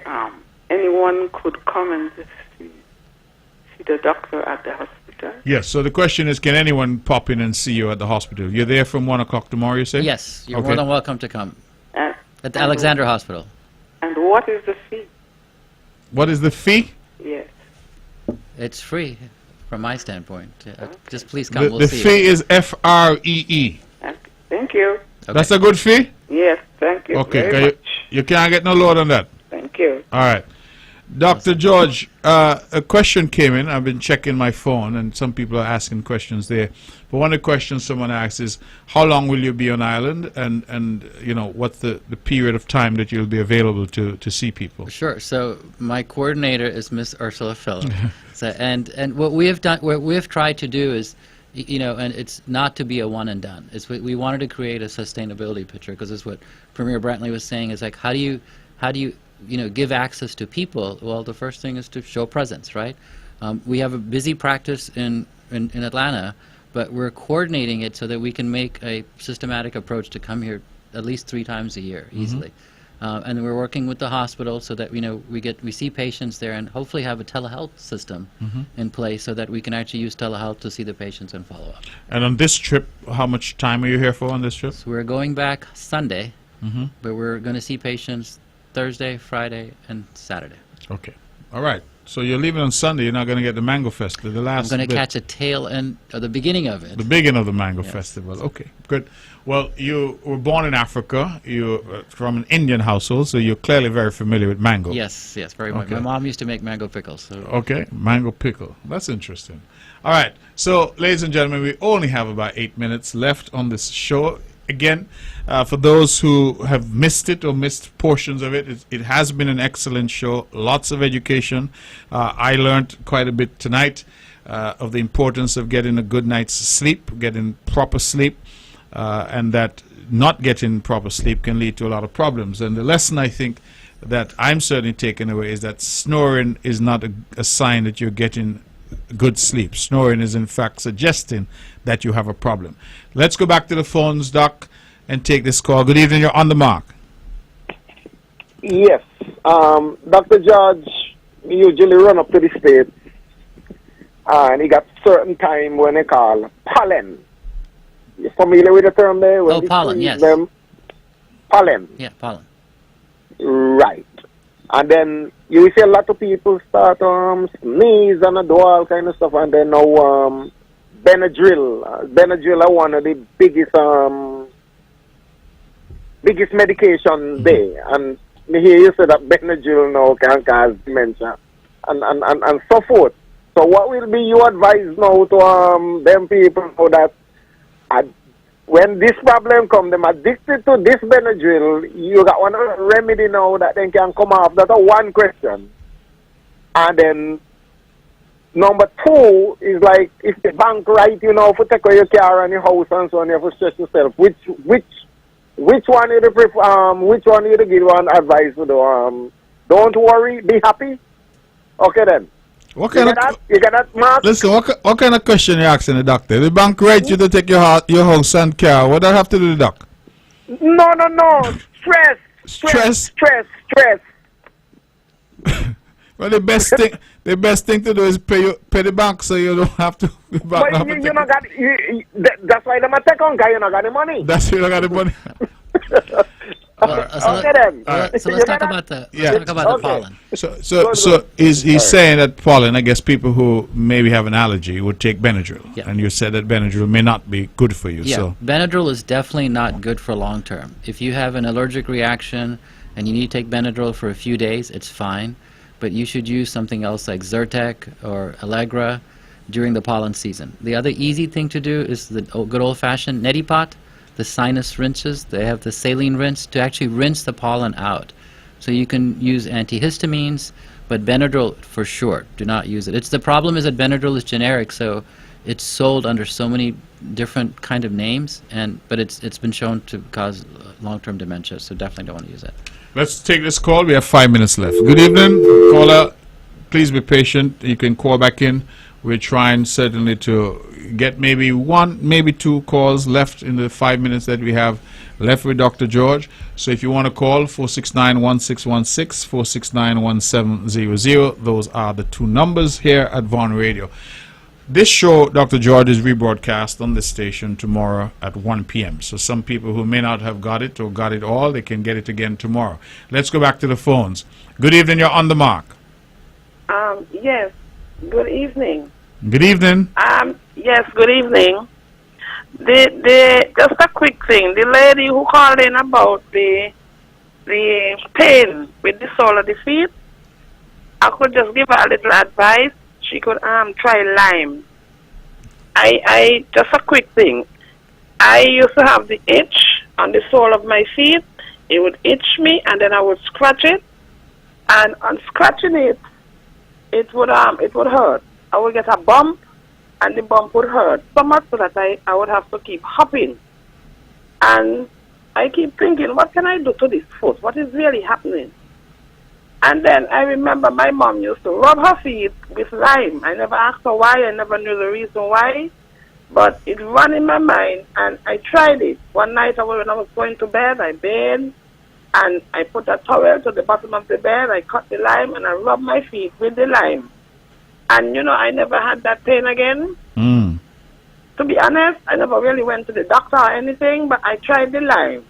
Speaker 14: anyone could come and see see the doctor at the hospital.
Speaker 1: Yes, so the question is, can anyone pop in and see you at the hospital? You're there from 1 o'clock tomorrow, you say?
Speaker 2: Yes, you're
Speaker 1: Okay.
Speaker 2: more than welcome to come.
Speaker 14: Uh,
Speaker 2: At the Alexander Hospital.
Speaker 14: And what is the fee?
Speaker 1: What is the fee?
Speaker 14: Yes.
Speaker 2: It's free from my standpoint. Just please come, we'll
Speaker 1: The
Speaker 2: see
Speaker 1: fee
Speaker 2: you.
Speaker 1: is FREE.
Speaker 14: Thank you.
Speaker 1: That's a good fee?
Speaker 14: Yes, thank you.
Speaker 1: Okay,
Speaker 14: very
Speaker 1: 'cause
Speaker 14: much.
Speaker 1: you can't get no lower than that.
Speaker 14: Thank you.
Speaker 1: All right. Dr. George, a question came in. I've been checking my phone, and some people are asking questions there. But one of the questions someone asks is, how long will you be on island? And you know, what's the period of time that you'll be available to see people?
Speaker 2: Sure. So my coordinator is Miss Ursula Phillip. and what we have done, what we have tried to do is, you know, and it's not to be a one and done. It's we wanted to create a sustainability picture, because it's what Premier Brantley was saying. Is like, how do you you know, give access to people? Well, the first thing is to show presence, right? We have a busy practice in Atlanta, but we're coordinating it so that we can make a systematic approach to come here at least 3 times a year easily. And then we're working with the hospital so that, you know, we see patients there and hopefully have a telehealth system in place so that we can actually use telehealth to see the patients and follow up.
Speaker 1: And on this trip, how much time are you here for on this trip?
Speaker 2: So we're going back Sunday, but we're going to see patients Thursday, Friday, and Saturday.
Speaker 1: Okay. All right. So you're leaving on Sunday. You're not going to get the Mango Festival, the last
Speaker 2: I'm going to
Speaker 1: bit.
Speaker 2: catch a tail end, or the beginning of it.
Speaker 1: The beginning of the Mango Festival. Okay, good. Well, you were born in Africa. You're from an Indian household, so you're clearly very familiar with mango.
Speaker 2: Yes, very much.
Speaker 1: Okay.
Speaker 2: My mom used to make mango pickles. So.
Speaker 1: Okay, mango pickle. That's interesting. All right. So, ladies and gentlemen, we only have about 8 minutes left on this show. Again, for those who have missed it or missed portions of it, it has been an excellent show. Lots of education. I learned quite a bit tonight of the importance of getting a good night's sleep, getting proper sleep, and that not getting proper sleep can lead to a lot of problems. And the lesson I think that I'm certainly taking away is that snoring is not a sign that you're getting good sleep. Snoring is in fact suggesting that you have a problem. Let's go back to the phones, Doc, and take this call. Good evening, you're on the mark.
Speaker 6: Yes. Dr. George usually run up to the States, and he got certain time when they call pollen. You familiar with the term there? When
Speaker 2: pollen, yes.
Speaker 6: Them? Pollen.
Speaker 2: Yeah, pollen.
Speaker 6: Right. And then you will see a lot of people start sneeze and do all kind of stuff, and then now Benadryl. Benadryl are one of the biggest medication there. And me hear you say that Benadryl now can cause dementia and so forth. So what will be your advice now to them people so that when this problem comes, them addicted to this Benadryl, you got one remedy now that they can come off? That's one question. And then number 2 is like, if the bank right, you know, for take away your car and your house and so on, you have to stress yourself. Which one you prefer? Which one you give one advice to do? Don't worry, be happy. Okay then.
Speaker 1: What kind
Speaker 6: you get that, Mark?
Speaker 1: Listen, what kind of question you asking the doctor? The bank writes you to take your house and car. What do I have to do with the doc?
Speaker 6: No. Stress.
Speaker 1: Well, the best thing to do is pay the bank so you don't have to.
Speaker 6: But you not got. That's why them take on guy. You not got the money.
Speaker 1: That's why you not got the money.
Speaker 6: Okay then.
Speaker 2: So let's talk about the pollen.
Speaker 1: So he's saying that pollen, I guess people who maybe have an allergy would take Benadryl.
Speaker 2: Yeah.
Speaker 1: And you said that Benadryl may not be good for you.
Speaker 2: Yeah,
Speaker 1: So
Speaker 2: Benadryl is definitely not good for long term. If you have an allergic reaction and you need to take Benadryl for a few days, it's fine. But you should use something else like Zyrtec or Allegra during the pollen season. The other easy thing to do is the good old-fashioned neti pot, the sinus rinses. They have the saline rinse to actually rinse the pollen out. So you can use antihistamines, but Benadryl for sure, do not use it. The problem is that Benadryl is generic, so it's sold under so many different kind of names, but it's been shown to cause long-term dementia, so definitely don't want to use it.
Speaker 1: let's take this call. We have 5 minutes left. Good evening, caller. Please be patient. You can call back in. We're trying certainly to get maybe 1, maybe 2 calls left in the 5 minutes that we have. left with Dr. George. So if you want to call, 469-1616, 469-1700. Those are the two numbers here at Vaughan Radio. This show, Dr. George, is rebroadcast on this station tomorrow at 1 p.m. So some people who may not have got it or got it all, they can get it again tomorrow. Let's go back to the phones. Good evening, you're on the mark.
Speaker 15: Yes, good evening.
Speaker 1: Good evening.
Speaker 15: Yes, good evening. Just a quick thing. The lady who called in about the pain with the sole of the feet, I could just give her a little advice. She could try lime. I just a quick thing. I used to have the itch on the sole of my feet. It would itch me, and then I would scratch it. And on scratching it, it would hurt. I would get a bump, and the bump would hurt so much so that I would have to keep hopping. And I keep thinking, what can I do to this foot? What is really happening? And then I remember my mom used to rub her feet with lime. I never asked her why. I never knew the reason why. But it ran in my mind, and I tried it. One night when I was going to bed, I bathed, and I put a towel to the bottom of the bed. I cut the lime, and I rubbed my feet with the lime. And, I never had that pain again. To be honest, I never really went to the doctor or anything, but I tried the lime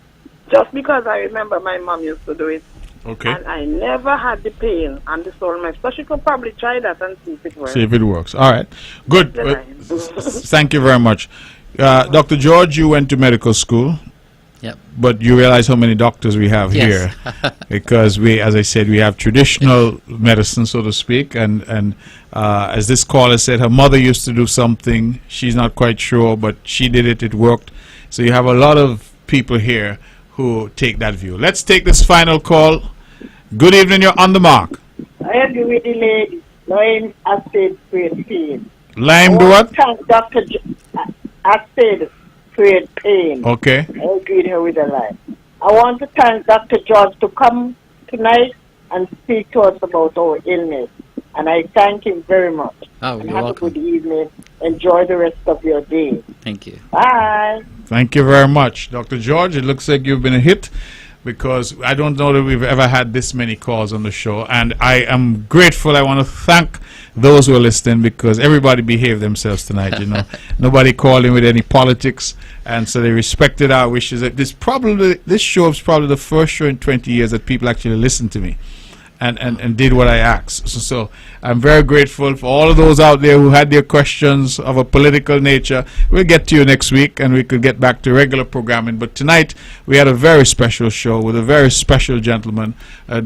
Speaker 15: just because I remember my mom used to do it.
Speaker 1: Okay.
Speaker 15: And I never had the pain on the sole of my foot. So she could probably try that and see if it works.
Speaker 1: See if it works. All right. Good. Thank you very much. Dr. George, you went to medical school.
Speaker 2: Yep.
Speaker 1: But you realize how many doctors we have here. Because we, as I said, we have traditional medicine, so to speak. And as this caller said, her mother used to do something. She's not quite sure, but she did it. It worked. So you have a lot of people here who take that view. Let's take this final call. Good evening, you're on the mark.
Speaker 8: I agree with the lady. Lime acid create pain.
Speaker 1: Lime do what?
Speaker 8: Thank Dr. Acid create pain.
Speaker 1: Okay.
Speaker 8: I agree with the lime. I want to thank Dr. George to come tonight and speak to us about our illness. And I thank him very much.
Speaker 2: Oh,
Speaker 8: and
Speaker 2: you're
Speaker 8: have
Speaker 2: welcome.
Speaker 8: a good evening. Enjoy the rest of your day.
Speaker 2: Thank you.
Speaker 8: Bye.
Speaker 1: Thank you very much. Dr. George, it looks like you've been a hit because I don't know that we've ever had this many calls on the show. And I am grateful. I want to thank those who are listening because everybody behaved themselves tonight, Nobody called in with any politics. And so they respected our wishes. This show is probably the first show in 20 years that people actually listened to me. And did what I asked. So I'm very grateful for all of those out there who had their questions of a political nature. We'll get to you next week and we could get back to regular programming. But tonight we had a very special show with a very special gentleman,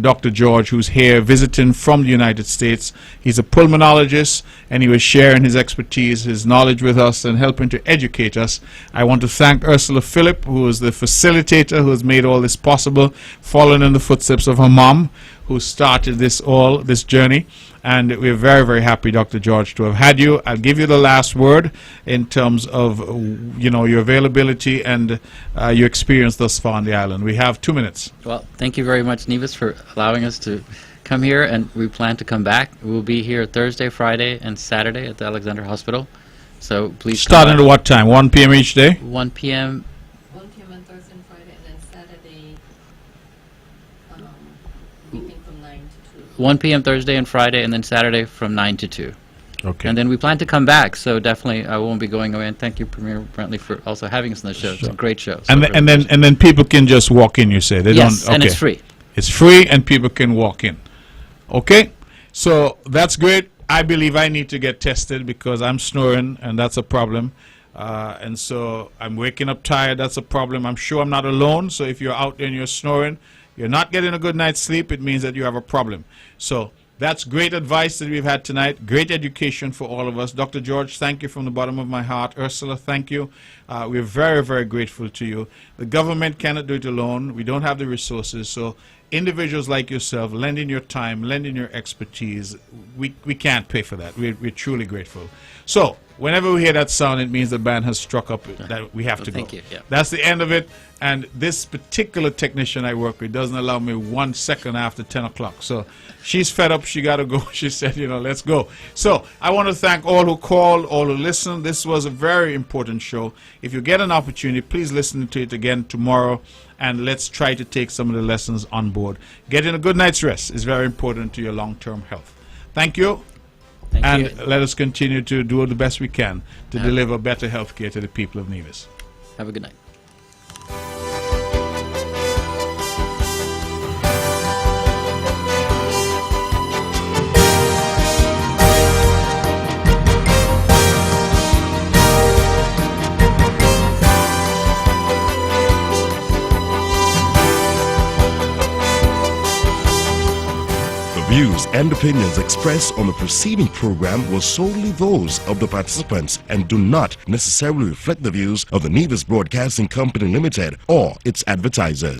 Speaker 1: Dr. George, who's here visiting from the United States. He's a pulmonologist and he was sharing his expertise, his knowledge with us and helping to educate us. I want to thank Ursula Phillip, who is the facilitator who has made all this possible, following in the footsteps of her mom, who started this journey. And we're very, very happy, Dr. George, to have had you. I'll give you the last word in terms of, your availability and your experience thus far on the island. We have 2 minutes.
Speaker 2: Well, thank you very much, Nevis, for allowing us to come here, and we plan to come back. We'll be here Thursday, Friday, and Saturday at the Alexander Hospital. So please
Speaker 1: Starting at what time? 1 p.m. each day?
Speaker 2: 1 p.m.
Speaker 16: 1 p.m. on Thursday and Friday, and then Saturday, evening from 9 to 2.
Speaker 2: 1 p.m. Thursday and Friday, and then Saturday from 9 to 2.
Speaker 1: Okay.
Speaker 2: And then we plan to come back, so definitely I won't be going away. And thank you, Premier Brantley, for also having us on the show. It's a great show.
Speaker 1: And then people can just walk in, you say?
Speaker 2: Yes, and it's free.
Speaker 1: It's free and people can walk in. Okay? So that's great. I believe I need to get tested because I'm snoring and that's a problem. And so I'm waking up tired. That's a problem. I'm sure I'm not alone. So if you're out there and you're snoring, you're not getting a good night's sleep, it means that you have a problem. So that's great advice that we've had tonight. Great education for all of us. Dr. George, thank you from the bottom of my heart. Ursula, thank you. We're very, very grateful to you. The government cannot do it alone. We don't have the resources. So individuals like yourself, lending your time, lending your expertise, we can't pay for that. We're truly grateful. So whenever we hear that sound, it means the band has struck up that we have to go.
Speaker 2: Thank you. Yeah.
Speaker 1: That's the end of it. And this particular technician I work with doesn't allow me 1 second after 10 o'clock. So she's fed up. She got to go. She said, you know, let's go. So I want to thank all who called, all who listened. This was a very important show. If you get an opportunity, please listen to it again tomorrow. And let's try to take some of the lessons on board. Getting a good night's rest is very important to your long-term health. Thank you.
Speaker 2: Thank you.
Speaker 1: Let us continue to do the best we can to deliver better health care to the people of Nevis.
Speaker 2: Have a good night.
Speaker 17: The views and opinions expressed on the preceding program were solely those of the participants and do not necessarily reflect the views of the Nevis Broadcasting Company Limited or its advertisers.